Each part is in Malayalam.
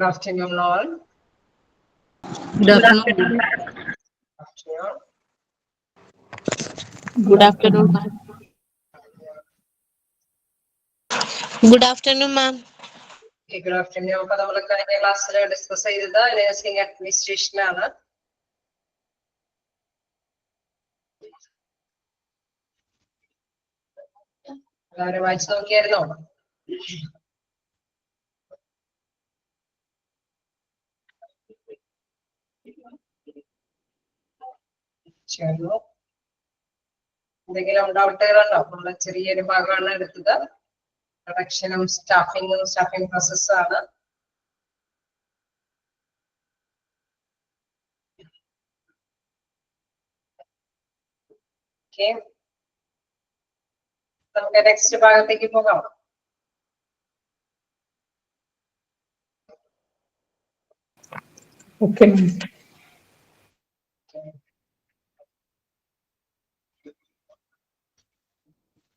Good afternoon, all. Good afternoon. Good afternoon, ma'am. Good afternoon, ma'am. Okay, good afternoon. അപ്പോൾ നമ്മൾ കഴിഞ്ഞ ക്ലാസ്സിൽ ഡിസ്കസ് ചെയ്തത് നഴ്സിംഗ് അഡ്മിനിസ്ട്രേഷൻ ആണ്. എല്ലാവരും വായിച്ചു നോക്കിയായിരുന്നോ? എന്തെങ്കിലും ഡൗട്ടുകളുണ്ടോ? നമ്മൾ ചെറിയൊരു ഭാഗമാണ് എടുത്തത്. പ്രൊഡക്ഷനും സ്റ്റാഫിംഗ് പ്രോസസ്സാണ്. ഓക്കെ, നമുക്ക് നെക്സ്റ്റ് ഭാഗത്തേക്ക് പോകാം. Okay.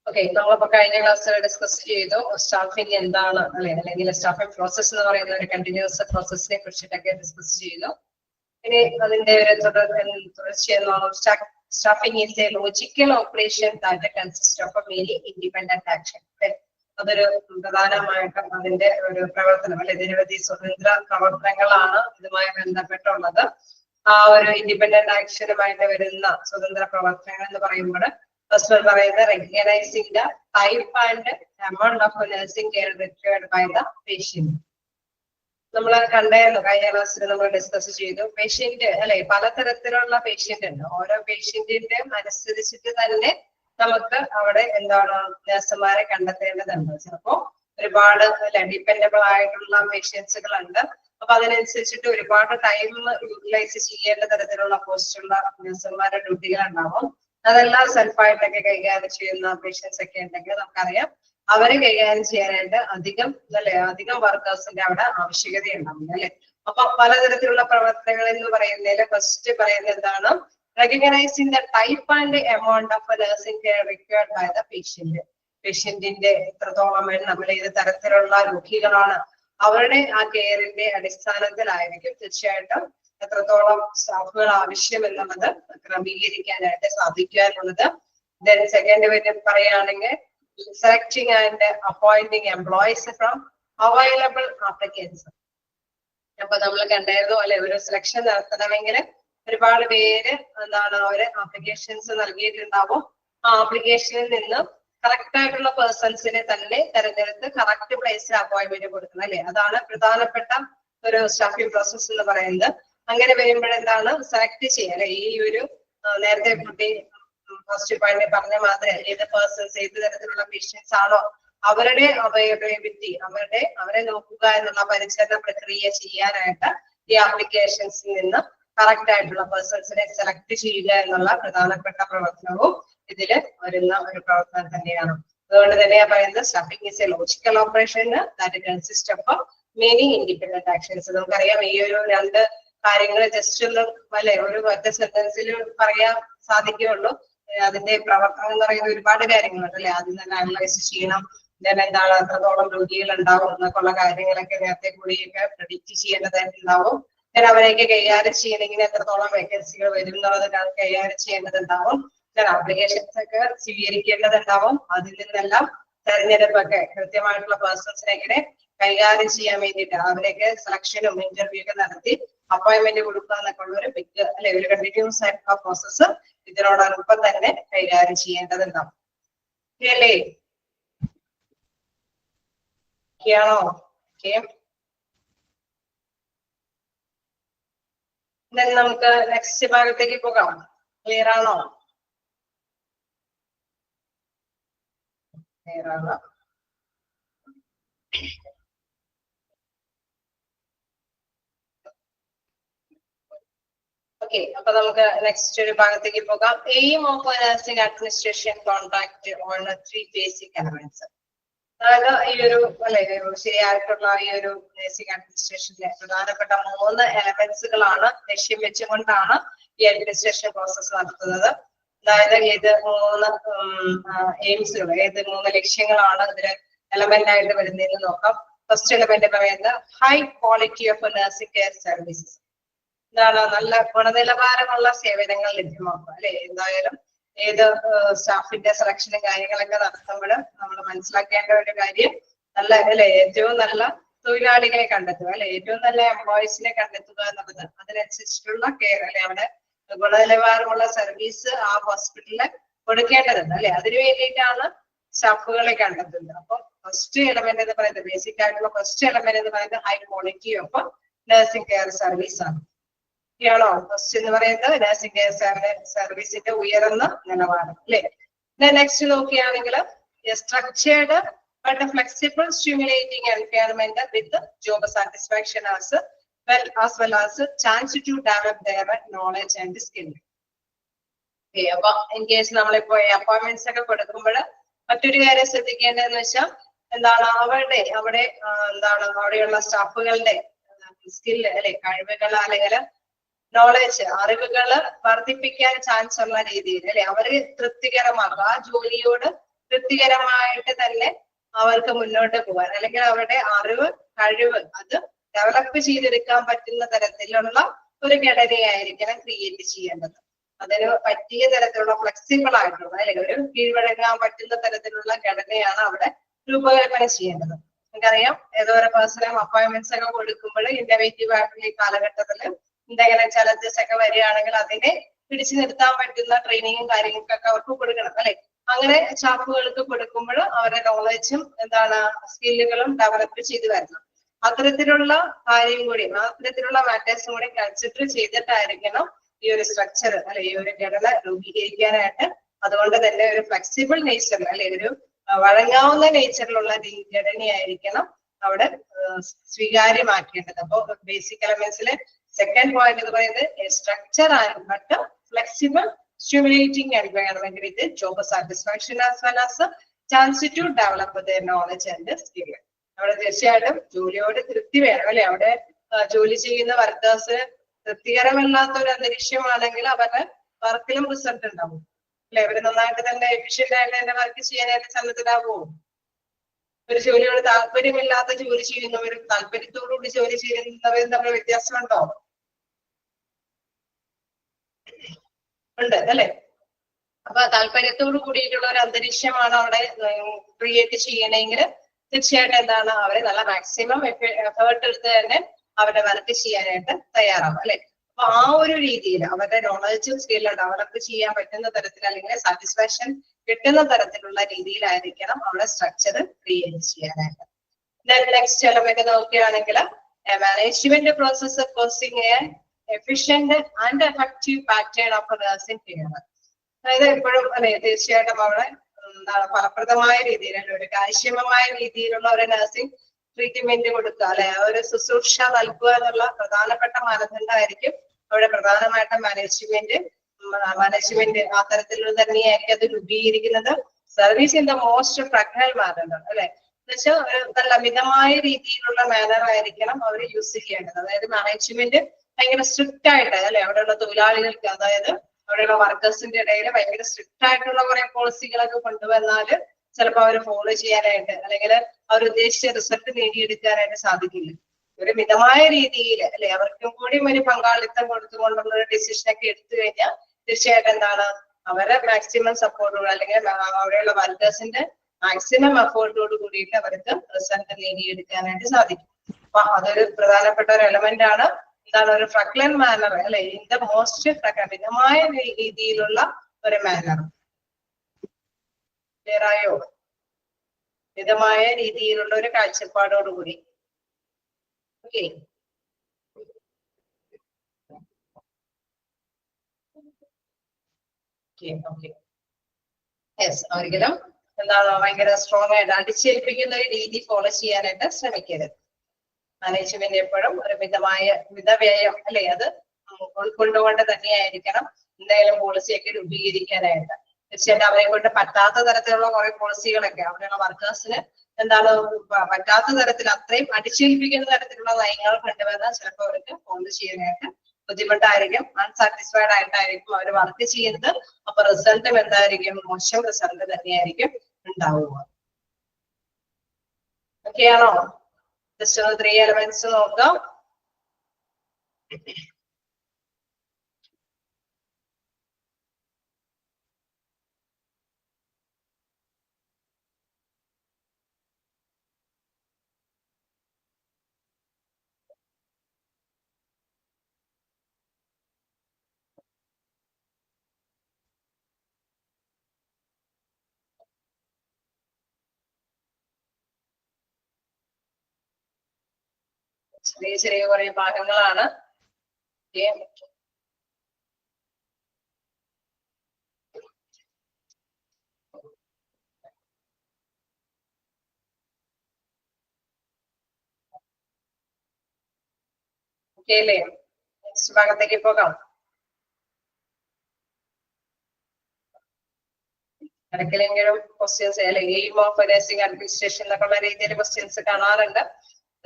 ഓക്കെ, നമ്മളിപ്പോ കഴിഞ്ഞ ക്ലാസ്സിൽ ഡിസ്കസ് ചെയ്തു സ്റ്റാഫിംഗ് എന്താണ് അല്ലെ, അല്ലെങ്കിൽ സ്റ്റാഫിംഗ് പ്രോസസ് എന്ന് പറയുന്ന ഒരു കണ്ടിന്യൂസ് പ്രോസസ്സിനെ കുറിച്ചിട്ടൊക്കെ ഡിസ്കസ് ചെയ്തു. ഇനി അതിന്റെ ഒരു തുടർച്ചയെന്നോണം staffing is a logical operation that consist of a many independent action. അതൊരു പ്രധാനമായിട്ടും അതിന്റെ ഒരു പ്രവർത്തനം അല്ലെ, നിരവധി സ്വതന്ത്ര പ്രവർത്തനങ്ങളാണ് ഇതുമായി ബന്ധപ്പെട്ടുള്ളത്. ആ ഒരു ഇൻഡിപെൻഡന്റ് ആക്ഷനുമായിട്ട് വരുന്ന സ്വതന്ത്ര പ്രവർത്തനങ്ങൾ എന്ന് പറയുമ്പോൾ ഫസ്റ്റ് പറയുന്നത് recognising the type and amount of nursing care required by the patient. നമ്മൾ കണ്ടായിരുന്നു കഴിഞ്ഞ ക്ലാസ്സിൽ നമ്മൾ ഡിസ്കസ് ചെയ്തു. പേഷ്യന്റ് അല്ലെ, പലതരത്തിലുള്ള പേഷ്യന്റ് ഉണ്ട്. ഓരോ പേഷ്യന്റിന്റെ അനുസരിച്ചിട്ട് തന്നെ നമുക്ക് അവിടെ എന്താണ് നഴ്സുമാരെ കണ്ടെത്തേണ്ടതുണ്ട്. ചിലപ്പോ ഒരുപാട് ഡിപ്പെൻഡബിൾ ആയിട്ടുള്ള പേഷ്യൻസുകളുണ്ട്. അപ്പൊ അതിനനുസരിച്ചിട്ട് ഒരുപാട് ടൈം യൂട്ടിലൈസ് ചെയ്യേണ്ട തരത്തിലുള്ള പോസ്റ്റുള്ള നഴ്സുമാരുടെ ഡ്യൂട്ടികൾ ഉണ്ടാവും. അതെല്ലാം സെൽഫായിട്ടൊക്കെ കൈകാര്യം ചെയ്യുന്ന പേഷ്യൻസ് ഒക്കെ ഉണ്ടെങ്കിൽ നമുക്കറിയാം അവരെ കൈകാര്യം ചെയ്യാനായിട്ട് അധികം വർക്കേഴ്സിന്റെ അവിടെ ആവശ്യകത ഉണ്ടാവും അല്ലെ. അപ്പൊ പലതരത്തിലുള്ള പ്രവർത്തനങ്ങൾ എന്ന് പറയുന്നതിൽ ഫസ്റ്റ് പറയുന്നത് എന്താണ്? Recognising the type and amount of nursing care required by the patient. പേഷ്യന്റിന്റെ എത്രത്തോളം എണ്ണം അല്ലെ, ഏത് തരത്തിലുള്ള രോഗികളാണ്, അവരുടെ ആ കെയറിന്റെ അടിസ്ഥാനത്തിലായിരിക്കും തീർച്ചയായിട്ടും എത്രത്തോളം സ്റ്റാഫുകൾ ആവശ്യം എന്നുള്ളത് ക്രമീകരിക്കാനായിട്ട് സാധിക്കാനുള്ളത്. ദെൻ സെക്കൻഡ് പറയുകയാണെങ്കിൽ selecting and appointing employees from available applicants. അപ്പൊ നമ്മൾ കണ്ടായിരുന്നു അല്ലെ, ഒരു സെലക്ഷൻ നടത്തണമെങ്കിൽ ഒരുപാട് പേര് എന്താണ് അവര് ആപ്ലിക്കേഷൻസ് നൽകിയിട്ടുണ്ടാവും. ആ ആപ്ലിക്കേഷനിൽ നിന്ന് കറക്റ്റ് ആയിട്ടുള്ള പേഴ്സൺസിനെ തന്നെ തെരഞ്ഞെടുത്ത് കറക്റ്റ് പ്ലേസിൽ അപ്പോയിന്റ്മെന്റ് കൊടുക്കണം അല്ലെ. അതാണ് പ്രധാനപ്പെട്ട ഒരു സ്റ്റാഫിംഗ് പ്രോസസ് എന്ന് പറയുന്നത്. അങ്ങനെ വരുമ്പോഴെന്താണ് സെലക്ട് ചെയ്യുക അല്ലെ. ഈ ഒരു നേരത്തെ കുട്ടി ഫസ്റ്റ് പോയിന്റ് പറഞ്ഞ മാത്രമേ ഏത് പേഴ്സൺസ് ഏത് തരത്തിലുള്ള പേഷ്യൻസ് ആണോ അവരുടെ അവൈലബിലിറ്റി അവരെ നോക്കുക എന്നുള്ള പരിചരണ പ്രക്രിയ ചെയ്യാനായിട്ട് ഈ ആപ്ലിക്കേഷൻസിൽ നിന്ന് കറക്റ്റ് ആയിട്ടുള്ള പേഴ്സൺസിനെ സെലക്ട് ചെയ്യുക എന്നുള്ള പ്രധാനപ്പെട്ട പ്രവർത്തനവും ഇതില് വരുന്ന ഒരു പ്രവർത്തനം തന്നെയാണ്. അതുകൊണ്ട് തന്നെയാ പറയുന്നത് staffing is a logical operation that consist of many independent actions. നമുക്കറിയാം ഈ ഒരു രണ്ട് കാര്യങ്ങൾ ജസ്റ്റ് ഒന്ന് അല്ലെ ഒരു ഒറ്റ സെന്റൻസിൽ പറയാൻ സാധിക്കുകയുള്ളൂ. അതിന്റെ പ്രവർത്തനം എന്ന് പറയുന്ന ഒരുപാട് കാര്യങ്ങളുണ്ട് അല്ലെ. ആദ്യം തന്നെ അനലൈസ് ചെയ്യണം, എന്താണ് എത്രത്തോളം രോഗികൾ ഉണ്ടാവും എന്നൊക്കെയുള്ള കാര്യങ്ങളൊക്കെ നേരത്തെ കൂടിയൊക്കെ പ്രെഡിക്റ്റ് ചെയ്യേണ്ടതായിട്ടുണ്ടാവും. അവരെയൊക്കെ കൈകാര്യം ചെയ്യണമെങ്കിൽ എത്രത്തോളം വേക്കൻസികൾ വരും എന്നുള്ളത് കൈകാര്യം ചെയ്യേണ്ടതുണ്ടാവും. ആപ്ലിക്കേഷൻസ് ഒക്കെ സ്വീകരിക്കേണ്ടതുണ്ടാവും. അതിൽ നിന്നെല്ലാം തെരഞ്ഞെടുപ്പൊക്കെ കൃത്യമായിട്ടുള്ള പേഴ്സൺസിനെ എങ്ങനെ കൈകാര്യം ചെയ്യാൻ വേണ്ടിയിട്ട് അവരെയൊക്കെ സെലക്ഷനും ഇന്റർവ്യൂ ഒക്കെ നടത്തി അപ്പോയിന്റ്മെന്റ് കൊടുക്കുക എന്നൊക്കെ ഉള്ള ഒരു ബിഗ് അല്ലെ ഒരു കണ്ടിന്യൂസ് ആയിട്ടുള്ള പ്രോസസ്സ് ഇതിനോടൊപ്പം തന്നെ കൈകാര്യം ചെയ്യേണ്ടതുണ്ടാവും. അല്ലേ? ആണോ? നമുക്ക് നെക്സ്റ്റ് ഭാഗത്തേക്ക് പോകാം. ക്ലിയർ ആണോ? ക്ലിയർ ആണോ? ഓക്കെ, അപ്പൊ നമുക്ക് നെക്സ്റ്റ് ഒരു ഭാഗത്തേക്ക് പോകാം. Aim of nursing administration contract on 3 basic elements. അതായത് ഈ ഒരു അല്ലെ ശരിയായിട്ടുള്ള ഈ ഒരു നഴ്സിംഗ് അഡ്മിനിസ്ട്രേഷനിലെ പ്രധാനപ്പെട്ട 3 എലമെന്റ്സുകളാണ് ലക്ഷ്യം വെച്ചുകൊണ്ടാണ് ഈ അഡ്മിനിസ്ട്രേഷൻ പ്രോസസ് നടത്തുന്നത്. അതായത് ഏത് 3 എയിംസുകൾ, ഏത് 3 ലക്ഷ്യങ്ങളാണ് ഇതിന് എലമെന്റ് ആയിട്ട് വരുന്നതെന്ന് നോക്കാം. ഫസ്റ്റ് എലമെന്റ് പറയുന്നത് high quality of nursing care services. എന്താണ്? നല്ല ഗുണനിലവാരമുള്ള സേവനങ്ങൾ ലഭ്യമാക്കുക അല്ലെ. എന്തായാലും ഏത് സ്റ്റാഫിന്റെ സെലക്ഷനും കാര്യങ്ങളൊക്കെ നടത്തുമ്പോൾ നമ്മൾ മനസ്സിലാക്കേണ്ട ഒരു കാര്യം നല്ല അല്ലെ, ഏറ്റവും നല്ല തൊഴിലാളികളെ കണ്ടെത്തുക അല്ലെ, ഏറ്റവും നല്ല എംപ്ലോയീസിനെ കണ്ടെത്തുക എന്നുള്ളത്, അതിനനുസരിച്ചിട്ടുള്ള കെയർ അല്ലെ, അവിടെ ഗുണനിലവാരമുള്ള സർവീസ് ആ ഹോസ്പിറ്റലില് കൊടുക്കേണ്ടതുണ്ട് അല്ലെ. അതിനു വേണ്ടിയിട്ടാണ് സ്റ്റാഫുകളെ കണ്ടെത്തുന്നത്. അപ്പൊ ഫസ്റ്റ് എലമെന്റ് എന്ന് പറയുന്നത്, ബേസിക് ആയിട്ടുള്ള ഫസ്റ്റ് എലമെന്റ് എന്ന് പറയുന്നത് high quality of nursing care service ആണ്. ാണോ ഫസ്റ്റ് എന്ന് പറയുന്നത് നഴ്സിംഗ് കെയർ സർവീസിന്റെ ഉയർന്ന നിലവാരം അല്ലെ. നെക്സ്റ്റ് നോക്കുകയാണെങ്കിൽ structured but flexible stimulating environment with job satisfaction as well as chance to develop their knowledge and skill. അപ്പൊ ഇൻ കേസ് നമ്മളിപ്പോ അപ്പോയിന്റ്മെന്റ്സ് ഒക്കെ കൊടുക്കുമ്പോൾ മറ്റൊരു കാര്യം ശ്രദ്ധിക്കേണ്ടതെന്ന് വെച്ചാൽ എന്താണ്, അവിടെ എന്താണ് അവിടെയുള്ള സ്റ്റാഫുകളുടെ സ്കില്ല് അല്ലെ, കഴിവുകൾ അല്ലെങ്കിൽ നോളജ്, അറിവുകള് വർദ്ധിപ്പിക്കാൻ ചാൻസ് ഉള്ള രീതിയിൽ അല്ലെ, അവര് തൃപ്തികരമാകുക, ആ ജോലിയോട് തൃപ്തികരമായിട്ട് തന്നെ അവർക്ക് മുന്നോട്ട് പോകാൻ, അല്ലെങ്കിൽ അവരുടെ അറിവ്, കഴിവ് അത് ഡെവലപ്പ് ചെയ്തെടുക്കാൻ പറ്റുന്ന തരത്തിലുള്ള ഒരു ഘടനയായിരിക്കണം ക്രിയേറ്റ് ചെയ്യേണ്ടത്. അതിന് പറ്റിയ തരത്തിലുള്ള ഫ്ലെക്സിബിൾ ആയിട്ടുള്ള അല്ലെങ്കിൽ ഒരു കീഴ്വഴങ്ങാൻ പറ്റുന്ന തരത്തിലുള്ള ഘടനയാണ് അവിടെ രൂപകൽപ്പന ചെയ്യേണ്ടത്. നമുക്കറിയാം ഏതോ ഒരു പേഴ്സണൽ അപ്പോയിന്റ്മെന്റ്സ് ഒക്കെ കൊടുക്കുമ്പോൾ ഇന്നോവേറ്റീവ് ആയിട്ടുള്ള ഈ കാലഘട്ടത്തില് എന്തെങ്കിലും ചലഞ്ചസ് ഒക്കെ വരികയാണെങ്കിൽ അതിനെ പിടിച്ചു നിർത്താൻ പറ്റുന്ന ട്രെയിനിങ്ങും കാര്യങ്ങൾക്കൊക്കെ അവർക്ക് കൊടുക്കണം അല്ലെ. അങ്ങനെ സ്റ്റാഫുകൾക്ക് കൊടുക്കുമ്പോൾ അവരുടെ നോളജും എന്താണ് സ്കില്ലുകളും ഡെവലപ്പ് ചെയ്ത് വരണം. അത്തരത്തിലുള്ള കാര്യം കൂടി, അത്തരത്തിലുള്ള മാറ്റേഴ്സും കൂടി കൺസിഡർ ചെയ്തിട്ടായിരിക്കണം ഈ ഒരു സ്ട്രക്ചർ അല്ലെ, ഈ ഒരു ഘടന രൂപീകരിക്കാനായിട്ട്. അതുകൊണ്ട് തന്നെ ഒരു ഫ്ലെക്സിബിൾ നേച്ചറിൽ അല്ലെ, ഒരു വഴങ്ങാവുന്ന നേച്ചറിലുള്ള ഘടനയായിരിക്കണം അവിടെ സ്വീകാര്യമാക്കേണ്ടത്. അപ്പോ ബേസിക് എലമെന്റ്സിലെ സെക്കൻഡ് പോയിന്റ് എന്ന് പറയുന്നത് structure and but flexible stimulating environment with job satisfaction as well as chance to develop their knowledge and skill. അവിടെ തീർച്ചയായിട്ടും ജോലിയോട് തൃപ്തി വേണം അല്ലെ. അവിടെ ജോലി ചെയ്യുന്ന വർക്കേഴ്സ് തൃപ്തികരമല്ലാത്ത ഒരു അന്തരീക്ഷമാണെങ്കിൽ അവരുടെ വർക്കിലും റിസൾട്ട് ഉണ്ടാവും അല്ലെ. അവര് നന്നായിട്ട് തന്നെ എഫിഷ്യന്റ് ആയിട്ട് തന്നെ വർക്ക് ചെയ്യാനായിട്ട് സന്നദ്ധരാകുമോ? ഒരു ജോലിയോട് താല്പര്യമില്ലാത്ത ജോലി ചെയ്യുന്നവരും താല്പര്യത്തോടുകൂടി ജോലി ചെയ്യുന്നവരും തമ്മിൽ വ്യത്യാസമുണ്ടോ? ഉണ്ട് അല്ലെ. അപ്പൊ താല്പര്യത്തോടു കൂടിയിട്ടുള്ള ഒരു അന്തരീക്ഷമാണ് അവിടെ ക്രിയേറ്റ് ചെയ്യണമെങ്കിൽ തീർച്ചയായിട്ടും എന്താണ്, അവരെ നല്ല മാക്സിമം എഫേർട്ട് എടുത്ത് തന്നെ അവരുടെ വർക്ക് ചെയ്യാനായിട്ട് തയ്യാറാവും അല്ലെ. അപ്പൊ ആ ഒരു രീതിയിൽ അവരുടെ നോളജും സ്കില്ലും ഡെവലപ്പ് ചെയ്യാൻ പറ്റുന്ന തരത്തിൽ അല്ലെങ്കിൽ സാറ്റിസ്ഫാക്ഷൻ കിട്ടുന്ന തരത്തിലുള്ള രീതിയിലായിരിക്കണം അവിടെ സ്ട്രക്ചർ ക്രിയേറ്റ് ചെയ്യാനായിട്ട്. നെക്സ്റ്റ് എലമെന്റ് നോക്കുകയാണെങ്കിൽ management process forcing A efficient and effective pattern of nursing care. അതായത് എപ്പോഴും അല്ലെ തീർച്ചയായിട്ടും അവിടെ എന്താണ് ഫലപ്രദമായ രീതിയിൽ ഒരു കാര്യക്ഷമമായ രീതിയിലുള്ള ഒരു നഴ്സിംഗ് ട്രീറ്റ്മെന്റ് കൊടുക്കുക അല്ലെ, ഒരു ശുശ്രൂഷ നൽകുക എന്നുള്ള പ്രധാനപ്പെട്ട മാനദണ്ഡമായിരിക്കും അവിടെ പ്രധാനമായിട്ടും മാനേജ്മെന്റ് ആ തരത്തിലുള്ള തന്നെയായിരിക്കും അത് രൂപീകരിക്കുന്നത്. Service in the most frugal manner അല്ലെ, എന്നുവെച്ചാൽ ഒരു നല്ല മിതമായ രീതിയിലുള്ള മാനർ ആയിരിക്കണം അവർ യൂസ് ചെയ്യേണ്ടത്. അതായത് മാനേജ്മെന്റ് ഭയങ്കര സ്ട്രിക്റ്റ് ആയിട്ട് അല്ലെ അവിടെയുള്ള തൊഴിലാളികൾക്ക്, അതായത് അവിടെയുള്ള വർക്കേഴ്സിന്റെ ഇടയിൽ ഭയങ്കര സ്ട്രിക്റ്റ് ആയിട്ടുള്ള കുറെ പോളിസികളൊക്കെ കൊണ്ടുവന്നാല് ചിലപ്പോൾ അവർ ഫോളോ ചെയ്യാനായിട്ട് അല്ലെങ്കിൽ അവർ ഉദ്ദേശിച്ച റിസൾട്ട് നേടിയെടുക്കാനായിട്ട് സാധിക്കില്ല. ഒരു മിതമായ രീതിയിൽ അല്ലെ അവർക്കും കൂടി ഒരു പങ്കാളിത്തം കൊടുത്തുകൊണ്ടുള്ള ഒരു ഡിസിഷൻ ഒക്കെ എടുത്തു കഴിഞ്ഞാൽ തീർച്ചയായിട്ടും എന്താണ് അവരെ മാക്സിമം സപ്പോർട്ടോട് അല്ലെങ്കിൽ അവിടെയുള്ള വർക്കേഴ്സിന്റെ മാക്സിമം എഫേർട്ടോട് കൂടിയിട്ട് അവർക്ക് റിസൾട്ട് നേടിയെടുക്കാനായിട്ട് സാധിക്കും. അപ്പൊ അതൊരു പ്രധാനപ്പെട്ട ഒരു എലമെന്റ് ആണ്. എന്താണ് ഒരു ഫ്രഗ്ലൻ മാനർ അല്ലെ, ഇൻ ദ മോസ്റ്റ് മിതമായ രീതിയിലുള്ള ഒരു മാനർ. ക്ലിയറായോ? മിതമായ രീതിയിലുള്ള ഒരു കാഴ്ചപ്പാടോടുകൂടി. ഓക്കെ, ഒരിക്കലും എന്താണ് ഭയങ്കര സ്ട്രോങ് ആയിട്ട് അടിച്ചേൽപ്പിക്കുന്ന ഒരു രീതി ഫോളോ ചെയ്യാനായിട്ട് ശ്രമിക്കരുത്. മാനേജ്മെന്റ് എപ്പോഴും ഒരു മിതവ്യയം അല്ലെ അത് ഉൾക്കൊണ്ടുകൊണ്ട് തന്നെയായിരിക്കണം എന്തായാലും പോളിസിയൊക്കെ രൂപീകരിക്കാനായിട്ട്. തീർച്ചയായിട്ടും അവരെ കൊണ്ട് പറ്റാത്ത തരത്തിലുള്ള കുറെ പോളിസികളൊക്കെ അവിടെയുള്ള വർക്കേഴ്സിന് എന്താണ് പറ്റാത്ത തരത്തിൽ അത്രയും അടിച്ചേൽപ്പിക്കുന്ന തരത്തിലുള്ള നയങ്ങൾ കൊണ്ടുവന്നാൽ ചിലപ്പോൾ അവർക്ക് ഫോളോ ചെയ്യാനായിട്ട് ബുദ്ധിമുട്ടായിരിക്കും, അൺസാറ്റിസ്ഫൈഡ് ആയിട്ടായിരിക്കും അവർ വർക്ക് ചെയ്യുന്നത്. അപ്പൊ റിസൾട്ടും എന്തായിരിക്കും? മോശം റിസൾട്ട് തന്നെയായിരിക്കും ഉണ്ടാവുക. ഓക്കെയാണോ? ജസ്റ്റ് ഒന്ന് 3 എലമെന്റ്സ് നോക്കാം. ചെറിയ ചെറിയ കുറെ ഭാഗങ്ങളാണ്. ഓക്കെ അല്ലേ? നെക്സ്റ്റ് ഭാഗത്തേക്ക് പോകാം. ഇടയ്ക്കിലെങ്കിലും ക്വസ്റ്റ്യൻസ് അല്ലെ എയിം ഓഫ് നഴ്സിംഗ് അഡ്മിനിസ്ട്രേഷൻ എന്നൊക്കെ ഉള്ള രീതിയിൽ ക്വസ്റ്റ്യൻസ് കാണാറുണ്ട്.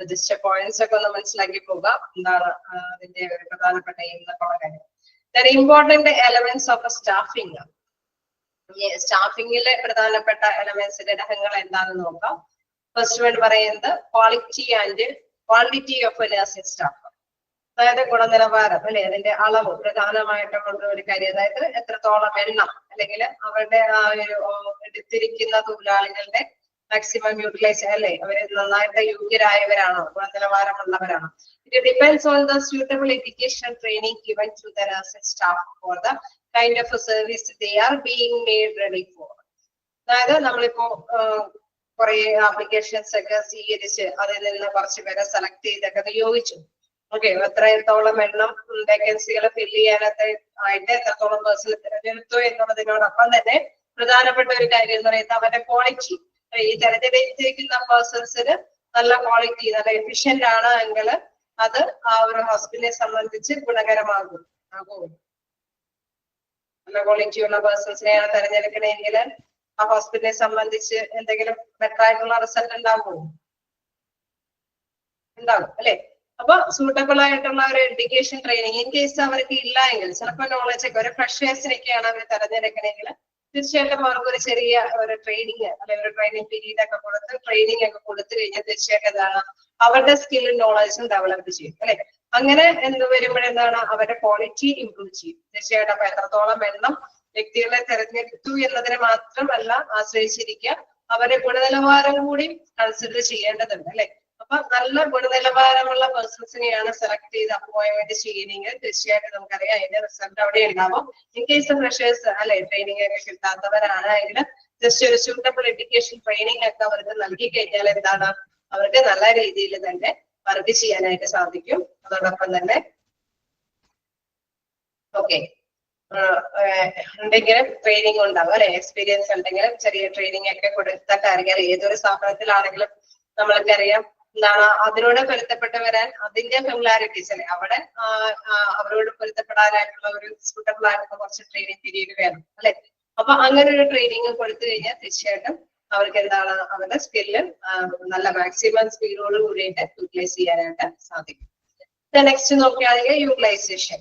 ജസ്റ്റ് പോയിന്റ്സ് ഒക്കെ ഒന്ന് മനസ്സിലാക്കി പോകാം. എന്താണ് അതിന്റെ ഒരു പ്രധാനപ്പെട്ട എയിം എന്നൊക്കെ ഉള്ള കാര്യം. Important elements of staffing. സ്റ്റാഫിംഗിലെ പ്രധാനപ്പെട്ട എലമെന്റ്സിന്റെ ഘടകങ്ങൾ എന്താണെന്ന് നോക്കാം. ഫസ്റ്റ് വൺ പറയുന്നത് quality and quantity of nursing staff. അതായത് ഗുണനിലവാരം അല്ലെ, അതിന്റെ അളവ് പ്രധാനമായിട്ടുള്ള ഒരു കാര്യം. അതായത് എത്രത്തോളം എണ്ണം അല്ലെങ്കിൽ അവരുടെ ആ ഒരു എടുത്തിരിക്കുന്ന തൊഴിലാളികളുടെ മാക്സിമം യൂട്ടിലൈസ് അല്ലെ, അവര് നന്നായിട്ട് യോഗ്യരായവരാണോ, ഗുണനിലവാരമുള്ളവരാണോ. It depends on the suitable education training given to the nursing staff for the kind of service they are being made ready for. അതായത് നമ്മളിപ്പോ കുറെ ആപ്ലിക്കേഷൻസ് ഒക്കെ സ്വീകരിച്ച് അതിൽ നിന്ന് കുറച്ച് പേരെ സെലക്ട് ചെയ്തൊക്കെ നിയോഗിച്ചു. ഓക്കെ, എത്രത്തോളം എണ്ണം വേക്കൻസികൾ ഫില്ല് ചെയ്യാനൊക്കെ ആയിട്ട് എത്രത്തോളം പേഴ്സണൽ തിരഞ്ഞെടുത്തു എന്നുള്ളതിനോടൊപ്പം തന്നെ പ്രധാനപ്പെട്ട ഒരു കാര്യം എന്ന് പറയുന്നത് അവരുടെ ക്വാളിറ്റി. ഈ തിരഞ്ഞെടുത്തിരിക്കുന്ന പേഴ്സൺസിന് നല്ല ക്വാളിറ്റി, നല്ല എഫിഷ്യന്റ് ആണ് എങ്കിൽ അത് ആ ഒരു ഹോസ്പിറ്റലിനെ സംബന്ധിച്ച് ഗുണകരമാകും. നല്ല ക്വാളിറ്റി ഉള്ള പേഴ്സൺസിനെയാണ് തിരഞ്ഞെടുക്കണമെങ്കിൽ ആ ഹോസ്പിറ്റലിനെ സംബന്ധിച്ച് എന്തെങ്കിലും ബെറ്റർ ആയിട്ടുള്ള റിസൾട്ട് ഉണ്ടാകുമോ? ഉണ്ടാകും അല്ലെ. അപ്പൊ സൂട്ടബിൾ ആയിട്ടുള്ള ഒരു എഡ്യൂക്കേഷൻ ട്രെയിനിങ് ഇൻ കേസ് അവർക്ക് ഇല്ല എങ്കിൽ, ചിലപ്പോൾ നോളജ് ഒക്കെ ഒരു ഫ്രഷേഴ്സിനൊക്കെയാണ് അവർ തിരഞ്ഞെടുക്കണമെങ്കിൽ തീർച്ചയായിട്ടും അവർക്ക് ഒരു ചെറിയ ഒരു ട്രെയിനിങ് അല്ലെങ്കിൽ ഒരു ട്രെയിനിങ് പീരീഡ് ഒക്കെ കൊടുത്ത് ട്രെയിനിങ് ഒക്കെ കൊടുത്തു കഴിഞ്ഞാൽ തീർച്ചയായിട്ടും എന്താണ് അവരുടെ സ്കില്ലും നോളജും ഡെവലപ്പ് ചെയ്യും അല്ലെ. അങ്ങനെ വരുമ്പോഴെന്താണ് അവരുടെ ക്വാളിറ്റി ഇംപ്രൂവ് ചെയ്യും തീർച്ചയായിട്ടും. അപ്പൊ എത്രത്തോളം എണ്ണം വ്യക്തികളെ തെരഞ്ഞെടുത്തു എന്നതിനെ മാത്രമല്ല ആശ്രയിച്ചിരിക്കുക, അവരുടെ ഗുണനിലവാരം കൂടി കൺസിഡർ ചെയ്യേണ്ടതുണ്ട് അല്ലെ. അപ്പൊ നല്ല ഗുണനിലവാരമുള്ള പേഴ്സൺസിനെയാണ് സെലക്ട് ചെയ്ത് അപ്പോയിന്റ്മെന്റ് ചെയ്യുന്നെങ്കിൽ തീർച്ചയായിട്ടും നമുക്കറിയാം അതിന്റെ റിസൾട്ട് അവിടെ ഉണ്ടാവും. ഇൻ കേസ് ഫ്രഷേഴ്സ് അല്ലെ, ട്രെയിനിങ് ഒക്കെ കിട്ടാത്തവരാണെങ്കിൽ ജസ്റ്റ് ഒരു സ്യൂട്ടബിൾ എഡ്യൂക്കേഷൻ ട്രെയിനിങ് ഒക്കെ അവർക്ക് നൽകി കഴിഞ്ഞാൽ എന്താണ് അവർക്ക് നല്ല രീതിയിൽ തന്നെ വർക്ക് ചെയ്യാനായിട്ട് സാധിക്കും. അതോടൊപ്പം തന്നെ ഓക്കെ എന്തെങ്കിലും ട്രെയിനിങ് ഉണ്ടാവും അല്ലെ, എക്സ്പീരിയൻസ് ഉണ്ടെങ്കിലും ചെറിയ ട്രെയിനിങ് ഒക്കെ കൊടുത്തൊക്കെ അറിയാം. ഏതൊരു സ്ഥാപനത്തിലാണെങ്കിലും നമ്മൾക്കറിയാം എന്താണ് അതിനോട് പൊരുത്തപ്പെട്ട് വരാൻ അതിന്റെ ഫെമിലാരിറ്റീസ് അല്ലെ, അവിടെ അവരോട് പൊരുത്തപ്പെടാനായിട്ടുള്ള ഒരു സൂട്ടബിൾ ആയിട്ടുള്ള കുറച്ച് ട്രെയിനിങ് പീരീഡ് വേണം അല്ലെ. അപ്പൊ അങ്ങനെ ഒരു ട്രെയിനിങ് കൊടുത്തു കഴിഞ്ഞാൽ തീർച്ചയായിട്ടും അവർക്ക് എന്താണ് അവരുടെ സ്കില്ല് നല്ല മാക്സിമം സ്പീഡോട് കൂടിയിട്ട് യൂട്ടിലൈസ് ചെയ്യാനായിട്ട് സാധിക്കും. നെക്സ്റ്റ് നോക്കുകയാണെങ്കിൽ യൂട്ടിലൈസേഷൻ.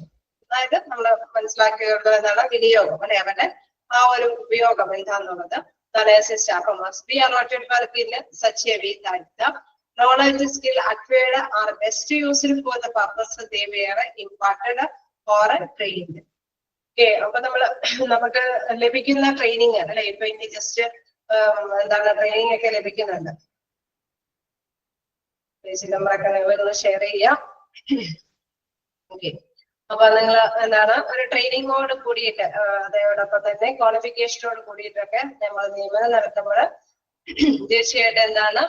അതായത് നമ്മൾ മനസ്സിലാക്കിയത് എന്താണ് വിനിയോഗം അല്ലെ, അവരുടെ ആ ഒരു ഉപയോഗം എന്താന്നുള്ളത്. Staff must be allotted work in such a way that the knowledge skill acquired are best used for the purpose they were imparted or trained. Okay, അപ്പൊ നമുക്ക് ലഭിക്കുന്ന ട്രെയിനിങ് അല്ലെ, ഇപ്പൊ ഇനി ജസ്റ്റ് എന്താണ് ട്രെയിനിങ് ഒക്കെ ലഭിക്കുന്നുണ്ട്. പേജ് നമ്പറൊക്കെ നിങ്ങളൊന്ന് ഷെയർ ചെയ്യാം. ഓക്കെ, അപ്പൊ നിങ്ങൾ എന്താണ് ഒരു ട്രെയിനിങ്ങോട് കൂടിയിട്ട് അതോടൊപ്പം തന്നെ ക്വാളിഫിക്കേഷനോട് കൂടിയിട്ടൊക്കെ നമ്മൾ നിയമനം നടത്തുമ്പോൾ തീർച്ചയായിട്ടും എന്താണ്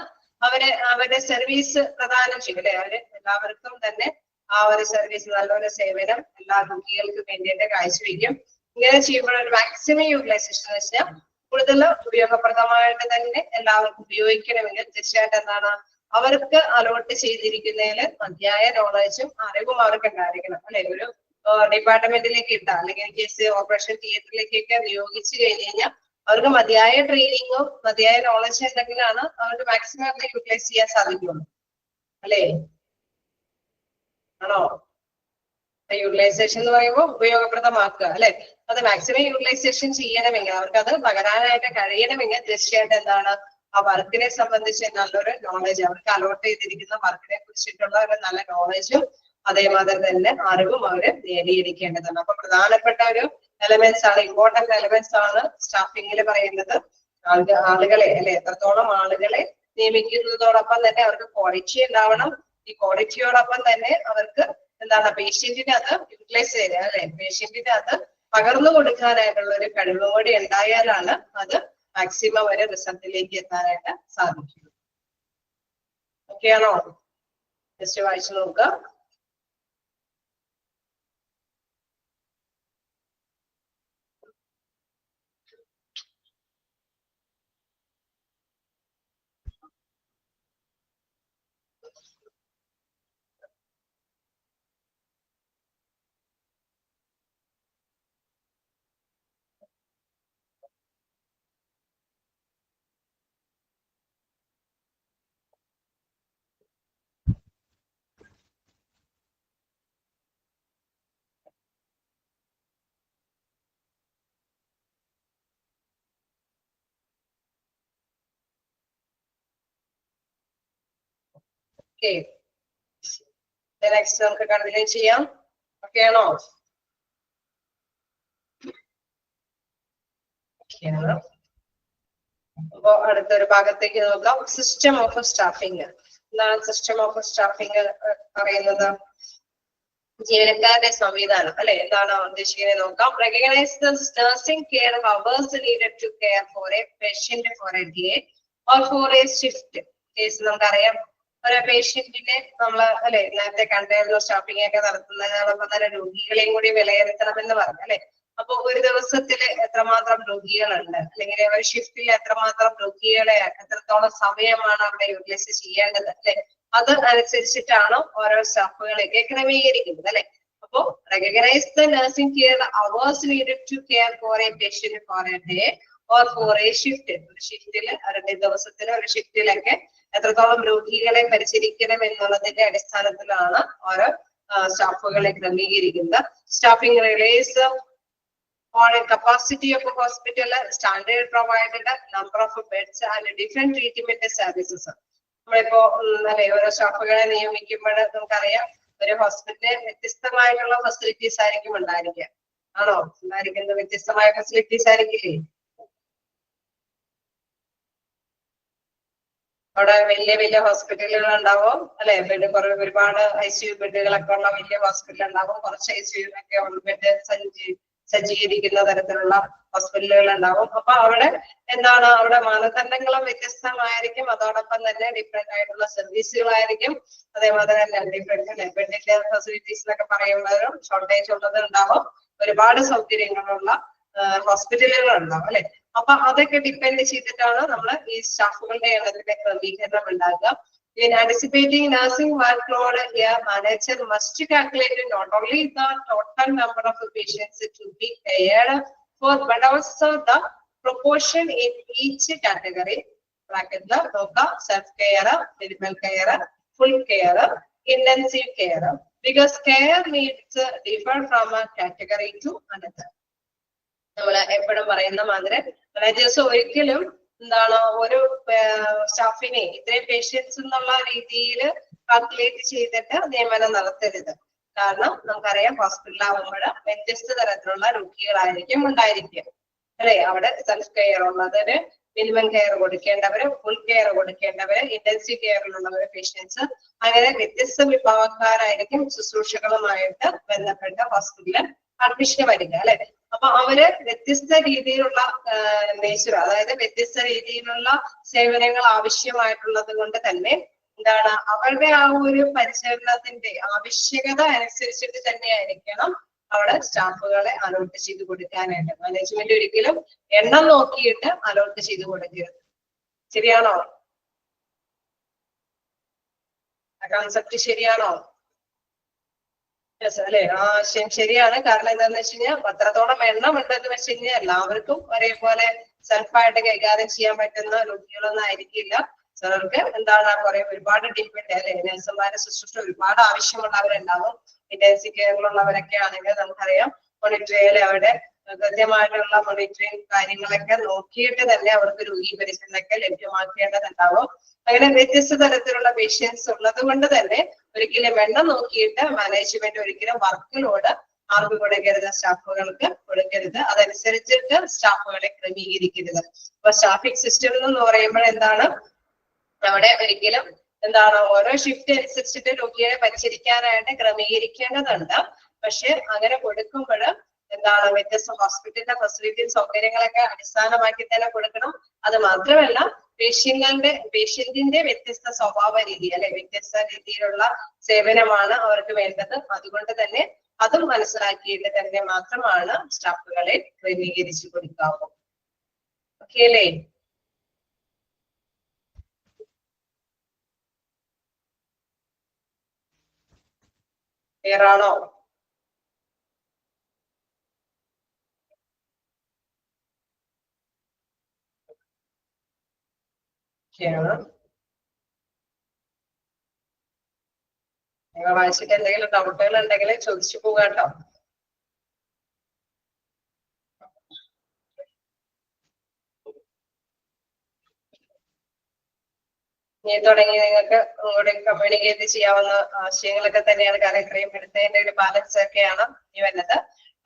അവരുടെ സർവീസ് പ്രദാനം ചെയ്യും അല്ലെ. അവര് എല്ലാവർക്കും തന്നെ ആ ഒരു സർവീസ് നല്ലൊരു സേവനം എല്ലാ രോഗികൾക്കും വേണ്ടിയിട്ട് കാഴ്ചവെക്കും. ഇങ്ങനെ ചെയ്യുമ്പോൾ ഒരു മാക്സിമം യൂട്ടിലൈസേഷൻ എന്ന് വെച്ചാൽ കൂടുതൽ ഉപയോഗപ്രദമായിട്ട് തന്നെ എല്ലാവർക്കും ഉപയോഗിക്കണമെങ്കിൽ തീർച്ചയായിട്ടും എന്താണ് അവർക്ക് അലോട്ട് ചെയ്തിരിക്കുന്നതിൽ മതിയായ നോളജും അറിവും അവർക്ക് ഉണ്ടായിരിക്കണം അല്ലെ. ഒരു ഡിപ്പാർട്ട്മെന്റിലേക്ക് ഇട്ട അല്ലെങ്കിൽ കേസ് ഓപ്പറേഷൻ തിയേറ്ററിലേക്കൊക്കെ നിയോഗിച്ചു കഴിഞ്ഞു കഴിഞ്ഞാൽ അവർക്ക് മതിയായ ട്രെയിനിങ്ങും മതിയായ നോളജും ഉണ്ടെങ്കിലാണ് അവർക്ക് മാക്സിമം അവരെ യൂട്ടിലൈസ് ചെയ്യാൻ സാധിക്കുള്ളൂ അല്ലേ. ആണോ? യൂട്ടിലൈസേഷൻ എന്ന് പറയുമ്പോൾ ഉപയോഗപ്രദമാക്കുക അല്ലെ. അത് മാക്സിമം യൂട്ടിലൈസേഷൻ ചെയ്യണമെങ്കിൽ അവർക്ക് അത് പകരാനായിട്ട് കഴിയണമെങ്കിൽ തീർച്ചയായിട്ടും എന്താണ് ആ വർക്കിനെ സംബന്ധിച്ച് നല്ലൊരു നോളജ്, അവർക്ക് അലോട്ട് ചെയ്തിരിക്കുന്ന വർക്കിനെ കുറിച്ചിട്ടുള്ള ഒരു നല്ല നോളജും അതേമാതിരി തന്നെ അറിവും അവര് നേടിയിരിക്കേണ്ടതുണ്ട്. അപ്പൊ പ്രധാനപ്പെട്ട ഒരു എലമെന്റ്സ് ആണ്, ഇമ്പോർട്ടന്റ് എലമെന്റ്സ് ആണ് സ്റ്റാഫിങ്ങിൽ പറയുന്നത്. ആളുകളെ അല്ലെ, എത്രത്തോളം ആളുകളെ നിയമിക്കുന്നതോടൊപ്പം തന്നെ അവർക്ക് ക്വാളിറ്റി ഉണ്ടാവണം. ഈ ക്വാളിറ്റിയോടൊപ്പം തന്നെ അവർക്ക് എന്താണ് പേഷ്യന്റിനെ അത് യൂട്ടിലൈസ് ചെയ്ത് അല്ലെ, പേഷ്യന്റിനെ അത് പകർന്നു കൊടുക്കാനായിട്ടുള്ള ഒരു കഴിവ് കൂടി ഉണ്ടായാലാണ് അത് മാക്സിമം ഒരു റിസൾട്ടിലേക്ക് എത്താനായിട്ട് സാധിക്കും. ഓക്കെ ആണോ? ജസ്റ്റ് വായിച്ചു നോക്കുക. ഓക്കെ, നെക്സ്റ്റ് നമുക്ക് കണ്ടിന്യൂ ചെയ്യാം. ഓക്കെ ആണോ? അപ്പോ അടുത്തൊരു ഭാഗത്തേക്ക് നോക്കാം. System of staffing. എന്താണ് സിസ്റ്റം ഓഫ് സ്റ്റാഫിങ് പറയുന്നത്? ജീവനക്കാരുടെ സംവിധാനം അല്ലെ, എന്താണ് ഉദ്ദേശിക്കുന്നത് നോക്കാം. Recognise the nursing care hours needed to care for a patient for a day or for a shift. Case നമുക്കറിയാം, ഒരു പേഷ്യന്റിനെ നമ്മള് അല്ലെ നേരത്തെ കണ്ടായിരുന്നു, സ്റ്റാഫിംഗ് ഒക്കെ നടത്തുന്നതിനോടൊപ്പം തന്നെ രോഗികളെയും കൂടി വിലയിരുത്തണമെന്ന് പറഞ്ഞു അല്ലെ. അപ്പൊ ഒരു ദിവസത്തിൽ എത്രമാത്രം രോഗികളുണ്ട്, അല്ലെങ്കിൽ ഒരു ഷിഫ്റ്റിൽ എത്രമാത്രം രോഗികളെ, എത്രത്തോളം സമയമാണ് അവിടെ യൂട്ടിലൈസ് ചെയ്യേണ്ടത് അല്ലെ, അത് അനുസരിച്ചിട്ടാണ് ഓരോ സ്റ്റാഫുകളെയൊക്കെ ക്രമീകരിക്കുന്നത് അല്ലെ. അപ്പോ recognise the nursing care hours needed to care for a patient for a day or for a shift. ഒരു ഷിഫ്റ്റില് ഒരു ദിവസത്തില് ഒരു ഷിഫ്റ്റിലൊക്കെ എത്രത്തോളം രോഗികളെ പരിചരിക്കണം എന്നുള്ളതിന്റെ അടിസ്ഥാനത്തിലാണ് ഓരോ സ്റ്റാഫുകളെ ക്രമീകരിക്കുന്നത്. Staffing relies on a capacity of a hospital, standard provided, number of beds and different treatment services. നമ്മളിപ്പോ അല്ലെ ഓരോ സ്റ്റാഫുകളെ നിയമിക്കുമ്പോൾ നമുക്കറിയാം, ഒരു ഹോസ്പിറ്റലിൽ വ്യത്യസ്തമായിട്ടുള്ള ഫെസിലിറ്റീസ് ആയിരിക്കും ഉണ്ടായിരിക്കുക. ആണോ? ഉണ്ടായിരിക്കുന്നത് വ്യത്യസ്തമായ ഫെസിലിറ്റീസ് ആയിരിക്കില്ലേ? അവിടെ വലിയ വലിയ ഹോസ്പിറ്റലുകൾ ഉണ്ടാവും അല്ലെ, ബെഡ് ഒരുപാട് ICU ബെഡുകളൊക്കെ ഉള്ള വലിയ ഹോസ്പിറ്റൽ ഉണ്ടാവും. കുറച്ച് ICU ഒക്കെ ബെഡ് സജ്ജീകരിക്കുന്ന തരത്തിലുള്ള ഹോസ്പിറ്റലുകൾ ഉണ്ടാവും. അപ്പൊ അവിടെ എന്താണ്, അവിടെ മാനദണ്ഡങ്ങളും വ്യത്യസ്തമായിരിക്കും. അതോടൊപ്പം തന്നെ ഡിഫറെന്റ് ആയിട്ടുള്ള സർവീസുകളായിരിക്കും. അതേപോലെ തന്നെ ഡിഫറെന്റ് അല്ലെ, ബെഡിന്റെ ഫെസിലിറ്റീസ് എന്നൊക്കെ പറയുമ്പോഴും ഷോർട്ടേജ് ഉള്ളത് ഉണ്ടാവും. ഒരുപാട് സൗകര്യങ്ങളുള്ള ഹോസ്പിറ്റലുകൾ ഉണ്ടാവും അല്ലെ. അപ്പൊ അതൊക്കെ ഡിപ്പെൻഡ് ചെയ്തിട്ടാണ് നമ്മൾ ഈ സ്റ്റാഫുകളുടെ എണ്ണത്തിന്റെ ക്രമീകരണം ഉണ്ടാക്കുക. In anticipating nursing workload, a manager must calculate not only the total number of patients to be cared for, but also the proportion in each category. Bracket the self-care, medical care, full care, intensive care. Because care needs differ from a category to another. നമ്മള് എപ്പോഴും പറയുന്ന മാതിരി മാനേജേഴ്സ് ഒരിക്കലും എന്താണ് ഒരു സ്റ്റാഫിനെ ഇത്രയും പേഷ്യൻസ് എന്നുള്ള രീതിയിൽ കാൽക്കുലേറ്റ് ചെയ്തിട്ട് നിയമനം നടത്തരുത്. കാരണം നമുക്കറിയാം, ഹോസ്പിറ്റലാവുമ്പോൾ വ്യത്യസ്ത തരത്തിലുള്ള രോഗികളായിരിക്കും ഉണ്ടായിരിക്കുക അല്ലെ. അവിടെ സെൽഫ് കെയർ ഉള്ളവര്, മിനിമം കെയർ കൊടുക്കേണ്ടവര്, ഫുൾ കെയർ കൊടുക്കേണ്ടവര്, ഇന്റൻസീവ് കെയറിലുള്ളവര് പേഷ്യൻസ്, അങ്ങനെ വ്യത്യസ്ത വിഭാഗക്കാരായിരിക്കും ശുശ്രൂഷകളുമായിട്ട് ബന്ധപ്പെട്ട ഹോസ്പിറ്റലിൽ അഡ്മിഷൻ വരിക അല്ലെ. അപ്പൊ അവര് വ്യത്യസ്ത രീതിയിലുള്ള നേച്ചർ, അതായത് വ്യത്യസ്ത രീതിയിലുള്ള സേവനങ്ങൾ ആവശ്യമായിട്ടുള്ളത് കൊണ്ട് തന്നെ എന്താണ്, അവരുടെ ആ ഒരു പരിചരണത്തിന്റെ ആവശ്യകത അനുസരിച്ചിട്ട് തന്നെയായിരിക്കണം അവിടെ സ്റ്റാഫുകളെ അലോട്ട് ചെയ്ത് കൊടുക്കാനായിട്ട്. മാനേജ്മെന്റ് ഒരിക്കലും എണ്ണം നോക്കിയിട്ട് അലോട്ട് ചെയ്ത് കൊടുക്കരുത്. ശരിയാണോ? കൺസെപ്റ്റ് ശരിയാണോ? അല്ലെ, ശരിയാണ്. കാരണം എന്താന്ന് വെച്ച് കഴിഞ്ഞാൽ അത്രത്തോളം എണ്ണം ഉണ്ടെന്ന് വെച്ച് കഴിഞ്ഞാൽ എല്ലാവർക്കും ഒരേപോലെ സെൽഫായിട്ട് കൈകാര്യം ചെയ്യാൻ പറ്റുന്ന രോഗികളൊന്നും ആയിരിക്കില്ല. ചിലർക്ക് എന്താണ് ഒരുപാട് ഡിപ്പെൻഡ് അല്ലെ, നഴ്സുമാരെ ശുശ്രൂഷ ഒരുപാട് ആവശ്യമുള്ളവരുണ്ടാവും. ഇന്റൻസീവ് കെയറിലുള്ളവരൊക്കെ ആണെങ്കിൽ നമുക്കറിയാം, മോണിറ്ററിയിൽ അവിടെ കൃത്യമായിട്ടുള്ള മോണിറ്ററിങ് കാര്യങ്ങളൊക്കെ നോക്കിയിട്ട് തന്നെ അവർക്ക് രോഗി പരിശീലനമൊക്കെ ലഭ്യമാക്കേണ്ടതുണ്ടാവും. അങ്ങനെ വ്യത്യസ്ത തരത്തിലുള്ള പേഷ്യൻസ് ഉള്ളത് കൊണ്ട് തന്നെ ഒരിക്കലും എണ്ണം നോക്കിയിട്ട് മാനേജ്മെന്റ് ഒരിക്കലും വർക്ക് ലോഡ് ആർക്ക് കൊടുക്കരുത്, സ്റ്റാഫുകൾക്ക് കൊടുക്കരുത്. അതനുസരിച്ചിട്ട് സ്റ്റാഫുകളെ ക്രമീകരിക്കരുത്. അപ്പൊ സ്റ്റാഫിംഗ് സിസ്റ്റം എന്ന് പറയുമ്പോൾ എന്താണ്, അവിടെ ഒരിക്കലും എന്താണ് ഓരോ ഷിഫ്റ്റ് അനുസരിച്ചിട്ട് രോഗികളെ പരിചരിക്കാനായിട്ട് ക്രമീകരിക്കേണ്ടതുണ്ട്. പക്ഷെ അങ്ങനെ കൊടുക്കുമ്പോൾ എന്താണ് വ്യത്യസ്ത ഹോസ്പിറ്റലിന്റെ ഫെസിലിറ്റി സൗകര്യങ്ങളൊക്കെ അടിസ്ഥാനമാക്കി തന്നെ കൊടുക്കണം. അത് മാത്രമല്ല പേഷ്യന്റിന്റെ വ്യത്യസ്ത സ്വഭാവ രീതി അല്ലെ വ്യത്യസ്ത രീതിയിലുള്ള സേവനമാണ് അവർക്ക് വേണ്ടത്. അതുകൊണ്ട് തന്നെ അതും മനസ്സിലാക്കിയിട്ട് തന്നെ മാത്രമാണ് സ്റ്റാഫുകളെ ക്രമീകരിച്ചു കൊടുക്കാവൂ. ഓക്കെ അല്ലേ? ക്ലിയറാണോ? നിങ്ങൾ വായിച്ചിട്ട് എന്തെങ്കിലും ഡൗട്ടുകൾ ഉണ്ടെങ്കിൽ ചോദിച്ചു പോകാട്ടോ. ഇനി തുടങ്ങി നിങ്ങൾക്ക് കൂടെ കമ്മ്യൂണിക്കേറ്റ് ചെയ്യാവുന്ന ആശയങ്ങളൊക്കെ തന്നെയാണ്. കാരണം ഇത്രയും എടുത്തതിന്റെ ഒരു ബാലൻസ് ഒക്കെയാണ് ഇനി വരുന്നത്.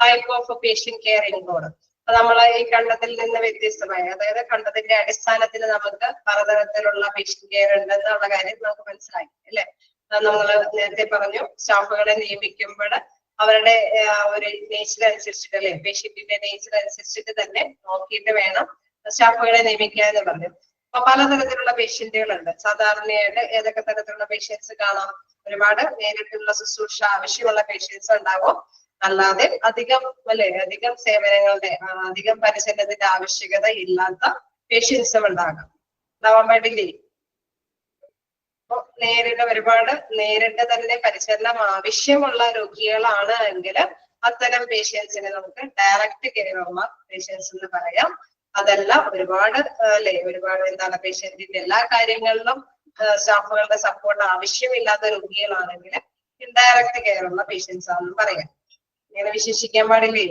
Type of patient care include. അപ്പൊ നമ്മൾ ഈ കണ്ടത്തിൽ നിന്ന് വ്യത്യസ്തമായി, അതായത് കണ്ടതിന്റെ അടിസ്ഥാനത്തിൽ നമുക്ക് പലതരത്തിലുള്ള പേഷ്യന്റ് കെയർ ഉണ്ടെന്നുള്ള കാര്യം നമുക്ക് മനസ്സിലായി അല്ലെ? നമ്മൾ നേരത്തെ പറഞ്ഞു സ്റ്റാഫുകളെ നിയമിക്കുമ്പോൾ അവരുടെ ഒരു നേച്ചർ അനുസരിച്ചിട്ട് അല്ലെ, പേഷ്യന്റിന്റെ നേച്ചർ അനുസരിച്ചിട്ട് തന്നെ നോക്കിയിട്ട് വേണം സ്റ്റാഫുകളെ നിയമിക്കുക എന്ന് പറഞ്ഞു. അപ്പൊ പലതരത്തിലുള്ള പേഷ്യന്റുകളുണ്ട്. സാധാരണയായിട്ട് ഏതൊക്കെ തരത്തിലുള്ള പേഷ്യൻസ് കാണാം? ഒരുപാട് നേരിട്ടുള്ള ശുശ്രൂഷ ആവശ്യമുള്ള പേഷ്യൻസ് ഉണ്ടാവും. അല്ലാതെ അധികം സേവനങ്ങളുടെ അധികം പരിചരണത്തിന്റെ ആവശ്യകത ഇല്ലാത്ത പേഷ്യൻസും ഉണ്ടാകാൻ പാടില്ലേ? അപ്പൊ നേരിട്ട് തന്നെ പരിചരണം ആവശ്യമുള്ള രോഗികളാണ് എങ്കിൽ അത്തരം പേഷ്യൻസിനെ നമുക്ക് ഡയറക്റ്റ് കെയർ ഉള്ള പേഷ്യൻസ് എന്ന് പറയാം. അതല്ല ഒരുപാട് എന്താണ് പേഷ്യന്റിന്റെ എല്ലാ കാര്യങ്ങളിലും സ്റ്റാഫുകളുടെ സപ്പോർട്ട് ആവശ്യമില്ലാത്ത രോഗികളാണെങ്കിൽ ഇൻഡയറക്റ്റ് കെയർ ഉള്ള പേഷ്യൻസ് ആണെന്ന് പറയാം. ഇങ്ങനെ വിശേഷിക്കാൻ പാടില്ലേ?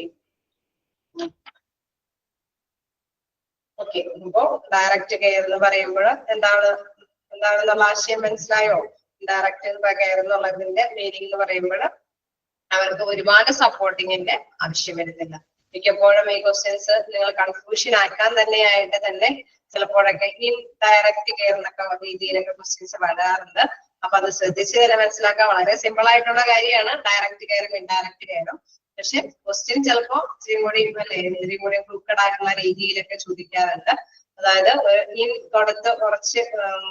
ഓക്കെ. ഇപ്പോ ഡയറക്റ്റ് കെയർ എന്ന് പറയുമ്പോൾ എന്താണെന്നുള്ള ആശയം മനസ്സിലായോ? ഡയറക്റ്റ് കെയർ എന്നുള്ളതിന്റെ മീനിങ് എന്ന് പറയുമ്പോൾ അവർക്ക് ഒരുപാട് സപ്പോർട്ടിങ്ങിന്റെ ആവശ്യം വരുന്നില്ല. മിക്കപ്പോഴും ഈ ക്വസ്റ്റ്യൻസ് നിങ്ങൾ കൺഫ്യൂഷൻ ആക്കാൻ തന്നെയായിട്ട് തന്നെ ചിലപ്പോഴൊക്കെ ഇൻഡയറക്റ്റ് കെയർ എന്നൊക്കെ രീതിയിലൊക്കെ ക്വസ്റ്റ്യൻസ് വരാറുണ്ട്. അപ്പൊ അത് ശ്രദ്ധിച്ച് തന്നെ മനസ്സിലാക്കാൻ വളരെ സിമ്പിൾ ആയിട്ടുള്ള കാര്യമാണ് ഡയറക്റ്റ് കെയറും ഇൻഡയറക്റ്റ് കെയറും. പക്ഷെ ക്വസ്റ്റ്യൻ ചിലപ്പോ ഇത്തിരി കൂടി ക്രൂക്കഡ് ആയിട്ടുള്ള രീതിയിലൊക്കെ ചോദിക്കാറുണ്ട്. അതായത് കൊടുത്ത് കുറച്ച്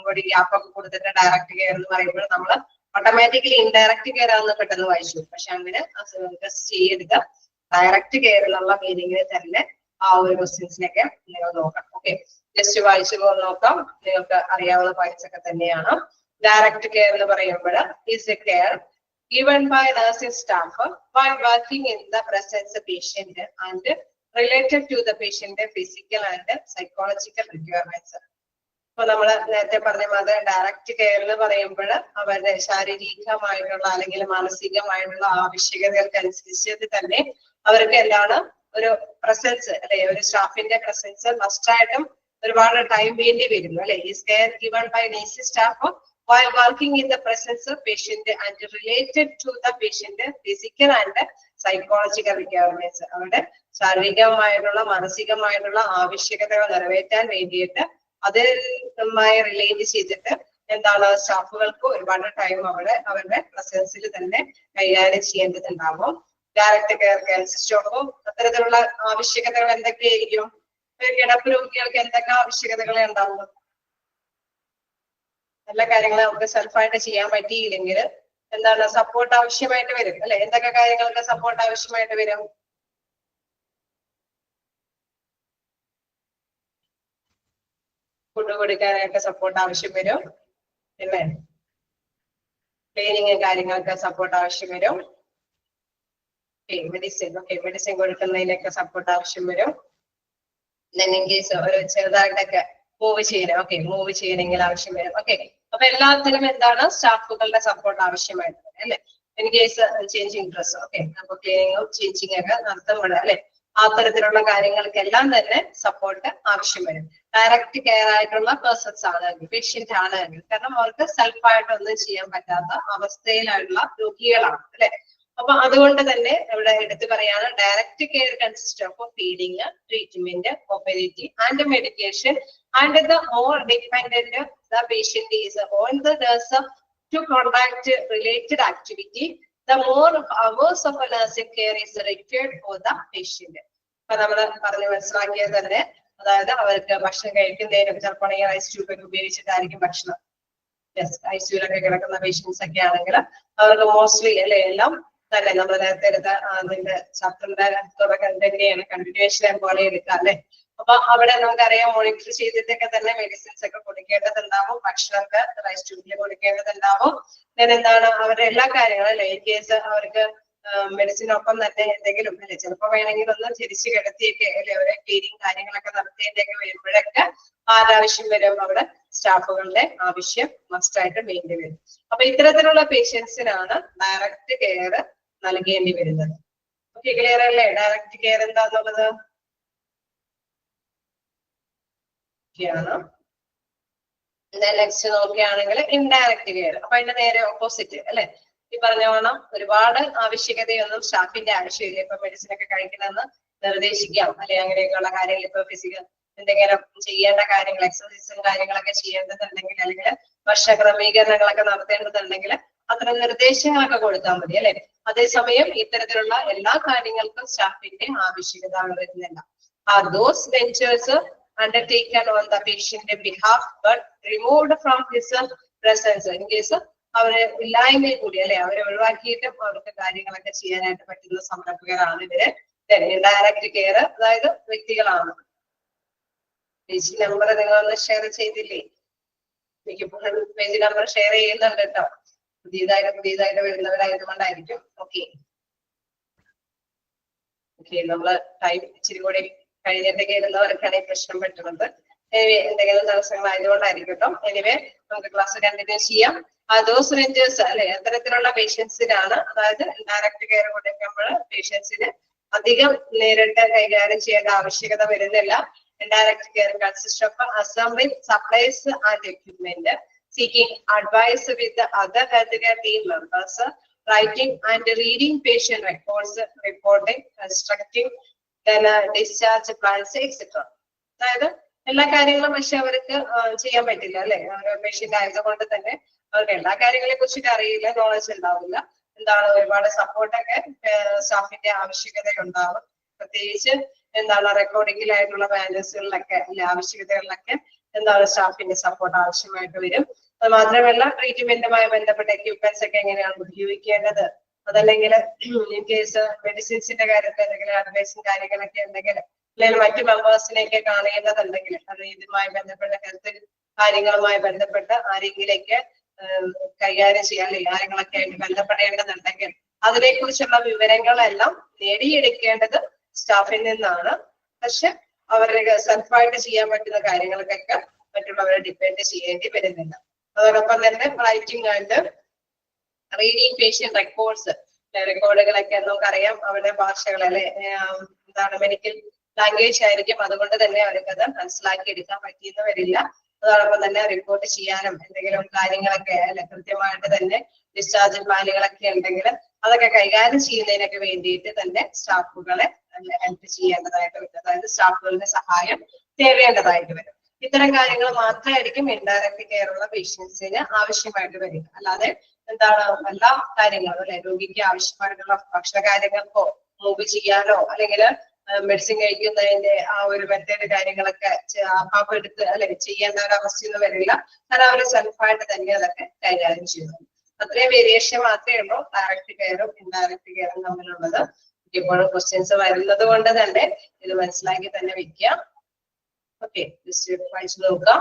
കൂടി ഗ്യാപ്പൊക്കെ കൊടുത്തിട്ട് ഡയറക്റ്റ് കെയർ എന്ന് പറയുമ്പോൾ നമ്മൾ ഓട്ടോമാറ്റിക്കലി ഇൻഡയറക്റ്റ് കെയർ ആണെന്ന് പെട്ടെന്ന് വായിച്ചു. പക്ഷെ അങ്ങനെ ടെസ്റ്റ് ചെയ്യരുത്. ഡയറക്റ്റ് കെയറിലുള്ള മീനിങ്ങിന് തന്നെ ആ ഒരു ക്വസ്റ്റ്യൻസിനൊക്കെ നിങ്ങൾ നോക്കാം. ഓക്കെ, ജസ്റ്റ് വായിച്ചു നോക്കാം. നിങ്ങൾക്ക് അറിയാവുന്ന പോയിന്റ്സ് ഒക്കെ തന്നെയാണ്. ഡയറക്റ്റ് കെയർ എന്ന് പറയുമ്പോൾ is A care given by nursing staff while working in the presence of patient and related to the patient physical and psychological requirements. ഇപ്പൊ നമ്മൾ നേരത്തെ പറഞ്ഞ മാതിരി ഡയറക്റ്റ് കെയർ എന്ന് പറയുമ്പോൾ അവരുടെ ശാരീരികമായിട്ടുള്ള അല്ലെങ്കിൽ മാനസികമായിട്ടുള്ള ആവശ്യകതകൾക്ക് അനുസരിച്ച് തന്നെ അവർക്ക് എന്താണ് ഒരു പ്രസൻസ് അല്ലെ, ഒരു സ്റ്റാഫിന്റെ പ്രസൻസ് മസ്റ്റായിട്ടും ഒരുപാട് ടൈം വേണ്ടി വരുന്നു അല്ലെ. Is care given by nursing staff while working in the presence of patient and related to the patient physical and psychological requirements. അവരുടെ ശാരീരികമായിട്ടുള്ള മാനസികമായിട്ടുള്ള ആവശ്യകതകൾ നിറവേറ്റാൻ വേണ്ടിയിട്ട് അതുമായി റിലേറ്റ് ചെയ്തിട്ട് എന്താണ് സ്റ്റാഫുകൾക്ക് ഒരുപാട് ടൈം അവരുടെ പ്രസൻസിൽ തന്നെ കൈകാര്യം ചെയ്യേണ്ടതുണ്ടാവും. ഡയറക്റ്റ് കെയർ കൺസിസ്റ്റ് അത്തരത്തിലുള്ള ആവശ്യകതകൾ എന്തൊക്കെയായിരിക്കും? കിടപ്പ് രോഗികൾക്ക് എന്തൊക്കെ ആവശ്യകതകളെ ഉണ്ടാവും? എല്ലാ കാര്യങ്ങളും നമുക്ക് സെൽഫായിട്ട് ചെയ്യാൻ പറ്റിയില്ലെങ്കിൽ എന്താണ് സപ്പോർട്ട് ആവശ്യമായിട്ട് വരും അല്ലെ. എന്തൊക്കെ കാര്യങ്ങൾക്ക് സപ്പോർട്ട് ആവശ്യമായിട്ട് വരും? ഫുഡ് കൊടുക്കാനായിട്ട് സപ്പോർട്ട് ആവശ്യം വരും. പിന്നെ ക്ലീനിങ് കാര്യങ്ങൾക്ക് സപ്പോർട്ട് ആവശ്യം വരും. മെഡിസിൻ കൊടുക്കുന്നതിനൊക്കെ സപ്പോർട്ട് ആവശ്യം വരും. ഇൻ കേസ് ഒരു ചെറുതായിട്ടൊക്കെ മൂവ് ചെയ്യണമെങ്കിൽ ആവശ്യം വരും. ഓക്കെ, അപ്പൊ എല്ലാത്തിനും എന്താണ് സ്റ്റാഫുകളുടെ സപ്പോർട്ട് ആവശ്യമായിട്ട് വരും അല്ലെ. In case changing dress, okay, അപ്പൊ ക്ലീനിങ്ങും ചേഞ്ചിങ് ഒക്കെ നടത്തുമ്പോൾ അല്ലെ അത്തരത്തിലുള്ള കാര്യങ്ങൾക്കെല്ലാം തന്നെ സപ്പോർട്ട് ആവശ്യം വരും. ഡയറക്റ്റ് കെയർ ആയിട്ടുള്ള പേഴ്സൺസ് ആണെങ്കിൽ, പേഷ്യന്റ് ആണെങ്കിൽ, കാരണം അവർക്ക് സെൽഫായിട്ട് ഒന്നും ചെയ്യാൻ പറ്റാത്ത അവസ്ഥയിലുള്ള രോഗികളാണ് അല്ലെ. അപ്പൊ അതുകൊണ്ട് തന്നെ ഇവിടെ എടുത്തു പറയാണ്, direct care consist of feeding, treatment, mobility and medication and the more dependent the patient is on the nurse to conduct related activity, the more hours of nursing care is required for the patient. അപ്പൊ നമ്മൾ പറഞ്ഞു മനസ്സിലാക്കിയത് തന്നെ, അതായത് അവർക്ക് ഭക്ഷണം കഴിക്കുന്നതിനും ചിലപ്പോൾ ഐസ് ട്യൂബൊക്കെ ഉപയോഗിച്ചിട്ടായിരിക്കും ഭക്ഷണം. ഐസിയുലൊക്കെ കിടക്കുന്ന പേഷ്യൻസ് ഒക്കെ ആണെങ്കിൽ അവർക്ക് മോസ്റ്റ്ലി അല്ലെ എല്ലാം തന്നെ നമ്മൾ നേരത്തെ എടുത്ത അതിന്റെ ചാപ്റ്ററിന്റെ തുടക്കം തന്നെയാണ്, കണ്ടിന്യൂഷൻ പോലെ എടുക്കാം അല്ലെ. അപ്പൊ അവിടെ നമുക്കറിയാം മോണിറ്റർ ചെയ്തിട്ടൊക്കെ തന്നെ മെഡിസിൻസ് ഒക്കെ കൊടുക്കേണ്ടതുണ്ടാവും, ഭക്ഷണമൊക്കെ റൈസ് ട്യൂബിൽ കൊടുക്കേണ്ടതുണ്ടാവും. എന്താണ് അവരുടെ എല്ലാ കാര്യങ്ങളും അല്ലെ. ഇൻ കേസ് അവർക്ക് മെഡിസിനൊപ്പം തന്നെ എന്തെങ്കിലും അല്ലെ, ചിലപ്പോൾ വേണമെങ്കിൽ ഒന്ന് തിരിച്ചു കിടത്തിയൊക്കെ അല്ലെ അവരെ ക്ലീനിങ് കാര്യങ്ങളൊക്കെ നടത്തിയിട്ടൊക്കെ വരുമ്പോഴൊക്കെ ആരാവശ്യം വരും, അവിടെ സ്റ്റാഫുകളുടെ ആവശ്യം മസ്റ്റ് ആയിട്ട് വേണ്ടി വരും. അപ്പൊ ഇത്തരത്തിലുള്ള പേഷ്യൻസിനാണ് ഡയറക്റ്റ് കെയർ നൽകേണ്ടി വരുന്നത്. ഓക്കെ, ക്ലിയർ അല്ലേ ഡയറക്റ്റ് കെയർ എന്താന്നുള്ളത്? ാണ്. നെക്സ്റ്റ് നോക്കുകയാണെങ്കിൽ ഇൻഡയറക്റ്റ് കെയർ. അപ്പൊ അതിന്റെ നേരെ ഓപ്പോസിറ്റ് അല്ലെ. ഈ പറഞ്ഞോണം ഒരുപാട് ആവശ്യകതയൊന്നും സ്റ്റാഫിന്റെ ആവശ്യമില്ല. ഇപ്പൊ മെഡിസിൻ ഒക്കെ കഴിക്കണമെന്ന് നിർദ്ദേശിക്കാം അല്ലെ, അങ്ങനെയൊക്കെയുള്ള കാര്യങ്ങൾ. ഇപ്പൊ ഫിസിക്കൽ എന്തെങ്കിലും ചെയ്യേണ്ട കാര്യങ്ങൾ, എക്സസൈസും കാര്യങ്ങളൊക്കെ ചെയ്യേണ്ടതുണ്ടെങ്കിൽ, അല്ലെങ്കിൽ ഭക്ഷണ ക്രമീകരണങ്ങളൊക്കെ നടത്തേണ്ടതുണ്ടെങ്കിൽ അത്തരം നിർദ്ദേശങ്ങളൊക്കെ കൊടുത്താൽ മതി അല്ലെ. അതേസമയം ഇത്തരത്തിലുള്ള എല്ലാ കാര്യങ്ങൾക്കും സ്റ്റാഫിന്റെ ആവശ്യകത വരുന്നില്ല. Those ventures undertaken on the patient behalf but removed from his presence. In case അവരെ ഇല്ലായ്മയിൽ കൂടി അല്ലെ, അവരെ ഒഴിവാക്കിയിട്ടും അവർക്ക് കാര്യങ്ങളൊക്കെ ചെയ്യാനായിട്ട് പറ്റുന്ന സംരംഭകരാണ് ഇവര്. ഇൻഡയറക്റ്റ് കെയർ അതായത് വ്യക്തികളാണ്. പേജ് നമ്പർ നിങ്ങളൊന്ന് ഷെയർ ചെയ്തില്ലേ? എനിക്കിപ്പോൾ പേജ് നമ്പർ ഷെയർ ചെയ്യുന്നുണ്ട് കേട്ടോ, പുതിയതായിട്ട് വരുന്നവരായതുകൊണ്ടായിരിക്കും. ഓക്കെ നമ്മള് ടൈം ഇച്ചിരി കൂടി കഴിഞ്ഞിട്ടൊക്കെ ഇരുന്നവർക്കാണ് ഈ പ്രശ്നം പറ്റുന്നത്. എന്തെങ്കിലും തടസ്സങ്ങൾ ആയതുകൊണ്ടായിരിക്കും കേട്ടോ. എനിവേ നമുക്ക് ക്ലാസ് കണ്ടിന്യൂ ചെയ്യാം. ദോസ് റേഞ്ചേഴ്സ് അല്ലെ, അത്തരത്തിലുള്ള പേഷ്യൻസിനാണ്, അതായത് ഡയറക്റ്റ് കെയർ കൊടുക്കുമ്പോൾ പേഷ്യൻസിന് അധികം നേരിട്ട് കൈകാര്യം ചെയ്യേണ്ട ആവശ്യകത വരുന്നില്ല. Indirect care consists of assembling supplies and equipment, seeking advice with the other healthcare team members, writing and reading patient records, reporting, constructing then discharge plans, etc. അതായത് എല്ലാ കാര്യങ്ങളും പക്ഷെ അവർക്ക് ചെയ്യാൻ പറ്റില്ല അല്ലെ. പേഷ്യന്റ് ആയതുകൊണ്ട് തന്നെ അവർക്ക് എല്ലാ കാര്യങ്ങളെ കുറിച്ചിട്ട് അറിയില്ല, നോളജ് ഉണ്ടാവില്ല. എന്താണ് ഒരുപാട് സപ്പോർട്ടൊക്കെ സ്റ്റാഫിന്റെ ആവശ്യകത ഉണ്ടാവും. പ്രത്യേകിച്ച് എന്താണ് റെക്കോർഡിങ്ങിലായിട്ടുള്ള മാനേഴ്സുകളിലൊക്കെ അല്ലെ, ആവശ്യകതകളിലൊക്കെ എന്താണ് സ്റ്റാഫിന്റെ സപ്പോർട്ട് ആവശ്യമായിട്ട് വരും. അത് മാത്രമല്ല ട്രീറ്റ്മെന്റുമായി ബന്ധപ്പെട്ട എക്യുപ്മെന്റ്സ് ഒക്കെ എങ്ങനെയാണ് ഉപയോഗിക്കേണ്ടത്, അതല്ലെങ്കിൽ ഇൻ കേസ് മെഡിസിൻസിന്റെ കാര്യത്തിൽ എന്തെങ്കിലും അഡ്വൈസും കാര്യങ്ങളൊക്കെ ഉണ്ടെങ്കിൽ, അല്ലെങ്കിൽ മറ്റു മെമ്പേഴ്സിനെയൊക്കെ കാണേണ്ടതുണ്ടെങ്കിൽ, അത് ഇതുമായി ബന്ധപ്പെട്ട ഹെൽത്ത് കാര്യങ്ങളുമായി ബന്ധപ്പെട്ട് ആരെങ്കിലേക്ക് കൈകാര്യം ചെയ്യാൻ കാര്യങ്ങളൊക്കെ ആയിട്ട് ബന്ധപ്പെടേണ്ടതുണ്ടെങ്കിൽ അതിനെ കുറിച്ചുള്ള വിവരങ്ങളെല്ലാം നേടിയെടുക്കേണ്ടത് സ്റ്റാഫിൽ നിന്നാണ്. പക്ഷെ അവരുടെ സെൽഫായിട്ട് ചെയ്യാൻ പറ്റുന്ന കാര്യങ്ങൾക്കൊക്കെ മറ്റുള്ളവരെ ഡിപ്പെൻഡ് ചെയ്യേണ്ടി വരുന്നില്ല. അതോടൊപ്പം തന്നെ writing and reading patient records, റെക്കോർഡുകളൊക്കെ നമുക്കറിയാം അവരുടെ ഭാഷകൾ അല്ലെ, എന്താണ് മെഡിക്കൽ ലാംഗ്വേജ് ആയിരിക്കും. അതുകൊണ്ട് തന്നെ അവർക്കത് മനസ്സിലാക്കി എടുക്കാൻ പറ്റിയെന്ന് വരില്ല. അതോടൊപ്പം തന്നെ റിപ്പോർട്ട് ചെയ്യാനും എന്തെങ്കിലും കാര്യങ്ങളൊക്കെ അല്ലെ, കൃത്യമായിട്ട് തന്നെ ഡിസ്ചാർജ് പ്ലാനുകളൊക്കെ ഉണ്ടെങ്കിൽ അതൊക്കെ കൈകാര്യം ചെയ്യുന്നതിനൊക്കെ വേണ്ടിയിട്ട് തന്നെ സ്റ്റാഫുകളെ ഹെൽപ്പ് ചെയ്യേണ്ടതായിട്ട് വരും. അതായത് സ്റ്റാഫുകളുടെ സഹായം തേടേണ്ടതായിട്ട് വരും. ഇത്തരം കാര്യങ്ങൾ മാത്രമായിരിക്കും ഇൻഡയറക്റ്റ് കെയർ ഉള്ള പേഷ്യൻസിന് ആവശ്യമായിട്ട് വരിക. അല്ലാതെ എന്താണ് എല്ലാ കാര്യങ്ങളും അല്ലെ, രോഗിക്ക് ആവശ്യമായിട്ടുള്ള ഭക്ഷണ കാര്യങ്ങൾക്കോ മൂവ് ചെയ്യാനോ അല്ലെങ്കിൽ മെഡിസിൻ കഴിക്കുന്നതിന്റെ ആ ഒരു മെത്തേഡ് കാര്യങ്ങളൊക്കെ അപ്പം എടുത്ത് അല്ലെ ചെയ്യേണ്ട ഒരു അവസ്ഥയൊന്നും വരില്ല. കാരണം അവർ സെൽഫായിട്ട് തന്നെ അതൊക്കെ കൈകാര്യം ചെയ്യുന്നു. അത്രയും വേരിയേഷൻ മാത്രമേ ഉള്ളൂ ഡയറക്റ്റ് കെയറും ഇൻഡയറക്റ്റ് കെയറും തമ്മിലുള്ളത്. ഇപ്പോഴും ക്വസ്റ്റ്യൻസ് വരുന്നത് കൊണ്ട് തന്നെ ഇത് മനസ്സിലാക്കി തന്നെ വെക്കുക. ഓക്കെ, ജസ്റ്റ് വായിച്ചു നോക്കാം.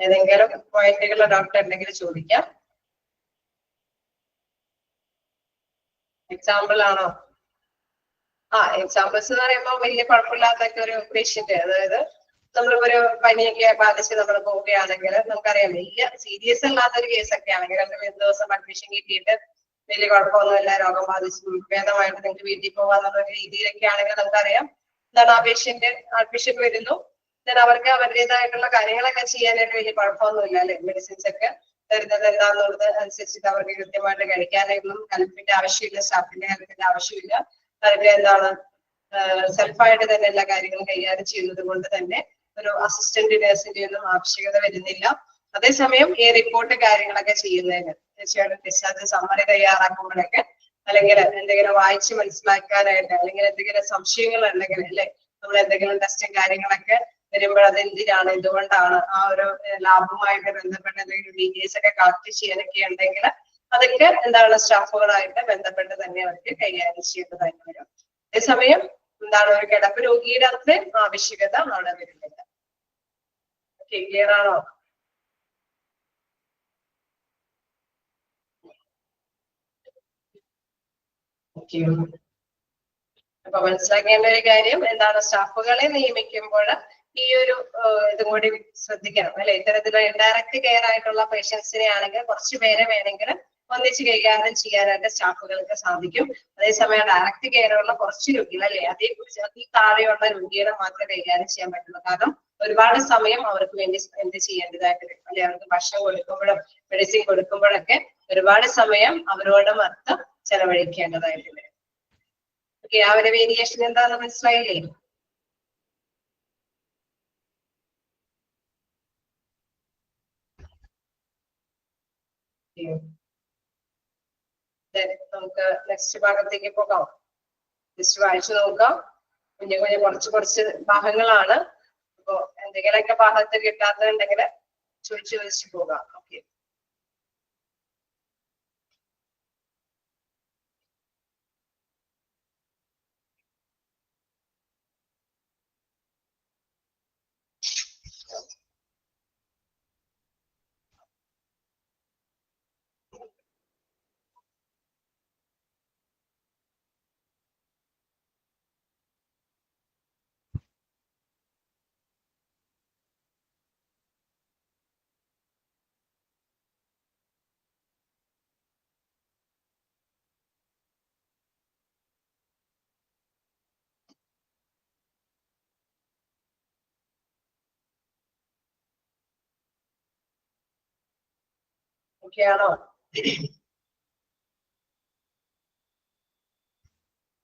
ഏതെങ്കിലും പോയിന്റുകൾ ഡൗട്ട് ഉണ്ടെങ്കിൽ ചോദിക്കാം. എക്സാമ്പിൾ ആണോ? എക്സാമ്പിൾസ് എന്ന് പറയുമ്പോൾ വലിയ കുഴപ്പമില്ലാത്തൊക്കെ ഒരു പേഷ്യന്റ്, അതായത് നമ്മളിപ്പോ ഒരു പനിയൊക്കെ ബാധിച്ച് നമ്മൾ പോവുകയാണെങ്കിൽ നമുക്കറിയാം വലിയ സീരിയസ് അല്ലാത്തൊരു കേസൊക്കെ ആണെങ്കിൽ അല്ലെങ്കിൽ 2 ദിവസം അഡ്മിഷൻ കിട്ടിയിട്ട് വലിയ കുഴപ്പമൊന്നുമില്ല, രോഗം ബാധിച്ചു ഭേദമായിട്ട് നിങ്ങൾക്ക് വീട്ടിൽ പോകാന്നുള്ള രീതിയിലൊക്കെ ആണെങ്കിൽ നമുക്കറിയാം എന്താണ് ആ പേഷ്യന്റ് അഡ്മിഷൻ വരുന്നു, അവർക്ക് അവരുടേതായിട്ടുള്ള കാര്യങ്ങളൊക്കെ ചെയ്യാനായിട്ട് വലിയ കുഴപ്പമൊന്നുമില്ല അല്ലെ. മെഡിസിൻസ് ഒക്കെ തരുന്നത് എന്താണെന്നുള്ളത് അനുസരിച്ചിട്ട് അവർക്ക് കൃത്യമായിട്ട് കഴിക്കാനായിട്ടും ഹെൽപ്പിന്റെ ആവശ്യമില്ല, സ്റ്റാഫിന്റെ ഹെൽപ്പിന്റെ ആവശ്യമില്ല. അവർക്ക് എന്താണ് സെൽഫായിട്ട് തന്നെ എല്ലാ കാര്യങ്ങളും കൈകാര്യം ചെയ്യുന്നത് കൊണ്ട് തന്നെ ഒരു അസിസ്റ്റന്റ് നഴ്സിന്റെ ഒന്നും ആവശ്യകത വരുന്നില്ല. അതേസമയം ഈ റിപ്പോർട്ട് കാര്യങ്ങളൊക്കെ ചെയ്യുന്നതിന് തീർച്ചയായിട്ടും ഡിസ്ചാർജ് സമ്മറി തയ്യാറാക്കുമ്പോഴൊക്കെ അല്ലെങ്കിൽ എന്തെങ്കിലും വായിച്ച് മനസ്സിലാക്കാനായിട്ട് അല്ലെങ്കിൽ എന്തെങ്കിലും സംശയങ്ങൾ ഉണ്ടെങ്കിൽ അല്ലെ, നമ്മൾ എന്തെങ്കിലും ടെസ്റ്റും കാര്യങ്ങളൊക്കെ വരുമ്പോൾ അത് എന്തിനാണ്, എന്തുകൊണ്ടാണ്, ആ ഒരു ലാബുമായിട്ട് ബന്ധപ്പെട്ട എന്തെങ്കിലും ഡീറ്റെയിൽസ് ഒക്കെ കളക്ട് ചെയ്യാനൊക്കെ ഉണ്ടെങ്കിൽ അതൊക്കെ എന്താണ് സ്റ്റാഫുകളായിട്ട് ബന്ധപ്പെട്ട് തന്നെ അവർക്ക് കൈകാര്യം ചെയ്യേണ്ടതായിട്ട് വരും. അതേസമയം എന്താണ് ഒരു കിടപ്പ് രോഗിയുടെ അത്രയും ആവശ്യകത അവിടെ വരുന്നില്ല. ക്ലിയർ ആണോ? അപ്പൊ മനസ്സിലാക്കേണ്ട ഒരു കാര്യം എന്താണ്, സ്റ്റാഫുകളെ നിയമിക്കുമ്പോൾ ഈ ഒരു ഇതും കൂടി ശ്രദ്ധിക്കണം അല്ലെ. ഇത്തരത്തിലുള്ള ഇൻഡയറക്റ്റ് കെയർ ആയിട്ടുള്ള പേഷ്യൻസിനെ ആണെങ്കിൽ കുറച്ച് പേരെ വേണമെങ്കിൽ ഒന്നിച്ച് കൈകാര്യം ചെയ്യാനായിട്ട് സ്റ്റാഫുകൾക്ക് സാധിക്കും. അതേസമയം ഡയറക്റ്റ് കെയർ ഉള്ള കുറച്ച് രോഗികൾ അല്ലെ, അതേക്കുറിച്ച് അതിൽ താഴെയുള്ള രോഗികളെ മാത്രമേ കൈകാര്യം ചെയ്യാൻ പറ്റുള്ളൂ. കാരണം ഒരുപാട് സമയം അവർക്ക് വേണ്ടി സ്പെൻഡ് ചെയ്യേണ്ടതായിട്ട് വരും അല്ലെ. അവർക്ക് ഭക്ഷണം കൊടുക്കുമ്പോഴും മെഡിസിൻ കൊടുക്കുമ്പോഴൊക്കെ ഒരുപാട് സമയം അവരോട് മൊത്തം ചെലവഴിക്കേണ്ടതായിട്ട് വരും. ഓക്കെ, ആ ഒരു വേരിയേഷൻ എന്താണെന്ന് മനസ്സിലായില്ലേ? നമുക്ക് നെക്സ്റ്റ് ഭാഗത്തേക്ക് പോകാം. ജസ്റ്റ് വായിച്ചു നോക്കാം. കുറച്ച് ഭാഗങ്ങളാണ്. അപ്പൊ എന്തെങ്കിലുമൊക്കെ ഭാഗത്ത് കിട്ടാത്തതുണ്ടെങ്കിൽ ചോദിച്ചു പോകാം. ഓക്കെ, ഓക്കെ ആണോ?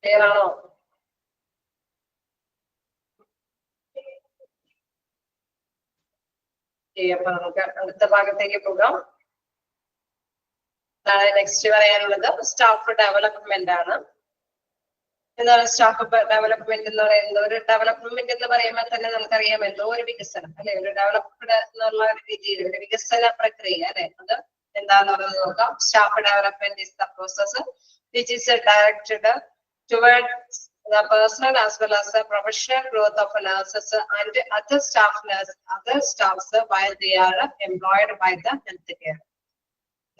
ക്ലിയർ ആണോ? അപ്പൊ നമുക്ക് അടുത്ത ഭാഗത്തേക്ക് പോകാം. നെക്സ്റ്റ് പറയാനുള്ളത് സ്റ്റാഫ് ഡെവലപ്മെന്റ് ആണ്. എന്താണ് സ്റ്റാഫ് ഡെവലപ്മെന്റ് എന്ന് പറയുന്നത്? ഒരു ഡെവലപ്മെന്റ് എന്ന് പറയുമ്പോൾ തന്നെ നമുക്കറിയാം എന്തോ ഒരു വികസനം അല്ലെ, ഒരു ഡെവലപ്ഡ് എന്നുള്ള രീതിയിൽ ഒരു വികസന പ്രക്രിയ അല്ലെ. അത് എന്താണെന്നുള്ളത് നോക്കാം. Staff development is the process which is directed towards the personal as well as the professional growth of nurses and other staffs while they are employed by the health care.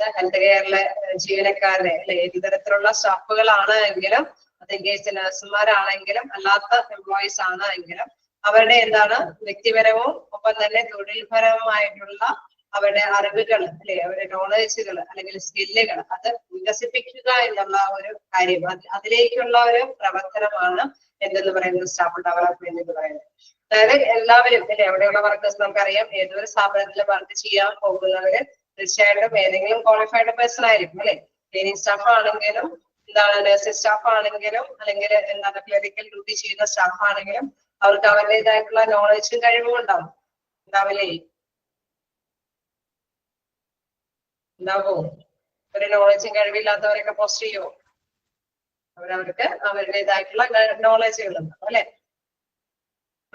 Health കെയറിലെ ജീവനക്കാരെ അല്ലെ, ഏത് തരത്തിലുള്ള സ്റ്റാഫുകളാണ് എങ്കിലും അത് എൻഗേജ് നഴ്സുമാരാണെങ്കിലും അല്ലാത്ത എംപ്ലോയീസ് ആണ് എങ്കിലും അവരുടെ എന്താണ് വ്യക്തിപരവും ഒപ്പം തന്നെ തൊഴിൽപരവുമായിട്ടുള്ള അവരുടെ അറിവുകൾ അല്ലെ, അവരുടെ നോളേജുകൾ അല്ലെങ്കിൽ സ്കില്ലുകൾ അത് വികസിപ്പിക്കുക എന്നുള്ള ഒരു കാര്യം, അതിലേക്കുള്ള ഒരു പ്രവർത്തനമാണ് എന്തെന്ന് പറയുന്നത് സ്റ്റാഫ് ഡെവലപ്മെന്റ് എന്ന് പറയുന്നത്. അതായത് എല്ലാവരും അല്ലെ, അവിടെയുള്ള വർക്കേഴ്സ് നമുക്കറിയാം ഏതൊരു സ്ഥാപനത്തിൽ വർക്ക് ചെയ്യാൻ പോകുന്നവര് തീർച്ചയായിട്ടും ഏതെങ്കിലും ക്വാളിഫൈഡ് പേഴ്സൺ ആയിരിക്കും അല്ലെ. ക്ലീനിങ് സ്റ്റാഫ് ആണെങ്കിലും എന്താണ് നഴ്സിംഗ് സ്റ്റാഫ് ആണെങ്കിലും അല്ലെങ്കിൽ എന്താണ് ക്ലിനിക്കൽ ഡ്യൂട്ടി ചെയ്യുന്ന സ്റ്റാഫ് ആണെങ്കിലും അവർക്ക് അവരുടേതായിട്ടുള്ള നോളജും കഴിവും ഉണ്ടാവും. ഉണ്ടാവില്ലേ? ഉണ്ടാവോ? ഒരു നോളജും കഴിവില്ലാത്തവരൊക്കെ പോസ്റ്റ് ചെയ്യുമോ? അവരവർക്ക് അവരുടേതായിട്ടുള്ള നോളജുകൾ ഉണ്ടാവും അല്ലെ.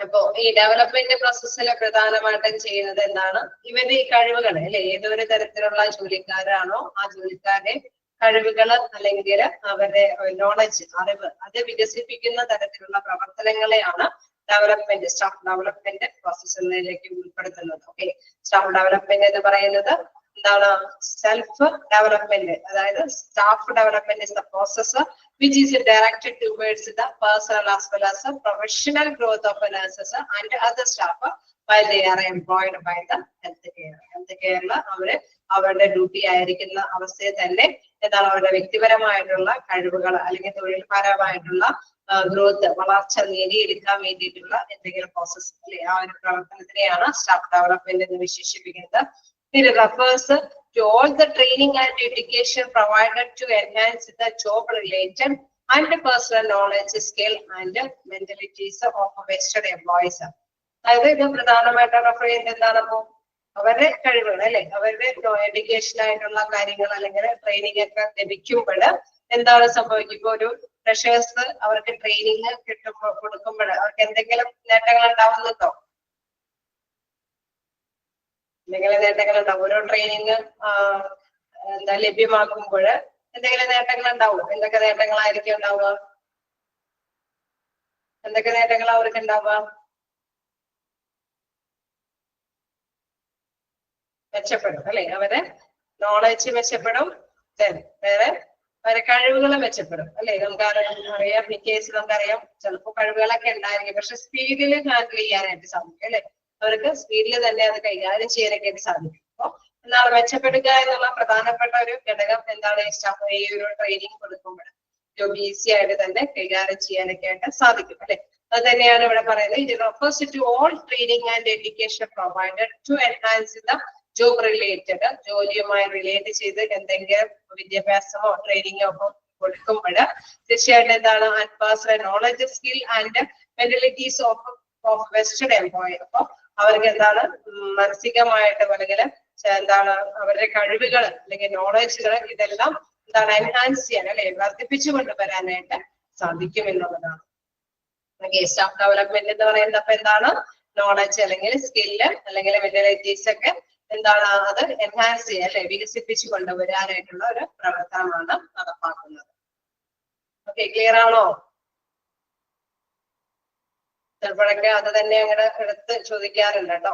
അപ്പോ ഈ ഡെവലപ്മെന്റ് പ്രോസസ്സിൽ പ്രധാനമായിട്ടും ചെയ്യുന്നത് എന്താണ്? ഇവരുടെ ഈ കഴിവുകൾ അല്ലെ, ഏതൊരു തരത്തിലുള്ള ജോലിക്കാരാണോ ആ ജോലിക്കാരുടെ കഴിവുകൾ അല്ലെങ്കിൽ അവരുടെ നോളജ് അറിവ് അത് വികസിപ്പിക്കുന്ന തരത്തിലുള്ള പ്രവർത്തനങ്ങളെയാണ് ഡെവലപ്മെന്റ് സ്റ്റാഫ് ഡെവലപ്മെന്റ് പ്രോസസ്സിലേക്ക് ഉൾപ്പെടുത്തുന്നത്. ഓക്കെ, സ്റ്റാഫ് ഡെവലപ്മെന്റ് എന്ന് പറയുന്നത് എന്താണ് സെൽഫ് ഡെവലപ്മെന്റ്, അതായത് staff development is the process which is directed towards the personal as well as the professional growth of nurses and other staff while they are employed by the health care. Health care അവരുടെ ഡ്യൂട്ടി ആയിരിക്കുന്ന അവസ്ഥയെ തന്നെ എന്താണ് അവരുടെ വ്യക്തിപരമായിട്ടുള്ള കഴിവുകൾ അല്ലെങ്കിൽ തൊഴിൽപരമായിട്ടുള്ള ഗ്രോത്ത്, വളർച്ച നേടിയെടുക്കാൻ വേണ്ടിയിട്ടുള്ള എന്തെങ്കിലും പ്രോസസ് അല്ലെ, ആ ഒരു പ്രവർത്തനത്തിനെയാണ് സ്റ്റാഫ് ഡെവലപ്മെന്റ് എന്ന് വിശേഷിപ്പിക്കുന്നത്. It refers to all the training and education provided to enhance the job related and personal knowledge, skill and mentalities of vested employees. അതായത് ഇത് പ്രധാനമായിട്ട് റെഫർ ചെയ്യുന്നത് എന്താണ്, അപ്പോ അവരുടെ കഴിവുകൾ അല്ലെ, അവരുടെ എഡ്യൂക്കേഷൻ ആയിട്ടുള്ള കാര്യങ്ങൾ അല്ലെങ്കിൽ ട്രെയിനിങ് ഒക്കെ ലഭിക്കുമ്പോൾ എന്താണ് സംഭവിക്കും. ഇപ്പൊ ഒരു ഫ്രഷേഴ്സ് അവർക്ക് ട്രെയിനിങ് കൊടുക്കുമ്പോൾ അവർക്ക് എന്തെങ്കിലും നേട്ടങ്ങൾ ഉണ്ടാവുന്നുണ്ടോ? എന്തെങ്കിലും നേട്ടങ്ങൾ ഉണ്ടാവും. ഓരോ ട്രെയിനിങ് എന്താ ലഭ്യമാക്കുമ്പോൾ എന്തെങ്കിലും നേട്ടങ്ങൾ ഉണ്ടാവും. എന്തൊക്കെ നേട്ടങ്ങളായിരിക്കും ഉണ്ടാവുക? എന്തൊക്കെ നേട്ടങ്ങൾ അവർക്ക് ഉണ്ടാവുക? മെച്ചപ്പെടും അല്ലെ, അവരെ നോളജ് മെച്ചപ്പെടും, വേറെ അവരെ കഴിവുകൾ മെച്ചപ്പെടും അല്ലെ. നമുക്ക് അറിയാം, മിക്ക കേസിൽ നമുക്കറിയാം ചിലപ്പോൾ കഴിവുകളൊക്കെ ഉണ്ടായിരിക്കും, പക്ഷെ സ്പീഡിൽ ഹാൻഡിൽ ചെയ്യാനായിട്ട് സാധിക്കും അല്ലെ. അവർക്ക് സ്പീഡിൽ തന്നെ അത് കൈകാര്യം ചെയ്യാനൊക്കെ ആയിട്ട് സാധിക്കും. അപ്പൊ എന്താണ് മെച്ചപ്പെടുക എന്നുള്ള പ്രധാനപ്പെട്ട ഒരു ഘടകം എന്താണ്, ഈ ഒരു ട്രെയിനിങ് കൊടുക്കുമ്പോൾ ജോബ് ഈസി ആയിട്ട് തന്നെ കൈകാര്യം ചെയ്യാനൊക്കെ ആയിട്ട് സാധിക്കും അല്ലെ. അത് തന്നെയാണ് ഇവിടെ പറയുന്നത്. ഇത് refers to all training and education provided to enhance the job related, ജോലിയുമായി റിലേറ്റ് ചെയ്ത് എന്തെങ്കിലും വിദ്യാഭ്യാസമോ ട്രെയിനിങ്ങോ ഒക്കെ കൊടുക്കുമ്പോൾ തീർച്ചയായിട്ടും എന്താണ് personal knowledge, skill and mentalities of vested employee. അപ്പൊ അവർക്ക് എന്താണ് മാനസികമായിട്ട് അല്ലെങ്കിൽ എന്താണ് അവരുടെ കഴിവുകൾ അല്ലെങ്കിൽ നോളജുകൾ ഇതെല്ലാം എന്താണ് എൻഹാൻസ് ചെയ്യാൻ അല്ലെ, വർദ്ധിപ്പിച്ചു കൊണ്ടുവരാനായിട്ട് സാധിക്കും എന്നുള്ളതാണ്. സ്റ്റാഫ് ഡെവലപ്മെന്റ് എന്ന് പറയുന്നത് അപ്പൊ എന്താണ്, നോളജ് അല്ലെങ്കിൽ സ്കില്ല് അല്ലെങ്കിൽ മെന്റലിറ്റീസ് ഒക്കെ എന്താണ് അത് എൻഹാൻസ് ചെയ്യാൻ അല്ലെ, വികസിപ്പിച്ചു കൊണ്ടുവരാനായിട്ടുള്ള ഒരു പ്രവർത്തനമാണ് നടപ്പാക്കുന്നത്. ഓക്കെ, ക്ലിയർ ആണോ? ചിലപ്പോഴൊക്കെ അത് തന്നെ അങ്ങനെ എടുത്ത് ചോദിക്കാറുണ്ട് കേട്ടോ.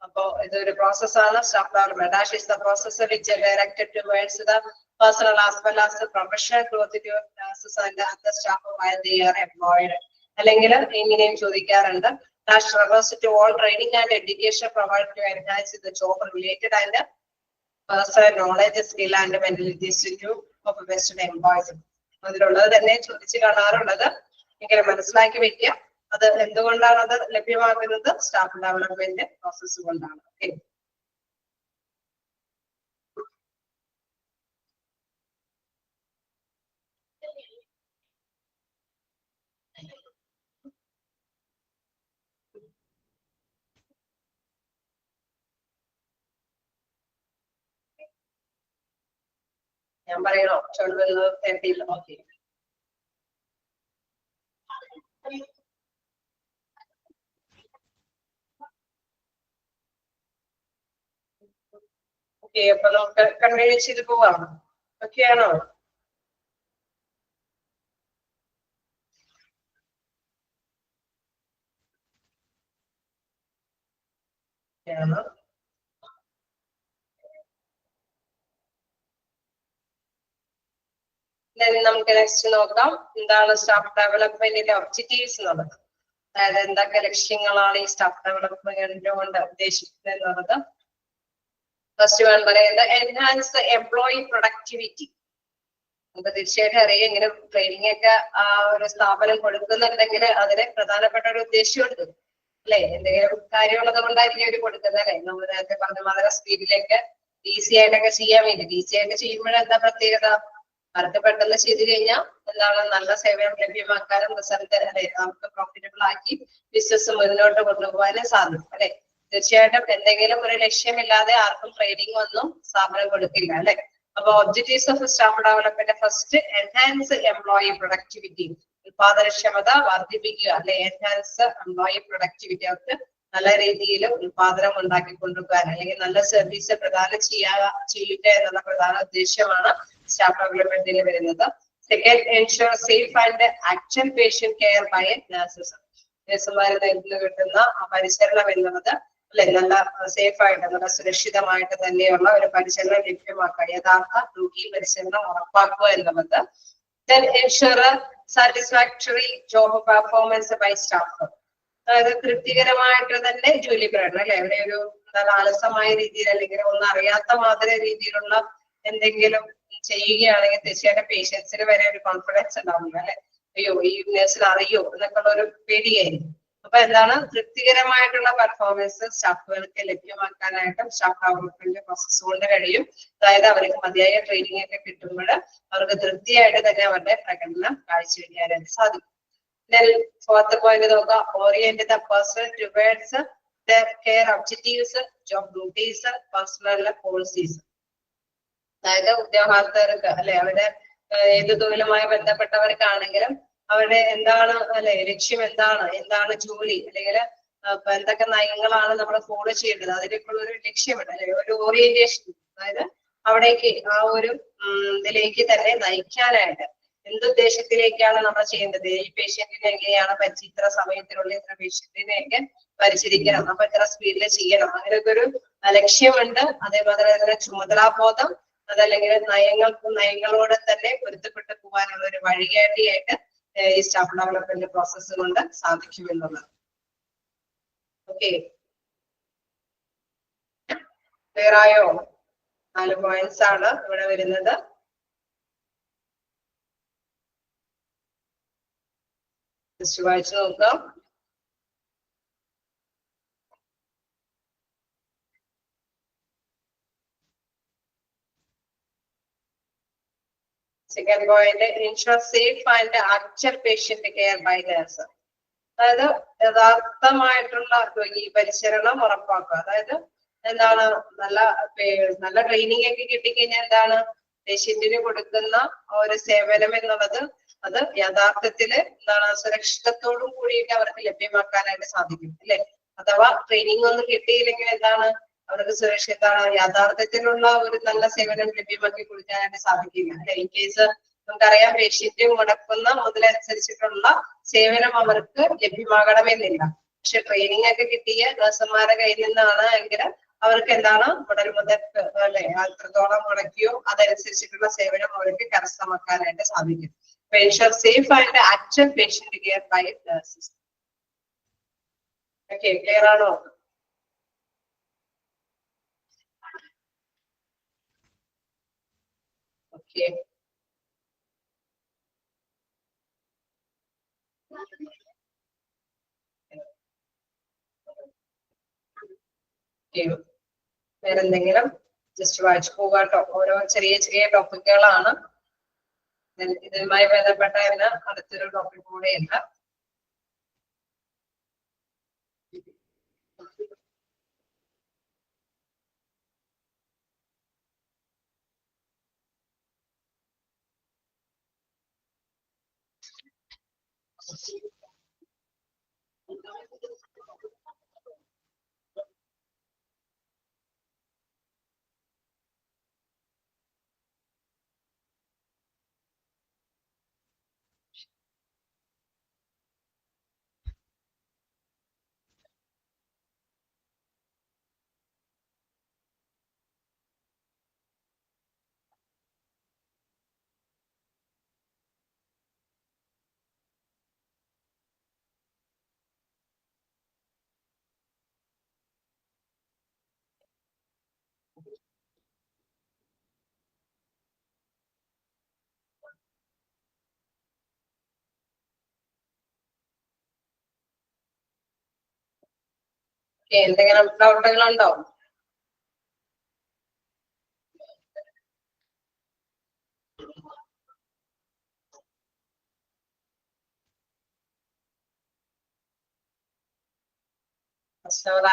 അപ്പോ ഇതൊരു പ്രോസസ്സാണ് staff development. That is the process which directed towards the personal as well as professional growth to nurses and other staff while they are employed. അല്ലെങ്കിൽ ഇങ്ങനെയും ചോദിക്കാറുണ്ട്, that refers to all training and education provide to enhance the job related and personal knowledge, skill and mentalities to of vested employees. അതിലുള്ളത് തന്നെ ചോദിച്ചു കാണാറുള്ളത്. ഇങ്ങനെ മനസ്സിലാക്കി വെക്കുക. അത് എന്തുകൊണ്ടാണ് അത് ലഭ്യമാകുന്നത്? സ്റ്റാഫ് ഡെവലപ്മെന്റ് പ്രോസസ് കൊണ്ടാണ്. ഞാൻ പറയണോ? 12:30. ഓക്കെ. ഓക്കെ, അപ്പൊ നമുക്ക് കണ്ടിന്യൂ ചെയ്ത് പോവാം. ഓക്കെ ആണോ? നമുക്ക് നെക്സ്റ്റ് നോക്കാം, എന്താണ് സ്റ്റാഫ് ഡെവലപ്മെന്റിന്റെ ഒബ്ജക്റ്റീവ്സ് എന്നുള്ളത്. അതായത് എന്തൊക്കെ ലക്ഷ്യങ്ങളാണ് ഈ സ്റ്റാഫ് ഡെവലപ്മെന്റ് കൊണ്ട് ഉദ്ദേശിക്കുന്നത് എന്നുള്ളത്. ഫസ്റ്റ് വൺ പറയുന്നത് എൻഹാൻസ് ദ എംപ്ലോയി പ്രൊഡക്ടിവിറ്റി. നമുക്ക് തീർച്ചയായിട്ടും അറിയാം, ഇങ്ങനെ ട്രെയിനിങ് ഒക്കെ ആ ഒരു സ്ഥാപനം കൊടുക്കുന്നുണ്ടെങ്കിൽ അതിന് പ്രധാനപ്പെട്ട ഒരു ഉദ്ദേശമുണ്ട് അല്ലെ. എന്തെങ്കിലും കാര്യമുള്ളത് കൊണ്ടായിരിക്കും അവർ കൊടുക്കുന്നത് അല്ലെ. നമ്മൾ നേരത്തെ പറഞ്ഞ വളരെ സ്പീഡിലേക്ക് ഈസി ആയിട്ടൊക്കെ ചെയ്യാൻ വേണ്ടി. ഈസി ആയിട്ട് ചെയ്യുമ്പോഴെന്താ പ്രത്യേകത? അവർക്ക് പെട്ടെന്ന് ചെയ്ത് കഴിഞ്ഞാൽ എന്താണ് നല്ല സേവനം ലഭ്യമാക്കാനും റിസൾട്ട് അല്ലെ നമുക്ക് പ്രോഫിറ്റബിൾ ആക്കി ബിസിനസ് മുന്നോട്ട് കൊണ്ടുപോകാനും സാധിക്കും അല്ലെ. തീർച്ചയായിട്ടും എന്തെങ്കിലും ഒരു ലക്ഷ്യമില്ലാതെ ആർക്കും ട്രെയിനിങ് ഒന്നും സ്ഥാപനം കൊടുക്കില്ല അല്ലെ. അപ്പൊ objectives of staff development first enhance employee productivity, ഉത്പാദനക്ഷമത വർദ്ധിപ്പിക്കുക അല്ലെ. എൻഹാൻസ് എംപ്ലോയി പ്രൊഡക്ടിവിറ്റി, അവർക്ക് നല്ല രീതിയിൽ ഉത്പാദനം ഉണ്ടാക്കി കൊണ്ടുപോകാൻ അല്ലെങ്കിൽ നല്ല സർവീസ് പ്രദാനം ചെയ്യുക എന്നുള്ള പ്രധാന ഉദ്ദേശമാണ് സ്റ്റാഫ് ഡെവലപ്മെന്റിൽ വരുന്നത്. Second, ensure safe and actual patient care by nurses. നഴ്സുമാരിൽ നിന്ന് കിട്ടുന്ന പരിചരണം എന്നുള്ളത് അല്ലെ നല്ല സേഫ് ആയിട്ട് നല്ല സുരക്ഷിതമായിട്ട് തന്നെയുള്ള ഒരു പരിചരണം ലഭ്യമാക്കുക, യഥാർത്ഥ രോഗി പരിചരണം ഉറപ്പാക്കുക എന്നുള്ളത്. Then ensure a satisfactory job performance by staff. അതായത് തൃപ്തികരമായിട്ട് തന്നെ ജോലി പ്രകടനം അല്ലെ, അവരെ ഒരു ആലസമായ രീതിയിൽ അല്ലെങ്കിൽ ഒന്നും അറിയാത്ത മാതിരി രീതിയിലുള്ള എന്തെങ്കിലും ചെയ്യുകയാണെങ്കിൽ തീർച്ചയായിട്ടും പേഷ്യൻസിന് വരെ ഒരു കോൺഫിഡൻസ് ഉണ്ടാവില്ല അല്ലെ, അയ്യോ ഈ നേഴ്സിന് അറിയോ എന്നൊക്കെ ഉള്ള ഒരു പേടിയായിരിക്കും. അപ്പൊ എന്താണ് തൃപ്തികരമായിട്ടുള്ള പെർഫോമൻസ് സ്റ്റാഫുകൾക്ക് ലഭ്യമാക്കാനായിട്ടും സ്റ്റാഫ് ഡെവലപ്മെന്റ് പ്രോസസ് കൊണ്ട് കഴിയും. അതായത് അവർക്ക് മതിയായ ട്രെയിനിങ് ഒക്കെ കിട്ടുമ്പോൾ അവർക്ക് തൃപ്തിയായിട്ട് തന്നെ അവരുടെ പ്രകടനം കാഴ്ചവെക്കാനായിട്ട് സാധിക്കും. Then fourth point നോക്കുക, orient the person towards their care objectives, job duties, personal policies. അതായത് ഉദ്യോഗാർത്ഥികർക്ക് അല്ലെ അവരുടെ ഏത് തൊഴിലുമായി ബന്ധപ്പെട്ടവർക്കാണെങ്കിലും അവരുടെ എന്താണ് അല്ലെ ലക്ഷ്യം, എന്താണ് ജോലി, അല്ലെങ്കിൽ എന്തൊക്കെ നയങ്ങളാണ് നമ്മൾ ഫോളോ ചെയ്യേണ്ടത്, അതിലേക്കുള്ള ഒരു ലക്ഷ്യമുണ്ട് അല്ലെ, ഒരു ഓറിയന്റേഷൻ. അതായത് അവിടേക്ക് ആ ഒരു ഇതിലേക്ക് തന്നെ നയിക്കാനായിട്ട് എന്തുദ്ദേശത്തിലേക്കാണ് നമ്മൾ ചെയ്യേണ്ടത്, ഈ പേഷ്യന്റിനെ എങ്ങനെയാണ് ഇത്ര സമയത്തിനുള്ളിൽ ഇത്ര പേഷ്യന്റിനെയൊക്കെ പരിചരിക്കണം, അപ്പൊ ഇത്ര സ്പീഡിൽ ചെയ്യണം, അങ്ങനെയൊക്കെ ഒരു ലക്ഷ്യമുണ്ട്. അതേപോലെ തന്നെ ചുമതലാബോധം, അതല്ലെങ്കിൽ നയങ്ങളോട് തന്നെ പൊരുത്തപ്പെട്ടു പോകാനുള്ള ഒരു വഴികാട്ടിയായിട്ട് ഈ സ്റ്റാഫ് ഡെവലപ്മെന്റ് പ്രോസസ്സ് കൊണ്ട് സാധിക്കുമെന്നുള്ളത്. ഓക്കെ, ക്ലിയർ ആയോ? 4 പോയിന്റ്സ് ആണ് ഇവിടെ വരുന്നത്. ജസ്റ്റ് വായിച്ചു നോക്കാം. Second point, ensure safe and actual patient care by nurse. അതായത് യഥാർത്ഥമായിട്ടുള്ള ഈ പരിചരണം ഉറപ്പാക്കുക. അതായത് എന്താണ് നല്ല ട്രെയിനിങ് ഒക്കെ കിട്ടിക്കഴിഞ്ഞാൽ എന്താണ് പേഷ്യന്റിന് കൊടുക്കുന്ന ഒരു സേവനം എന്നുള്ളത് അത് യഥാർത്ഥത്തില് എന്താണ് സുരക്ഷിതത്തോടും കൂടിയിട്ട് അവർക്ക് ലഭ്യമാക്കാനായിട്ട് സാധിക്കും അല്ലെ. അഥവാ ട്രെയിനിങ് ഒന്നും കിട്ടിയില്ലെങ്കിൽ എന്താണ് അവർക്ക് യഥാർത്ഥത്തിലുള്ള ഒരു നല്ല സേവനം ലഭ്യമാക്കി കൊടുക്കാനായിട്ട് സാധിക്കില്ല അല്ലെ. ഇൻ കേസ് നമുക്കറിയാം പേഷ്യന്റ് മുടക്കുന്ന മുതലനുസരിച്ചിട്ടുള്ള സേവനം അവർക്ക് ലഭ്യമാകണമെന്നില്ല. പക്ഷെ ട്രെയിനിങ് ഒക്കെ കിട്ടിയ നഴ്സുമാരുടെ കയ്യിൽ നിന്നാണ് എങ്കിൽ അവർക്ക് എന്താണ് മുതൽക്ക് അല്ലെ എത്രത്തോളം മുടക്കിയോ അതനുസരിച്ചിട്ടുള്ള സേവനം അവർക്ക് കരസ്ഥമാക്കാനായിട്ട് സാധിക്കും. Ensure safe and actual patient care by nurses. Okay, clear ആണോ? Okay. വേറെന്തെങ്കിലും ജസ്റ്റ് വായിച്ചു പോകാട്ടോ. ഓരോ ചെറിയ ടോപ്പിക്കുകളാണ്. ഇതുമായി ബന്ധപ്പെട്ടതിന് അടുത്തൊരു ടോപ്പിക് കൂടെയുണ്ട്. എന്തെങ്കിലും ഡൗട്ടുകളുണ്ടോ?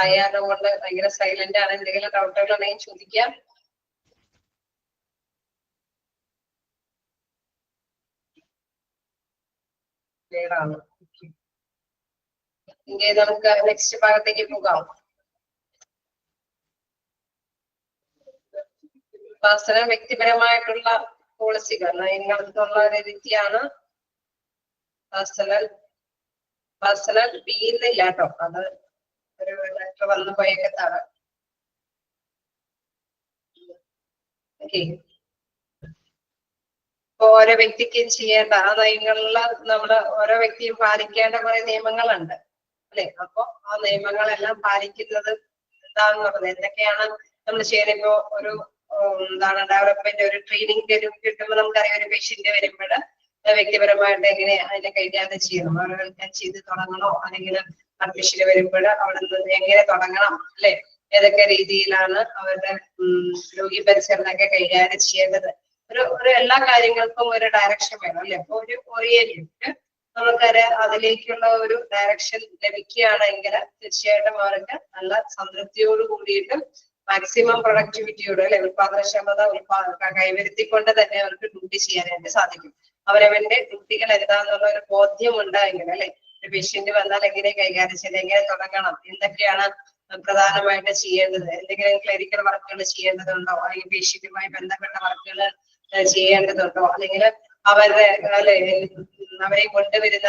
ആയതുകൊണ്ട് ഭയങ്കര സൈലന്റ് ആണ്. എന്തെങ്കിലും ഡൗട്ടുകൾ ഉണ്ടെങ്കിൽ ചോദിക്കാം. ക്ലിയർ ആണ്. എങ്കിൽ നമുക്ക് നെക്സ്റ്റ് ഭാഗത്തേക്ക് പോകാം. പേഴ്സണൽ വ്യക്തിപരമായിട്ടുള്ള പോളിസികൾ നയങ്ങൾക്കുള്ള ഒരു രീതിയാണ് പേഴ്സണൽ ബി എന്നില്ല കേട്ടോ. അത് ഒരു ലെറ്റർ ഒക്കെ വന്നു പോയേക്കത്താണ്. ഓക്കെ, ഇപ്പൊ ഓരോ വ്യക്തിക്കും ചെയ്യേണ്ട ആ നയങ്ങളില് നമ്മള് ഓരോ വ്യക്തിയും പാലിക്കേണ്ട കുറെ നിയമങ്ങളുണ്ട് അല്ലെ. അപ്പൊ ആ നിയമങ്ങളെല്ലാം പാലിക്കുന്നത് എന്താന്ന് പറഞ്ഞത് എന്തൊക്കെയാണ് നമ്മൾ ചെയ്യുന്നത്. ഇപ്പോ ഒരു എന്താണ് ഡെവലപ്മെന്റ് ഒരു ട്രെയിനിങ് കിട്ടുമ്പോൾ നമുക്കറിയാം ഒരു പേഷ്യന്റ് വരുമ്പോൾ വ്യക്തിപരമായിട്ട് എങ്ങനെ അതിനെ കൈകാര്യം ചെയ്യണം, അവർക്ക് ചെയ്ത് തുടങ്ങണോ, അല്ലെങ്കിൽ അഡ്മിഷന് വരുമ്പോൾ അവിടെ നിന്ന് എങ്ങനെ തുടങ്ങണം അല്ലെ, ഏതൊക്കെ രീതിയിലാണ് അവരുടെ രോഗി പരിചരണമൊക്കെ കൈകാര്യം ചെയ്യേണ്ടത്. ഒരു എല്ലാ കാര്യങ്ങൾക്കും ഒരു ഡയറക്ഷൻ വേണം അല്ലെ. അപ്പൊ ഒരു ഓറിയന്റഡ് നമുക്കറിയാം അതിലേക്കുള്ള ഒരു ഡയറക്ഷൻ ലഭിക്കുകയാണെങ്കിൽ തീർച്ചയായിട്ടും അവർക്ക് നല്ല സംതൃപ്തിയോട് കൂടിയിട്ടും മാക്സിമം പ്രൊഡക്ടിവിറ്റിയോട് അല്ലെ ഉത്പാദനക്ഷമത കൈവരുത്തിക്കൊണ്ട് തന്നെ അവർക്ക് ഡ്യൂട്ടി ചെയ്യാനായിട്ട് സാധിക്കും. അവരവന്റെ ഡ്യൂട്ടികൾ എന്താന്നുള്ള ഒരു ബോധ്യം ഉണ്ടായെങ്കിൽ അല്ലെ, ഒരു പേഷ്യന്റ് വന്നാൽ എങ്ങനെ കൈകാര്യം ചെയ്യണം, എങ്ങനെ തുടങ്ങണം, എന്തൊക്കെയാണ് പ്രധാനമായിട്ട് ചെയ്യേണ്ടത്, എന്തെങ്കിലും ക്ലറിക്കൽ വർക്കുകൾ ചെയ്യേണ്ടതുണ്ടോ, അല്ലെങ്കിൽ പേഷ്യന്റുമായി ബന്ധപ്പെട്ട വർക്കുകൾ ചെയ്യേണ്ടതുണ്ടോ, അല്ലെങ്കിൽ അവരുടെ അല്ലെ അവരെ കൊണ്ടുവരുന്ന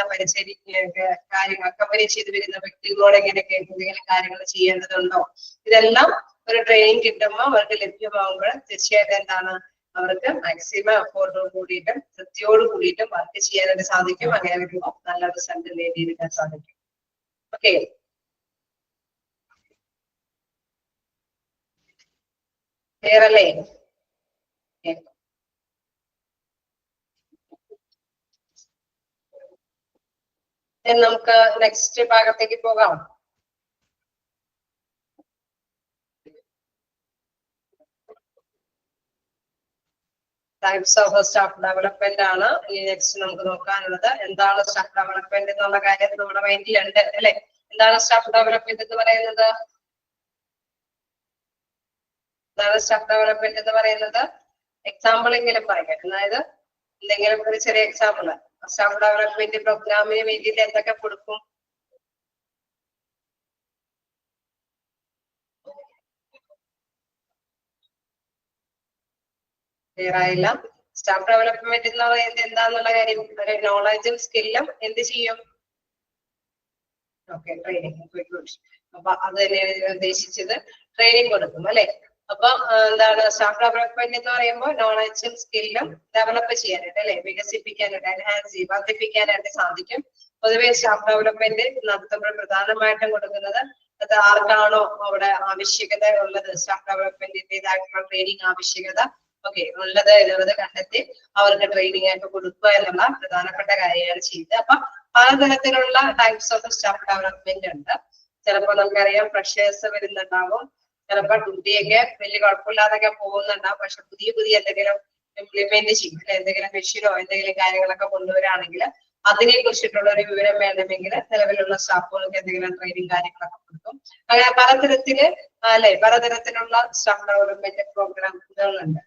കാര്യങ്ങൾ അക്കമ്പനി ചെയ്തു വരുന്ന വ്യക്തികളോട് എങ്ങനെയൊക്കെ എന്തെങ്കിലും കാര്യങ്ങൾ ചെയ്യേണ്ടതുണ്ടോ, ഇതെല്ലാം ഒരു ട്രെയിനിങ് കിട്ടുമ്പോൾ അവർക്ക് ലഭ്യമാകുമ്പോൾ തീർച്ചയായിട്ടും എന്താണ് അവർക്ക് മാക്സിമം എഫോർട്ടോട് കൂടിയിട്ടും തൃപ്തിയോട് കൂടിയിട്ടും വർക്ക് ചെയ്യാനായിട്ട് സാധിക്കും. അങ്ങനെ വരുമ്പോൾ നല്ല റിസൾട്ട് നേടിയെടുക്കാൻ സാധിക്കും. ഓക്കെ, ക്ലിയർ അല്ലേ? നമുക്ക് നെക്സ്റ്റ് ഭാഗത്തേക്ക് പോകാം. ടൈപ്സ് ഓഫ് സ്റ്റാഫ് ഡെവലപ്മെന്റ് ആണ് ഈ നെക്സ്റ്റ് നമുക്ക് നോക്കാനുള്ളത്. എന്താണ് സ്റ്റാഫ് ഡെവലപ്മെന്റ് എന്നുള്ള കാര്യം നമ്മുടെ മൈൻഡിലുണ്ട് അല്ലെ. എന്താണ് സ്റ്റാഫ് ഡെവലപ്മെന്റ് എന്ന് പറയുന്നത്? എന്താണ് സ്റ്റാഫ് ഡെവലപ്മെന്റ് എന്ന് പറയുന്നത്? എക്സാമ്പിൾ എങ്കിലും പറയാം. അതായത് എന്തെങ്കിലും ഒരു ചെറിയ എക്സാമ്പിൾ സ്റ്റാഫ് ഡെവലപ്മെന്റ് പ്രോഗ്രാമിന് വേണ്ടിയിട്ട് എന്തൊക്കെ കൊടുക്കും? ക്ലിയർ ആയില്ല. സ്റ്റാഫ് ഡെവലപ്മെന്റ് എന്ന് പറയുന്നത് എന്താന്നുള്ള കാര്യം ഒരു നോളജും സ്കില്ലും എന്ത് ചെയ്യും? Okay, training. അപ്പൊ അത് തന്നെയാണ് ഉദ്ദേശിച്ചത്, ട്രെയിനിങ് കൊടുക്കും അല്ലെ. അപ്പൊ എന്താണ് സ്റ്റാഫ് ഡെവലപ്മെന്റ് എന്ന് പറയുമ്പോൾ നോളജും സ്കില്ലും ഡെവലപ്പ് ചെയ്യാനായിട്ട് അല്ലെ, വികസിപ്പിക്കാനായിട്ട് എൻഹാൻസ് ചെയ്യും വർദ്ധിപ്പിക്കാനായിട്ട് സാധിക്കും. പൊതുവെ സ്റ്റാഫ് ഡെവലപ്മെന്റ് നടത്തുമ്പോൾ പ്രധാനമായിട്ടും കൊടുക്കുന്നത് അത് ആർക്കാണോ അവിടെ ആവശ്യകത ഉള്ളത്, സ്റ്റാഫ് ഡെവലപ്മെന്റിന്റേതായിട്ടുള്ള ട്രെയിനിങ് ആവശ്യകത ഓക്കെ ഉള്ളത് എന്നുള്ളത് കണ്ടെത്തി അവർക്ക് ട്രെയിനിങ് ആയിട്ട് കൊടുക്കുക എന്നുള്ള പ്രധാനപ്പെട്ട കാര്യമാണ് ചെയ്തത്. അപ്പൊ പലതരത്തിലുള്ള ടൈപ്സ് ഓഫ് സ്റ്റാഫ് ഡെവലപ്മെന്റ് ഉണ്ട്. ചിലപ്പോൾ നമുക്കറിയാം ഫ്രഷേഴ്സ് വരുന്നുണ്ടാവും, ചിലപ്പോൾ ഡ്യൂട്ടിയൊക്കെ വലിയ കുഴപ്പമില്ലാതൊക്കെ പോകുന്നുണ്ടാവും. പക്ഷെ പുതിയ പുതിയ എന്തെങ്കിലും ഇംപ്ലിമെന്റ് ചെയ്യും, എന്തെങ്കിലും മെഷീനോ എന്തെങ്കിലും കാര്യങ്ങളൊക്കെ കൊണ്ടുവരാണെങ്കിൽ അതിനെ കുറിച്ചിട്ടുള്ള ഒരു വിവരം വേണമെങ്കിൽ നിലവിലുള്ള സ്റ്റാഫുകൾക്ക് എന്തെങ്കിലും ട്രെയിനിങ് കാര്യങ്ങളൊക്കെ കൊടുക്കും. അങ്ങനെ പലതരത്തില് അല്ലെ പലതരത്തിലുള്ള സ്റ്റാഫ് ഡെവലപ്മെന്റ് പ്രോഗ്രാമുകളുണ്ട്.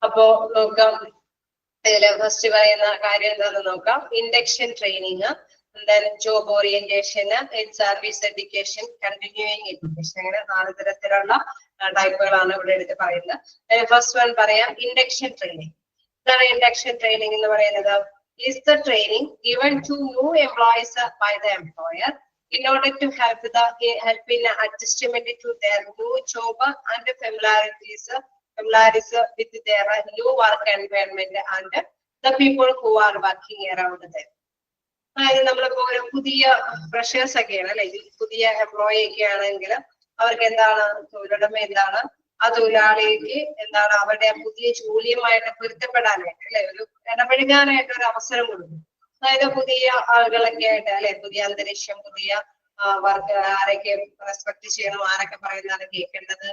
അപ്പോ നോക്കാം, ഇതില് ഫസ്റ്റ് പറയുന്ന കാര്യം എന്താണെന്ന് നോക്കാം. Induction training, job orientation, service education, continuing education, അങ്ങനെ 4 തരത്തിലുള്ള ടൈപ്പുകളാണ് ഇവിടെ എടുത്ത് പറയുന്നത്. ഫസ്റ്റ് വൺ പറയാം, ഇൻഡക്ഷൻ ട്രെയിനിങ്. എന്താണ് ഇൻഡക്ഷൻ ട്രെയിനിങ് എന്ന് പറയുന്നത്? Is the training given to new employees by the employer in order to help in adjustment to their new job and familiarities with their new work environment and the people who are working around them. അതായത് നമ്മളിപ്പോ ഒരു പുതിയ ഫ്രഷേഴ്സ് ഒക്കെയാണ് അല്ലെ, പുതിയ എംപ്ലോയി ഒക്കെ ആണെങ്കിൽ അവർക്ക് എന്താണ് തൊഴിലുടമ എന്താണ് ആ തൊഴിലാളിക്ക് എന്താണ് അവരുടെ പുതിയ ജോലിയുമായിട്ട് പൊരുത്തപ്പെടാനായിട്ട് അല്ലെ ഒരു ഇടപഴകാനായിട്ട് ഒരു അവസരം കൊടുക്കും. അതായത് പുതിയ ആളുകളൊക്കെ ആയിട്ട് അല്ലെ, പുതിയ അന്തരീക്ഷം, പുതിയ വർക്ക്, ആരൊക്കെ റെസ്പെക്ട് ചെയ്യണം, ആരൊക്കെ പറയുന്നതാണ് കേൾക്കേണ്ടത്,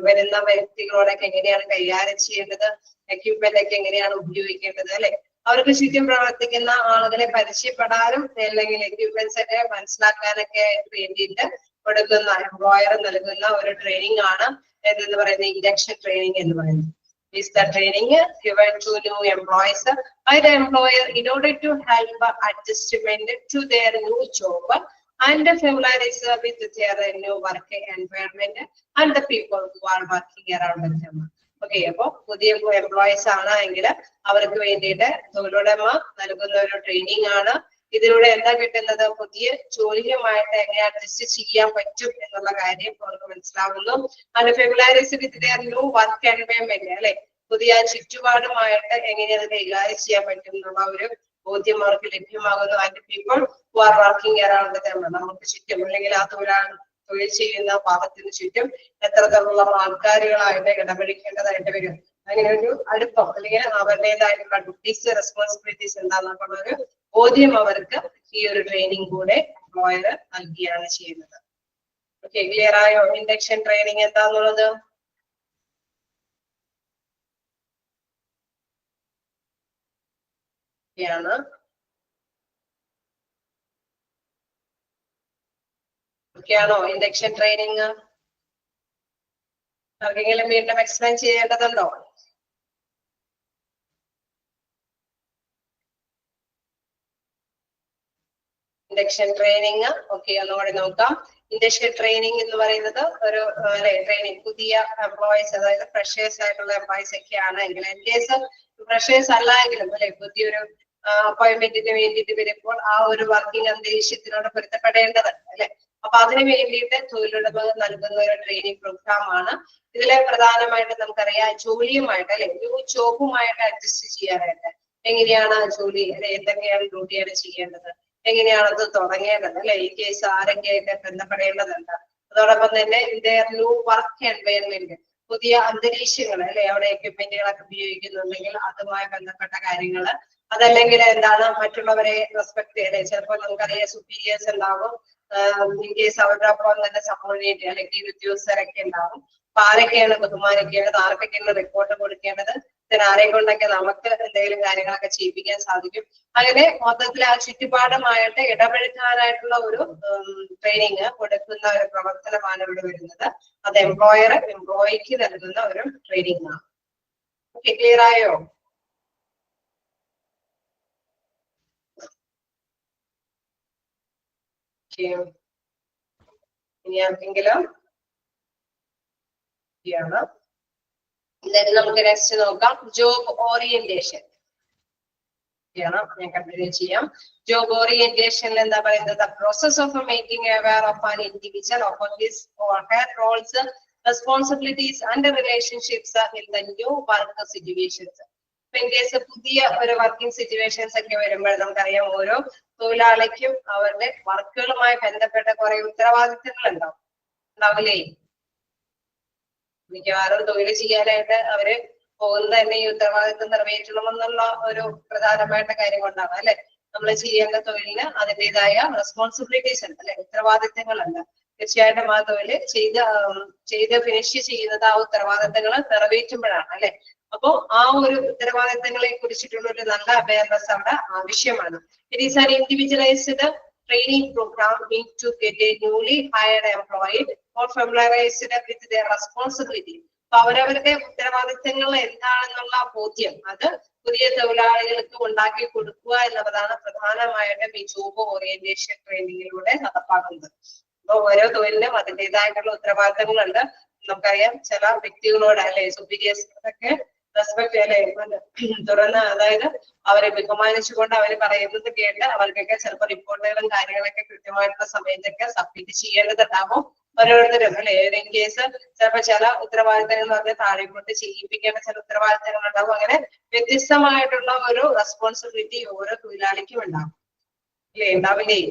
വരുന്ന വ്യക്തികളോടൊക്കെ എങ്ങനെയാണ് കൈകാര്യം ചെയ്യേണ്ടത്, എക്യുപ്മെന്റ് ഒക്കെ എങ്ങനെയാണ് ഉപയോഗിക്കേണ്ടത് അല്ലെ, അവർക്ക് ചുറ്റും പ്രവർത്തിക്കുന്ന ആളുകളെ പരിചയപ്പെടാനും അല്ലെങ്കിൽ എക്യുപ്മെന്റ്സ് ഒക്കെ മനസ്സിലാക്കാനൊക്കെ വേണ്ടിയിട്ട് കൊടുക്കുന്ന എംപ്ലോയർ നൽകുന്ന ഒരു ട്രെയിനിങ് ആണ് എന്ന് പറയുന്നത് ഇൻഡക്ഷൻ ട്രെയിനിങ് എന്ന് പറയുന്നത്. Is the training given to new employees by the employer in order to help adjustment to their new job and familiarize with their new work environment and the people who are working around them. Okay, അപ്പൊ പുതിയ എംപ്ലോയീസ് ആണ് എങ്കിൽ അവർക്ക് വേണ്ടിയിട്ട് തൊഴിലുടമ നൽകുന്ന ഒരു ട്രെയിനിങ് ആണ് ഇതിലൂടെ എന്താ കിട്ടുന്നത്? പുതിയ ജോലിയുമായിട്ട് എങ്ങനെ അഡ്ജസ്റ്റ് ചെയ്യാൻ പറ്റും എന്നുള്ള കാര്യം അവർക്ക് മനസ്സിലാവുന്നു. And familiarity with their new work environment, അല്ലെ, പുതിയ ചുറ്റുപാടുമായിട്ട് എങ്ങനെ അത് കൈകാര്യം ചെയ്യാൻ പറ്റും എന്നുള്ള ഒരു ബോധ്യം അവർക്ക് ലഭ്യമാകുന്നു. And people who are working around dum, നമുക്ക് ചുറ്റും അല്ലെങ്കിൽ ആ തൊഴിൽ ചെയ്യുന്ന ഭാഗത്തിന് ചുറ്റും എത്രത്തോളം ആൾക്കാരുകളായിട്ട് ഇടപെടിക്കേണ്ടതായിട്ട് വരും. അങ്ങനെ ഒരു അടുപ്പം അല്ലെങ്കിൽ അവരുടേതായിട്ടുള്ള ഡ്യൂട്ടീസ് റെസ്പോൺസിബിലിറ്റീസ് എന്താണെന്നുള്ള ഒരു ബോധ്യം അവർക്ക് ഈ ഒരു ട്രെയിനിങ് കൂടെ എംപ്ലോയർ നൽകിയാണ് ചെയ്യുന്നത്. ഓക്കെ, ക്ലിയർ ആയോ? ഇൻഡക്ഷൻ ട്രെയിനിങ് എന്താന്നുള്ളത്? ാണ് ഓക്കെയാണോ ഇൻഡക്ഷൻ ട്രെയിനിങ്? ആർക്കെങ്കിലും വീണ്ടും എക്സ്പ്ലെയിൻ ചെയ്യേണ്ടതുണ്ടോ? ഇൻഡക്ഷൻ ട്രെയിനിങ് ഓക്കെ, ഒന്നുകൂടി നോക്കാം. ഇൻഡക്ഷൻ ട്രെയിനിങ് എന്ന് പറയുന്നത് ഒരു ട്രെയിനിങ് പുതിയ എംപ്ലോയീസ്, അതായത് ഫ്രഷേഴ്സ് ആയിട്ടുള്ള എംപ്ലോയീസ് ഒക്കെയാണ് എങ്കിൽ, ഇൻ കേസ് ഫ്രഷേഴ്സ് അല്ല എങ്കിലും അല്ലെ പുതിയൊരു അപ്പോയിന്റ്മെന്റിന് വേണ്ടിയിട്ട് വരുമ്പോൾ ആ ഒരു വർക്കിംഗ് അന്തരീക്ഷത്തിനോട് പൊരുത്തപ്പെടേണ്ടതുണ്ട് അല്ലെ. അപ്പൊ അതിന് വേണ്ടിയിട്ട് തൊഴിലുടമകൾ നൽകുന്ന ഒരു ട്രെയിനിങ് പ്രോഗ്രാം ആണ്. ഇതിലെ പ്രധാനമായിട്ട് നമുക്കറിയാം ജോലിയുമായിട്ട് അല്ലെ, ന്യൂ ജോബുമായിട്ട് അഡ്ജസ്റ്റ് ചെയ്യാനായിട്ട് എങ്ങനെയാണ് ജോലി അല്ലെ, എന്തൊക്കെയാണ് ഡ്യൂട്ടിയാണ് ചെയ്യേണ്ടത്, എങ്ങനെയാണ് അത് തുടങ്ങേണ്ടത് അല്ലെ, ഈ കേസ് ആരൊക്കെയായിട്ട് ബന്ധപ്പെടേണ്ടതുണ്ട്. അതോടൊപ്പം തന്നെ their new work environment, പുതിയ അന്തരീക്ഷങ്ങൾ അല്ലെ, അവിടെ എക്യുപ്മെന്റുകളൊക്കെ ഉപയോഗിക്കുന്നുണ്ടെങ്കിൽ അതുമായി ബന്ധപ്പെട്ട കാര്യങ്ങള്, അതല്ലെങ്കിൽ എന്താണ് മറ്റുള്ളവരെ റെസ്പെക്ട് ചെയ്യല്. ചിലപ്പോൾ നമുക്കറിയാം സുപ്പീരിയേഴ്സ് ഉണ്ടാവും, ഇൻ കേസ് അവരുടെ ഒപ്പം തന്നെ സബോർഡിനേറ്റ് അല്ലെങ്കിൽ ഉദ്യോഗസ്ഥരൊക്കെ ഉണ്ടാവും. അപ്പൊ ആരൊക്കെയാണ് ബഹുമാനിക്കേണ്ടത്, ആർക്കൊക്കെയാണ് റിപ്പോർട്ട് കൊടുക്കേണ്ടത്, ആരെ കൊണ്ടൊക്കെ നമുക്ക് എന്തെങ്കിലും കാര്യങ്ങളൊക്കെ ചെയ്യിപ്പിക്കാൻ സാധിക്കും. അങ്ങനെ മൊത്തത്തിൽ ആ ചുറ്റുപാടുമായിട്ട് ഇടപെടുത്താനായിട്ടുള്ള ഒരു ട്രെയിനിങ് കൊടുക്കുന്ന ഒരു പ്രവർത്തനമാണ് ഇവിടെ വരുന്നത്. അത് എംപ്ലോയർ എംപ്ലോയിക്ക് നൽകുന്ന ഒരു ട്രെയിനിങ് ആണ്. ഓക്കെ, ക്ലിയർ ആയോ? ഇനി ആർക്കെങ്കിലും നമുക്ക് നെക്സ്റ്റ് നോക്കാം. ജോബ് ഓറിയന്റേഷൻ ഞാൻ കണ്ടിന്യൂ ചെയ്യാം. ജോബ് ഓറിയന്റേഷനിൽ എന്താ പറയുന്നത്? Process of making aware of an individual of his or her roles, responsibilities and relationships in the new work situations. In case പുതിയ ഒരു വർക്കിംഗ് സിറ്റുവേഷൻസ് ഒക്കെ വരുമ്പോൾ നമുക്കറിയാം ഓരോ തൊഴിലാളിക്കും അവരുടെ വർക്കുകളുമായി ബന്ധപ്പെട്ട കുറെ ഉത്തരവാദിത്തങ്ങൾ ഉണ്ടാവില്ലേ? മിക്കവാറും തൊഴിൽ ചെയ്യാനായിട്ട് അവര് പോകുന്നത് തന്നെ ഈ ഉത്തരവാദിത്വം നിറവേറ്റണമെന്നുള്ള ഒരു പ്രധാനമായിട്ട കാര്യം കൊണ്ടാണ് അല്ലെ. നമ്മൾ ചെയ്യേണ്ട തൊഴിലിന് അതിൻ്റെതായ റെസ്പോൺസിബിലിറ്റീസ് ഉണ്ട് അല്ലെ, ഉത്തരവാദിത്തങ്ങളുണ്ട്. തീർച്ചയായിട്ടും ആ തൊഴില് ചെയ്ത് ഫിനിഷ് ചെയ്യുന്നത് ആ ഉത്തരവാദിത്തങ്ങൾ നിറവേറ്റുമ്പോഴാണ് അല്ലെ. അപ്പോ ആ ഒരു ഉത്തരവാദിത്തങ്ങളെ കുറിച്ചിട്ടുള്ള ഒരു നല്ല അവയർനെസ് അവിടെ ആവശ്യമാണ്. It is an individualised training program meant to get a newly hired employee or familiarized with their responsibility. അവരവരുടെ ഉത്തരവാദിത്തങ്ങൾ എന്താണെന്നുള്ള ബോധ്യം അത് പുതിയ തൊഴിലാളികൾക്ക് ഉണ്ടാക്കി കൊടുക്കുക എന്നുള്ളതാണ് പ്രധാനമായിട്ടും ഈ ജോബ് ഓറിയന്റേഷൻ ട്രെയിനിങ്ങിലൂടെ നടപ്പാക്കുന്നത്. അപ്പൊ ഓരോ തൊഴിലിനും അതിൻ്റെതായിട്ടുള്ള ഉത്തരവാദിത്തങ്ങളുണ്ട്. നമുക്കറിയാം ചില വ്യക്തികളോട് അല്ലെ സുപ്പീരിയേഴ്സിനൊക്കെ റെസ്പെക്ട് അല്ലെ തുറന്ന്, അതായത് അവരെ ബഹുമാനിച്ചുകൊണ്ട് അവർ പറയുന്നത് കേട്ട് അവർക്കൊക്കെ ചിലപ്പോൾ റിപ്പോർട്ടുകളും കാര്യങ്ങളൊക്കെ കൃത്യമായിട്ടുള്ള സമയത്തൊക്കെ സബ്മിറ്റ് ചെയ്യേണ്ടതുണ്ടാകും. ഓരോരുത്തരും അല്ലെ ഏതെങ്കിലും കേസ് ചിലപ്പോൾ ചില ഉത്തരവാദിത്തങ്ങൾ എന്ന് പറഞ്ഞാൽ താഴെക്കൊണ്ട് ചെയ്യിപ്പിക്കേണ്ട ചില ഉത്തരവാദിത്തങ്ങൾ ഉണ്ടാകും. അങ്ങനെ വ്യത്യസ്തമായിട്ടുള്ള ഒരു റെസ്പോൺസിബിലിറ്റി ഓരോ തൊഴിലാളിക്കും ഉണ്ടാകും അല്ലേ, ഉണ്ടാവില്ലേ?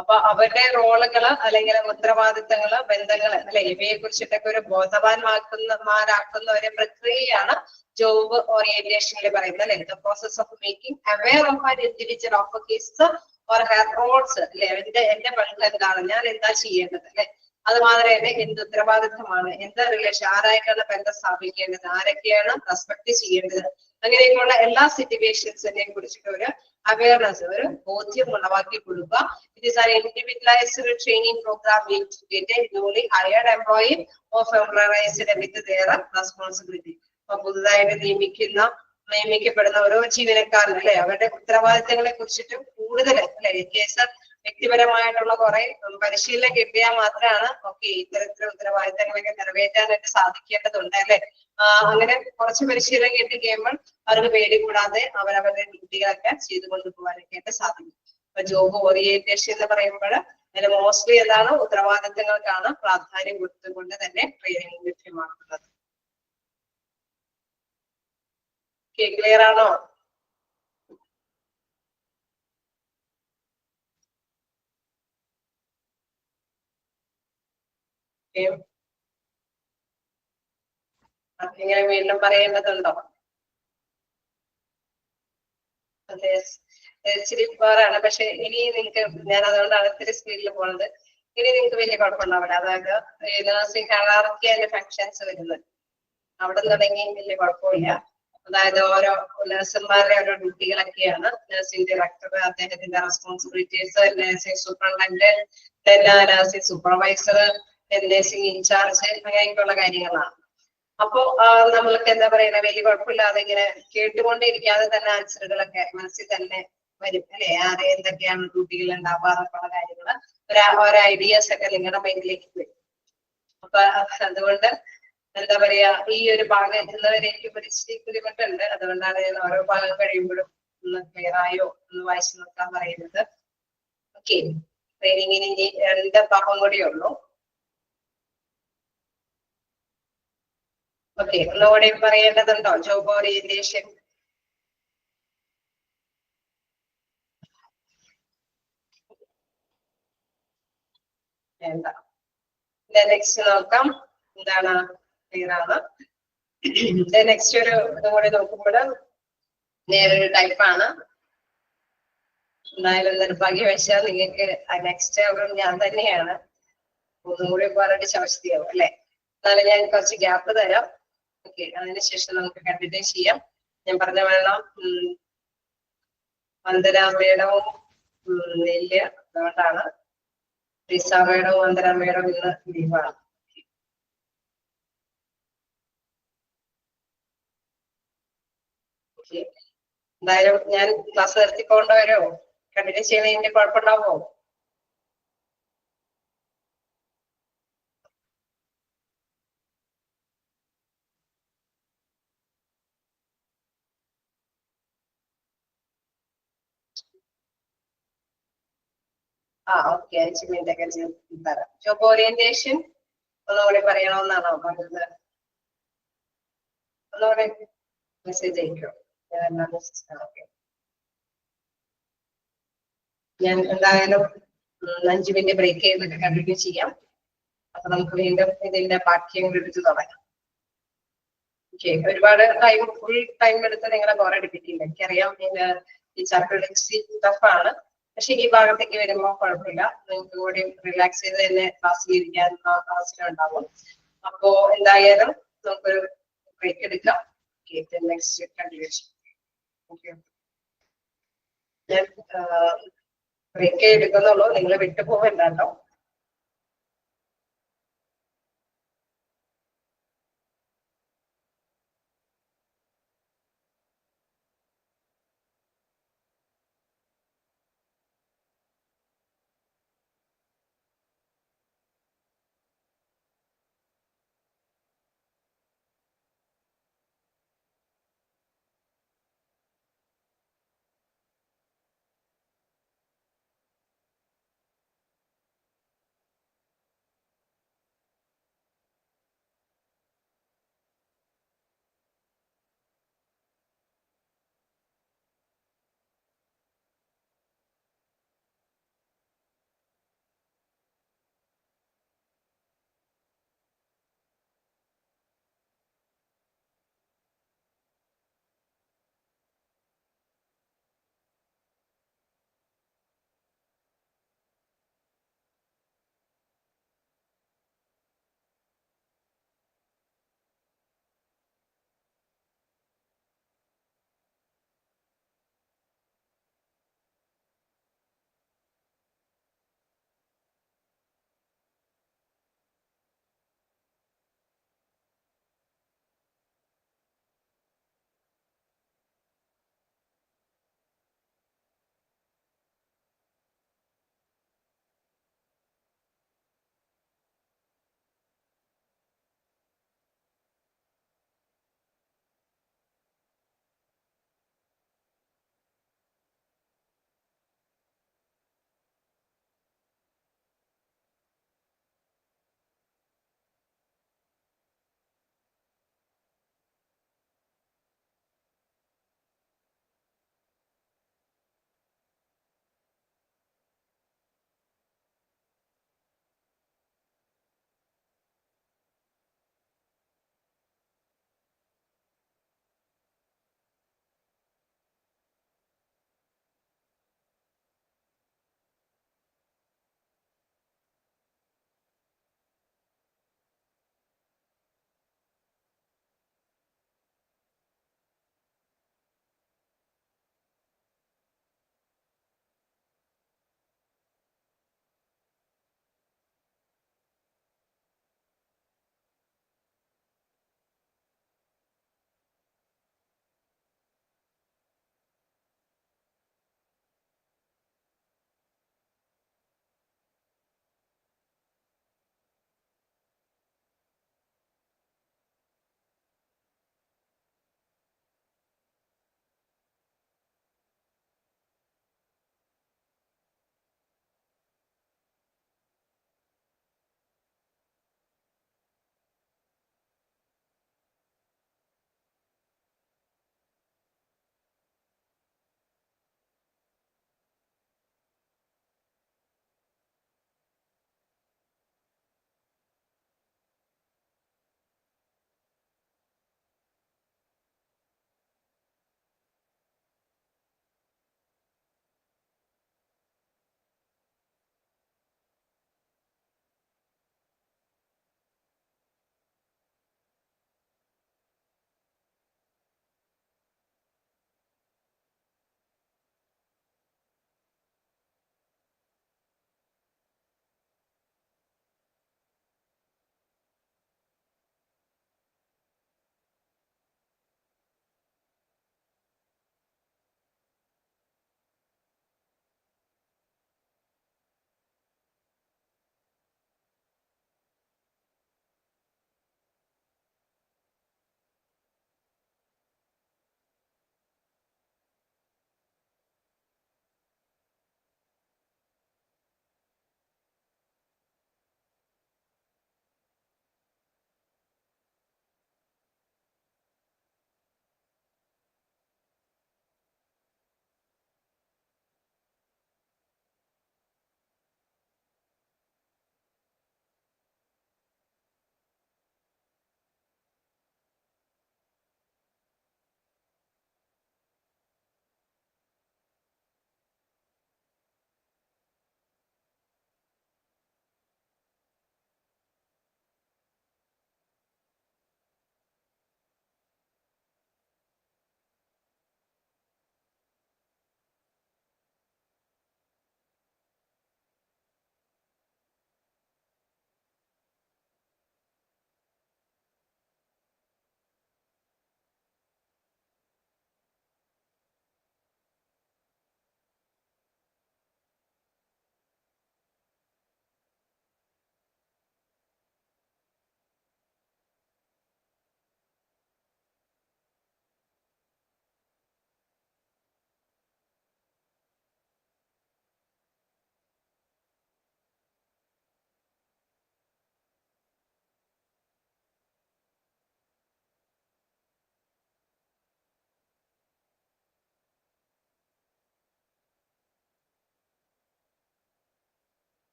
അപ്പൊ അവരുടെ റോളുകള് അല്ലെങ്കിൽ ഉത്തരവാദിത്തങ്ങള് ബന്ധങ്ങള് അല്ലെ ഇവയെ കുറിച്ചിട്ടൊക്കെ ഒരു ബോധവാന്മാരാക്കുന്ന ഒരു പ്രക്രിയയാണ് ജോബ് ഓറിയന്റേഷനിൽ പറയുന്നത് അല്ലെ. The process of making aware of an individual of his or her roles അല്ലെ, എന്റെ പങ്ക് എന്താണ്, ഞാൻ എന്താ ചെയ്യേണ്ടത് അല്ലെ, അത് മാത്രമേ തന്നെ എന്ത് ഉത്തരവാദിത്തമാണ്, എന്താ റിലേഷൻ, ആരായിട്ടാണ് ബന്ധം സ്ഥാപിക്കേണ്ടത്, ആരൊക്കെയാണ് റെസ്പെക്ട് ചെയ്യേണ്ടത്, അങ്ങനെയൊക്കെയുള്ള എല്ലാ സിറ്റുവേഷൻസിനെ കുറിച്ചിട്ട് ഒരു അവയർനെസ് ഒരു ബോധ്യം ഉളവാക്കി കൊടുക്കുക. It is an individualised training programme to get a newly hired employee or familiarized with their responsibility. അപ്പൊ പുതുതായിട്ട് നിയമിക്കപ്പെടുന്ന ഓരോ ജീവനക്കാരനും അല്ലെ അവരുടെ ഉത്തരവാദിത്തങ്ങളെ കുറിച്ചിട്ടും കൂടുതൽ അല്ലെ കേസ് വ്യക്തിപരമായിട്ടുള്ള കുറെ പരിശീലനം കിട്ടിയാൽ മാത്രമാണ് ഓക്കെ ഇത്തരത്തിലുള്ള ഉത്തരവാദിത്തങ്ങളൊക്കെ നിറവേറ്റാനായിട്ട് സാധിക്കേണ്ടതുണ്ട് അല്ലെ. അങ്ങനെ കുറച്ച് പരിശീലനം കിട്ടി കഴിയുമ്പോൾ അവർക്ക് പേടി കൂടാതെ അവരവരുടെ ഡ്യൂട്ടികളൊക്കെ ചെയ്തു കൊണ്ടുപോകാനൊക്കെ ആയിട്ട് സാധിക്കും. അപ്പൊ ജോബ് ഓറിയന്റേഷൻ എന്ന് പറയുമ്പോൾ അതിൽ മോസ്റ്റ്ലി എന്താണ് ഉത്തരവാദിത്തങ്ങൾക്കാണ് പ്രാധാന്യം കൊടുത്തുകൊണ്ട് തന്നെ ട്രെയിനിങ് ലഭ്യമാക്കുന്നത്. ക്ലിയർ ആണോ? ഇങ്ങനെ വീണ്ടും പറയേണ്ടതുണ്ടോ? അതെ, ഇച്ചിരി വേറാണ്. പക്ഷെ ഇനി നിങ്ങൾക്ക് ഞാൻ അതുകൊണ്ടാണ് ഇത്തിരി സ്പീഡിൽ പോണത്. ഇനി നിങ്ങൾക്ക് വലിയ കുഴപ്പമുണ്ടാവില്ല. അതായത് നഴ്സിംഗ് ഹയറാർക്കി അതിന്റെ ഫങ്ഷൻസ് വരുന്നത് അവിടെ തുടങ്ങി വലിയ കുഴപ്പമില്ല. അതായത് ഓരോ നഴ്സുമാരുടെ ഓരോ ഡ്യൂട്ടികളൊക്കെയാണ്. നഴ്സിംഗ് ഡയറക്ടർ അദ്ദേഹത്തിന്റെ responsibilities, nursing superintendent, nursing supervisor, nursing in charge, അങ്ങനെയൊക്കെയുള്ള കാര്യങ്ങളാണ്. അപ്പോ നമ്മൾക്ക് എന്താ പറയുക, വലിയ കുഴപ്പമില്ലാതെ ഇങ്ങനെ കേട്ടുകൊണ്ടിരിക്കാതെ തന്നെ ആൻസറുകളൊക്കെ മനസ്സിൽ തന്നെ വരും അല്ലെ. ആരെ എന്തൊക്കെയാണ് ഡ്യൂട്ടികൾ ഉണ്ടാവാറൊക്കെയുള്ള കാര്യങ്ങള് ഒരു ഐഡിയാസ് ഒക്കെ നിങ്ങളുടെ മൈൻഡിലേക്ക് വരും. അപ്പൊ അതുകൊണ്ട് എന്താ പറയാ, ഈ ഒരു ഭാഗം എത്തുന്നവരെ എനിക്ക് ഇച്ചിരി ബുദ്ധിമുട്ടുണ്ട്. അതുകൊണ്ടാണ് ഞാൻ ഓരോ ഭാഗം കഴിയുമ്പോഴും ഒന്ന് ക്ലിയർ ആയോ ഒന്ന് വായിച്ചു നോക്കാൻ പറയുന്നത്. ഓക്കെ, ട്രെയിനിങ്ങിന് ഇനി 2 ഭാഗം കൂടിയേ ഉള്ളൂ. ഓക്കെ, ഒന്നുകൂടി പറയേണ്ടതുണ്ടോ? ജോബ് ഓറിയന്റേഷൻ വേണ്ട. നെക്സ്റ്റ് നോക്കാം. എന്താണ്? ക്ലിയർ ആണ്. നെക്സ്റ്റ് ഒരു ഇതും കൂടി നോക്കുമ്പോൾ നേരൊരു ടൈപ്പാണ്. എന്തായാലും നിർഭാഗ്യവശാൽ നിങ്ങൾക്ക് നെക്സ്റ്റ് ഞാൻ തന്നെയാണ്. ഒന്നും കൂടി പറഞ്ഞിട്ട് ശവസ്ഥയാവും അല്ലെ. എന്നാലും ഞാൻ കുറച്ച് ഗ്യാപ്പ് തരാം. ഓക്കെ, അതിനുശേഷം നമുക്ക് കണ്ടിന്യൂ ചെയ്യാം. ഞാൻ പറഞ്ഞ വേണം വന്ദനാമേടവും നെല്ല്, അതുകൊണ്ടാണ് റിസാമേടവും വന്ദനാമേടവും ഇന്ന് ലീവാണ്. എന്തായാലും ഞാൻ ക്ലാസ് നിർത്തിക്കൊണ്ടുവരോ? കണ്ടിന്യൂ ചെയ്യുന്നതിന്റെ കുഴപ്പമുണ്ടാവോ? ഓക്കെ, 5 മിനിറ്റ് ഒക്കെ തരാം. ജോബ് ഓറിയന്റേഷൻ ഒന്നുകൂടി പറയണമെന്നാണോ പറഞ്ഞത്? ഒന്നുകൂടി മെസ്സേജ് അയക്കോ? ഞാൻ എന്തായാലും 5 മിനിറ്റ് ബ്രേക്ക് ചെയ്തിട്ട് കണ്ടിന്യൂ ചെയ്യാം. അപ്പൊ നമുക്ക് വീണ്ടും ഇതിന്റെ ബാക്കിയും എടുത്ത് തുടങ്ങാം. ഓക്കെ, ഒരുപാട് ഫുൾ ടൈം എടുത്ത് നിങ്ങളെ ബോറടിപ്പിക്കില്ല. എനിക്കറിയാം ഈ ചാപ്റ്റർ ടഫാണ്. പക്ഷെ ഈ ഭാഗത്തേക്ക് വരുമ്പോൾ കുഴപ്പമില്ല. നിങ്ങൾക്ക് കൂടി റിലാക്സ് ചെയ്ത് തന്നെ ക്ലാസ്സിൽ ഇരിക്കാൻ അവസരം ഉണ്ടാവും. അപ്പോ എന്തായാലും നമുക്കൊരു ബ്രേക്ക് എടുക്കാം. Next continuation. ഓക്കെ, ഞാൻ ബ്രേക്ക് എടുക്കുന്നുള്ളൂ, നിങ്ങൾ വിട്ടു പോകണ്ട കേട്ടോ.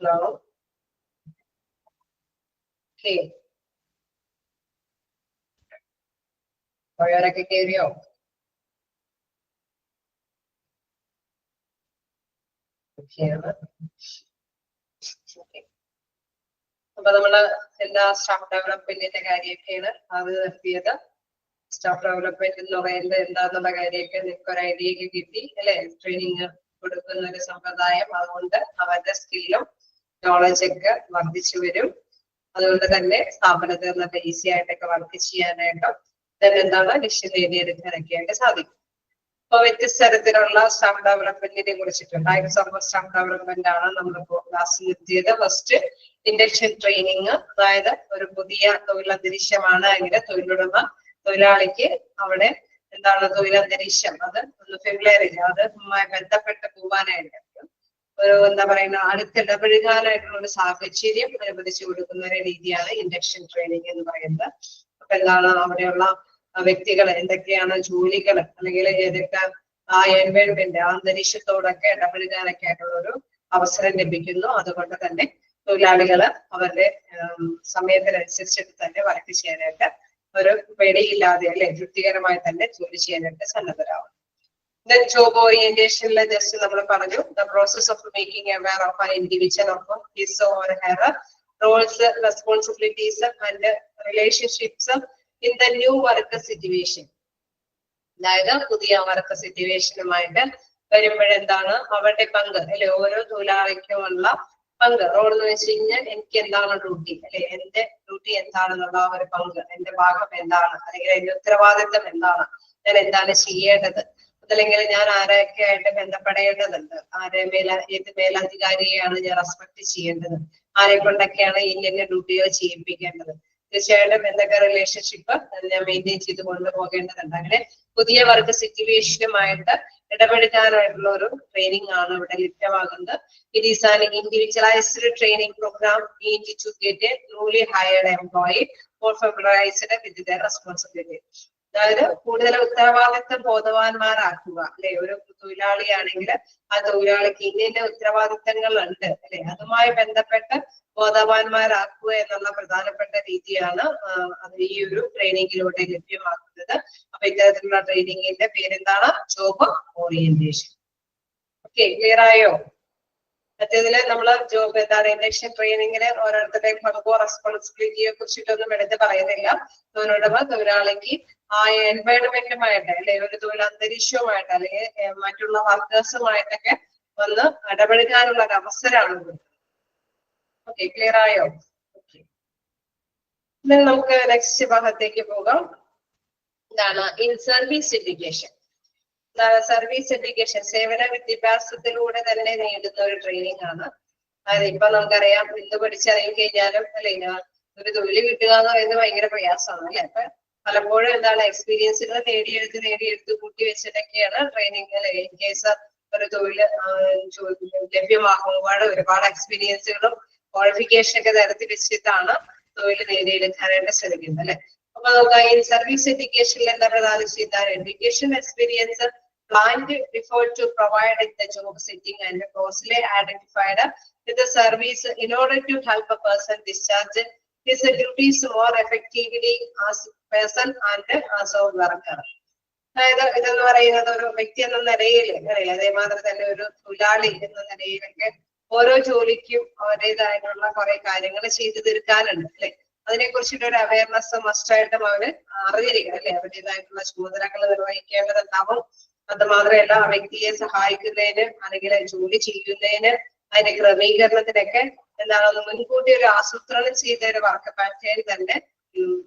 Hello. Okay. പോയവരൊക്കെ കേറിയോ? അപ്പൊ നമ്മള് എല്ലാ സ്റ്റാഫ് ഡെവലപ്മെന്റിന്റെ കാര്യമൊക്കെയാണ് അത് നിർത്തിയത്. സ്റ്റാഫ് ഡെവലപ്മെന്റ് എന്ന് പറയുന്നത് എന്താന്നുള്ള കാര്യമൊക്കെ നിങ്ങൾക്ക് ഒരു ഐഡിയ കിട്ടി അല്ലെ? ട്രെയിനിങ് കൊടുക്കുന്ന ഒരു സമ്പ്രദായം, അതുകൊണ്ട് അവരുടെ സ്കില്ലും നോളജൊക്കെ വർദ്ധിച്ചു വരും. അതുകൊണ്ട് തന്നെ സ്ഥാപനത്തിൽ നിന്നൊക്കെ ഈസി ആയിട്ടൊക്കെ വർക്ക് ചെയ്യാനായിട്ടും എന്താണ് ലക്ഷ്യം നേടിയെടുക്കാനൊക്കെ ആയിട്ട് സാധിക്കും. അപ്പൊ വ്യത്യസ്ത തരത്തിലുള്ള സ്റ്റാഫ് ഡെവലപ്മെന്റിനെ കുറിച്ചിട്ട് ടൈപ്സ് ഓഫ് സ്റ്റാഫ് ഡെവലപ്മെന്റ് ആണ് നമ്മളിപ്പോ ക്ലാസ് നിർത്തിയത്. ഫസ്റ്റ് ഇൻഡക്ഷൻ ട്രെയിനിങ്, അതായത് ഒരു പുതിയ തൊഴിലന്തരീക്ഷമാണ് എങ്കിൽ തൊഴിലാളിക്ക് അവിടെ എന്താണ് തൊഴിലന്തരീക്ഷം അത് ഒന്ന് ഫെമിലറില്ല, അതുമായി ബന്ധപ്പെട്ട് പോകാനായിട്ട് ഒരു എന്താ പറയുന്ന അടുത്തിടപഴകാനായിട്ടുള്ള ഒരു സാഹചര്യം അനുവദിച്ചു കൊടുക്കുന്ന ഒരു രീതിയാണ് ഇൻഡക്ഷൻ ട്രെയിനിങ് എന്ന് പറയുന്നത്. അപ്പൊ എന്താണ് അവിടെയുള്ള വ്യക്തികൾ എന്തൊക്കെയാണ് ജോലികൾ അല്ലെങ്കിൽ ഏതൊക്കെ ആ എൻവയോൺമെന്റ് ആ അന്തരീക്ഷത്തോടൊക്കെ ഇടപഴകാനൊക്കെ ആയിട്ടുള്ള ഒരു അവസരം ലഭിക്കുന്നു. അതുകൊണ്ട് തന്നെ തൊഴിലാളികള് അവരുടെ സമയത്തിനനുസരിച്ചിട്ട് തന്നെ വർക്ക് ചെയ്യാനായിട്ട് ഒരു പേടിയില്ലാതെ അല്ലെ തൃപ്തികരമായി തന്നെ ജോലി ചെയ്യാനായിട്ട് സന്നദ്ധരാകും. Then job orientation just നമ്മൾ പറഞ്ഞു the process of making aware of an individual of his or her roles, responsibilities and relationships in the new work situation. അതായത് പുതിയ വർക്ക് സിറ്റുവേഷനുമായിട്ട് വരുമ്പോഴെന്താണ് അവരുടെ പങ്ക് അല്ലെ, ഓരോ തൊഴിലാളിക്കുമുള്ള പങ്ക് റോൾ എന്ന് വെച്ച് കഴിഞ്ഞാൽ എനിക്ക് എന്താണ് ഡ്യൂട്ടി അല്ലെ, എന്റെ ഡ്യൂട്ടി എന്താണെന്നുള്ള ആ ഒരു പങ്ക്, എന്റെ ഭാഗം എന്താണ് അല്ലെങ്കിൽ എന്റെ ഉത്തരവാദിത്വം എന്താണ്, ഞാൻ എന്താണ് ചെയ്യേണ്ടത്, അതല്ലെങ്കിൽ ഞാൻ ആരൊക്കെ ആയിട്ട് ബന്ധപ്പെടേണ്ടതുണ്ട്, ഏത് മേലധികാരിയെയാണ് ഞാൻ റെസ്പെക്ട് ചെയ്യേണ്ടത്, ആരെ കൊണ്ടൊക്കെയാണ് ഇന്ന ഡ്യൂട്ടികൾ ചെയ്യിപ്പിക്കേണ്ടത്, തീർച്ചയായിട്ടും എന്തൊക്കെ റിലേഷൻഷിപ്പ് ഞാൻ മെയിൻറ്റെയിൻ ചെയ്ത് കൊണ്ടുപോകേണ്ടതുണ്ട്. അങ്ങനെ പുതിയ വർക്ക് സിറ്റുവേഷനുമായിട്ട് ഇടപെടുത്താനായിട്ടുള്ള ഒരു ട്രെയിനിങ് ആണ് ഇവിടെ ലഭ്യമാകുന്നത്. It is an individualised training program need to get a newly hired employee for familiarized with their responsibility. അതായത് കൂടുതൽ ഉത്തരവാദിത്വം ബോധവാന്മാരാക്കുക അല്ലെ. ഒരു തൊഴിലാളിയാണെങ്കിൽ ആ തൊഴിലാളിക്ക് ഇന്ന ഉത്തരവാദിത്തങ്ങൾ ഉണ്ട് അല്ലെ, അതുമായി ബന്ധപ്പെട്ട് ബോധവാന്മാരാക്കുക എന്നുള്ള പ്രധാനപ്പെട്ട രീതിയാണ് അത് ഈ ഒരു ട്രെയിനിങ്ങിലൂടെ ലഭ്യമാക്കുന്നത്. അപ്പൊ ഇത്തരത്തിലുള്ള ട്രെയിനിങ്ങിന്റെ പേരെന്താണ്? Job orientation. ഓക്കെ, ക്ലിയർ ആയോ? മറ്റേതില് നമ്മള് ജോബ് എന്താണ് ഇൻഡക്ഷൻ ട്രെയിനിങ്ങിന് ഓരോരുത്തരുടെയും പങ്കോ റെസ്പോൺസിബിലിറ്റിയെ കുറിച്ചിട്ടൊന്നും എടുത്ത് പറയുന്നില്ല. തൊഴിലാളിക്ക് ആ എൻവയോൺമെന്റുമായിട്ട് അല്ലെ ഒരു തൊഴിലന്തരീക്ഷവുമായിട്ട് അല്ലെങ്കിൽ മറ്റുള്ള വർക്കേഴ്സുമായിട്ടൊക്കെ വന്ന് ഇടപെടുക്കാനുള്ള ഒരു അവസരമാണ് കൊടുക്കുന്നത്. ഓക്കെ, ക്ലിയർ ആയോ? നമുക്ക് നെക്സ്റ്റ് ഭാഗത്തേക്ക് പോകാം. എന്താണ് in service education. Service education സേവന വിദ്യാഭ്യാസത്തിലൂടെ തന്നെ നേടുന്ന ഒരു ട്രെയിനിങ് ആണ്. അതായത് ഇപ്പൊ നമുക്കറിയാം എന്ത് പഠിച്ചിറങ്ങി കഴിഞ്ഞാലും അല്ലെ ഒരു തൊഴിൽ കിട്ടുക എന്ന് പറയുന്നത് ഭയങ്കര പ്രയാസമാണ് അല്ലെ. അപ്പൊ പലപ്പോഴും എന്താണ് എക്സ്പീരിയൻസുകൾ നേടിയെടുത്ത് കൂട്ടി വെച്ചിട്ടൊക്കെയാണ് ട്രെയിനിങ് അല്ലെ. ഇൻ കേസ് ഒരു തൊഴിൽ ലഭ്യമാകുമ്പോൾ ഒരുപാട് എക്സ്പീരിയൻസുകളും ക്വാളിഫിക്കേഷൻ ഒക്കെ നിരത്തി വെച്ചിട്ടാണ് തൊഴിൽ നേടിയെടുക്കാനായിട്ട് ശ്രമിക്കുന്നത് അല്ലെ. അപ്പൊ നമുക്ക് ഈ സർവീസ് എഡ്യൂക്കേഷനിൽ എന്താ പ്രധാനം ചെയ്താൽ education experience planned before to provide in the job setting and closely identified with the service in order to help a person discharge his duties more effectively as person and as a worker. അതായത് ഇതെന്ന് പറയുന്നത് ഒരു വ്യക്തി എന്ന നിലയിൽ അതേമാതിരി തന്നെ ഒരു തൊഴിലാളി എന്ന നിലയിലൊക്കെ ഓരോ ജോലിക്കും അവരുടേതായിട്ടുള്ള കുറെ കാര്യങ്ങൾ ചെയ്തു തീർക്കാനുണ്ട് അല്ലെ. അതിനെ കുറിച്ചിട്ട് ഒരു അവയർനെസ് മസ്റ്റായിട്ടും അവര് അറിഞ്ഞിരിക്കണം അല്ലെ. അവരുടേതായിട്ടുള്ള ചുമതലകൾ നിർവഹിക്കേണ്ടതുണ്ടാവും. അത് മാത്രമല്ല ആ വ്യക്തിയെ സഹായിക്കുന്നതിന് അല്ലെങ്കിൽ ജോലി ചെയ്യുന്നതിന് അതിന്റെ ക്രമീകരണത്തിനൊക്കെ എന്താണ് മുൻകൂട്ടി ഒരു ആസൂത്രണം ചെയ്ത ഒരു വർക്ക് പാറ്റേൺ തന്നെ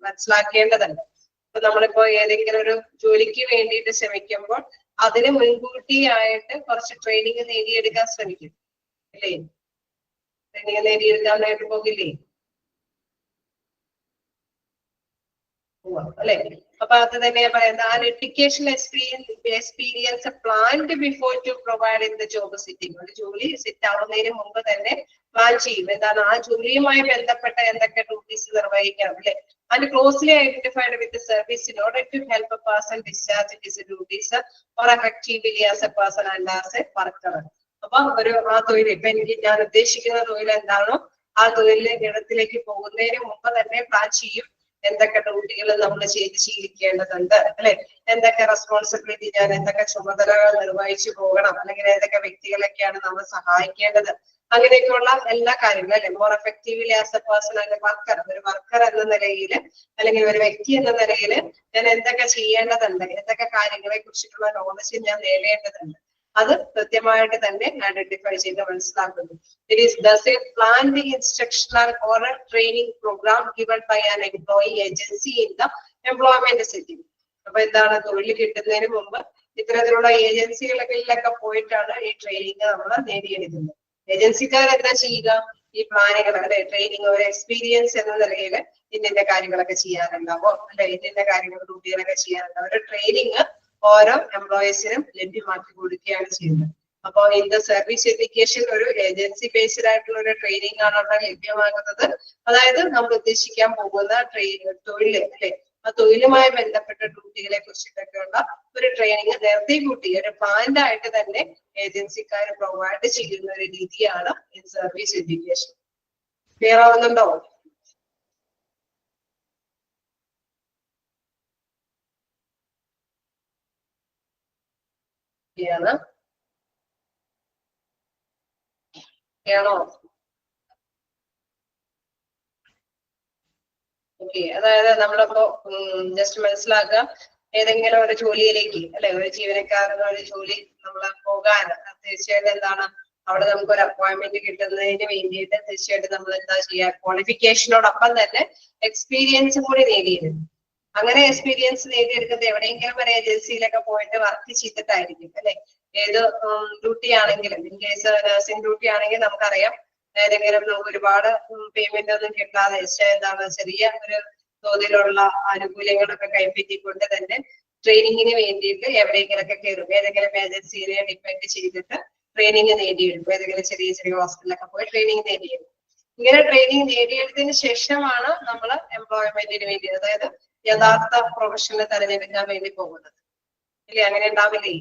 മനസ്സിലാക്കേണ്ടതുണ്ട്. അപ്പൊ നമ്മളിപ്പോ ഏതെങ്കിലും ഒരു ജോലിക്ക് വേണ്ടിയിട്ട് ശ്രമിക്കുമ്പോൾ അതിന് മുൻകൂട്ടിയായിട്ട് കുറച്ച് ട്രെയിനിങ് നേടിയെടുക്കാൻ ശ്രമിക്കും അല്ലേ. ട്രെയിനിങ് നേടിയെടുക്കാനായിട്ട് പോകില്ലേ അല്ലെ. അപ്പൊ അത് തന്നെയാ പറയുന്നത് ആ education experience planned before to provide in the job sitting. ഒരു ജോലി സിറ്റ് ആവുന്നതിന് മുമ്പ് തന്നെ പ്ലാൻ ചെയ്യും. എന്താണ് ആ ജോലിയുമായി ബന്ധപ്പെട്ട എന്തൊക്കെ ഡ്യൂട്ടീസ് നിർവഹിക്കണം അല്ലെ. and closely identified with the service in order to help a person discharge his duties more effectively as a person and as a worker. അപ്പൊ ആ തൊഴിൽ ഇപ്പൊ ഞാൻ ഉദ്ദേശിക്കുന്ന തൊഴിൽ എന്താണോ ആ തൊഴിലിലെ ഇടത്തിലേക്ക് പോകുന്നതിന് മുമ്പ് തന്നെ പ്ലാൻ ചെയ്യും. എന്തൊക്കെ ഡ്യൂട്ടികൾ നമ്മൾ ചെയ്ത് ശീലിക്കേണ്ടതുണ്ട്, അല്ലെ? എന്തൊക്കെ റെസ്പോൺസിബിലിറ്റി, ഞാൻ എന്തൊക്കെ ചുമതലകൾ നിർവഹിച്ചു പോകണം, അല്ലെങ്കിൽ ഏതൊക്കെ വ്യക്തികളൊക്കെയാണ് നമ്മൾ സഹായിക്കേണ്ടത്, അങ്ങനെയൊക്കെയുള്ള എല്ലാ കാര്യങ്ങളും, അല്ലെ? More effectively as A person and worker, ഒരു വർക്കർ എന്ന നിലയിൽ അല്ലെങ്കിൽ ഒരു വ്യക്തി എന്ന നിലയിൽ ഞാൻ എന്തൊക്കെ ചെയ്യേണ്ടതുണ്ട്, എന്തൊക്കെ കാര്യങ്ങളെ കുറിച്ചിട്ടുള്ള നോളജ് ഞാൻ നേടേണ്ടതുണ്ട്, അത് കൃത്യമായിട്ട് തന്നെ ഐഡന്റിഫൈ ചെയ്ത് മനസ്സിലാക്കുന്നു. It is thus a planned instructional or a training programme given by an employee agency in the employment setting. അപ്പൊ എന്താണ്, തൊഴിൽ കിട്ടുന്നതിന് മുമ്പ് ഇത്തരത്തിലുള്ള ഏജൻസികളിലൊക്കെ പോയിട്ടാണ് ഈ ട്രെയിനിങ് നമ്മൾ നേടിയെടുക്കുന്നത്. ഏജൻസിക്കാർ എന്താ ചെയ്യുക, ഈ പ്ലാനുകൾ, അല്ലെ, ട്രെയിനിങ്, ഒരു എക്സ്പീരിയൻസ് എന്ന നിലയിൽ ഇന്ന കാര്യങ്ങളൊക്കെ ചെയ്യാനുണ്ടാവോ, അല്ലെ, ഇന്ന കാര്യങ്ങൾ ഡ്യൂട്ടികളൊക്കെ ചെയ്യാനുണ്ടാവും, ഒരു ട്രെയിനിങ് ഓരോ എംപ്ലോയീസിനും ലഭ്യമാക്കി കൊടുക്കുകയാണ് ചെയ്യുന്നത്. അപ്പൊ ഇൻ ദ സർവീസ് എഡ്യൂക്കേഷൻ ഒരു ഏജൻസി ബേസ്ഡ് ആയിട്ടുള്ള ഒരു ട്രെയിനിങ് ആണ് അവിടെ ലഭ്യമാകുന്നത്. അതായത് നമ്മൾ ഉദ്ദേശിക്കാൻ പോകുന്ന തൊഴിൽ, അല്ലെ, ആ തൊഴിലുമായി ബന്ധപ്പെട്ട ഡ്യൂട്ടികളെ കുറിച്ചിട്ടൊക്കെയുള്ള ഒരു ട്രെയിനിങ് നേരത്തെ കൂട്ടി ഒരു പ്ലാൻഡ് ആയിട്ട് തന്നെ ഏജൻസിക്കാർ പ്രൊവൈഡ് ചെയ്യുന്ന ഒരു രീതിയാണ് ഇൻ സർവീസ് എഡ്യൂക്കേഷൻ. ക്ലിയർ ആവുന്നുണ്ടോ? ആണോ? ഓക്കെ, അതായത് നമ്മളിപ്പോ ജസ്റ്റ് മനസ്സിലാക്കുക, ഏതെങ്കിലും ഒരു ജോലിയിലേക്ക്, അല്ലെ, ഒരു ജീവനക്കാരന് ഒരു ജോലി നമ്മൾ പോകാൻ തീർച്ചയായിട്ടും എന്താണ്, അവിടെ നമുക്ക് ഒരു അപ്പോയിന്റ്മെന്റ് കിട്ടുന്നതിന് വേണ്ടിയിട്ട് തീർച്ചയായിട്ടും നമ്മൾ എന്താ ചെയ്യുക, ക്വാളിഫിക്കേഷനോടൊപ്പം തന്നെ എക്സ്പീരിയൻസ് കൂടി നേടിയിരുന്നു. അങ്ങനെ എക്സ്പീരിയൻസ് നേടിയെടുക്കുന്നത് എവിടെയെങ്കിലും ഒരു ഏജൻസിയിലൊക്കെ പോയിട്ട് വർക്ക് ചെയ്തിട്ടായിരിക്കും, അല്ലെ? ഏത് ഡ്യൂട്ടി ആണെങ്കിലും, ഇൻ കേസ് നഴ്സിംഗ് ഡ്യൂട്ടി ആണെങ്കിൽ നമുക്കറിയാം, ഏതെങ്കിലും നമുക്ക് ഒരുപാട് പേയ്മെന്റ് ഒന്നും കിട്ടാതെ എന്താണ് ചെറിയ ഒരു തോതിലുള്ള ആനുകൂല്യങ്ങളൊക്കെ കൈപ്പറ്റിക്കൊണ്ട് തന്നെ ട്രെയിനിങ്ങിന് വേണ്ടിയിട്ട് എവിടെയെങ്കിലൊക്കെ കയറും, ഏതെങ്കിലും ഏജൻസിയെ ഡിപ്പെൻഡ് ചെയ്തിട്ട് ട്രെയിനിങ് നേടിയെടുക്കും, ഏതെങ്കിലും ചെറിയ ചെറിയ ഹോസ്പിറ്റലൊക്കെ പോയി ട്രെയിനിങ് നേടിയെടുക്കും. ഇങ്ങനെ ട്രെയിനിങ് നേടിയെടുത്തതിന് ശേഷമാണ് നമ്മൾ എംപ്ലോയ്മെന്റിന് വേണ്ടി, അതായത് യഥാർത്ഥ പ്രൊഫഷണൽ തിരഞ്ഞെടുക്കാൻ വേണ്ടി പോകുന്നത്, ഇല്ലേ? അങ്ങനെ ഉണ്ടാവില്ലേ?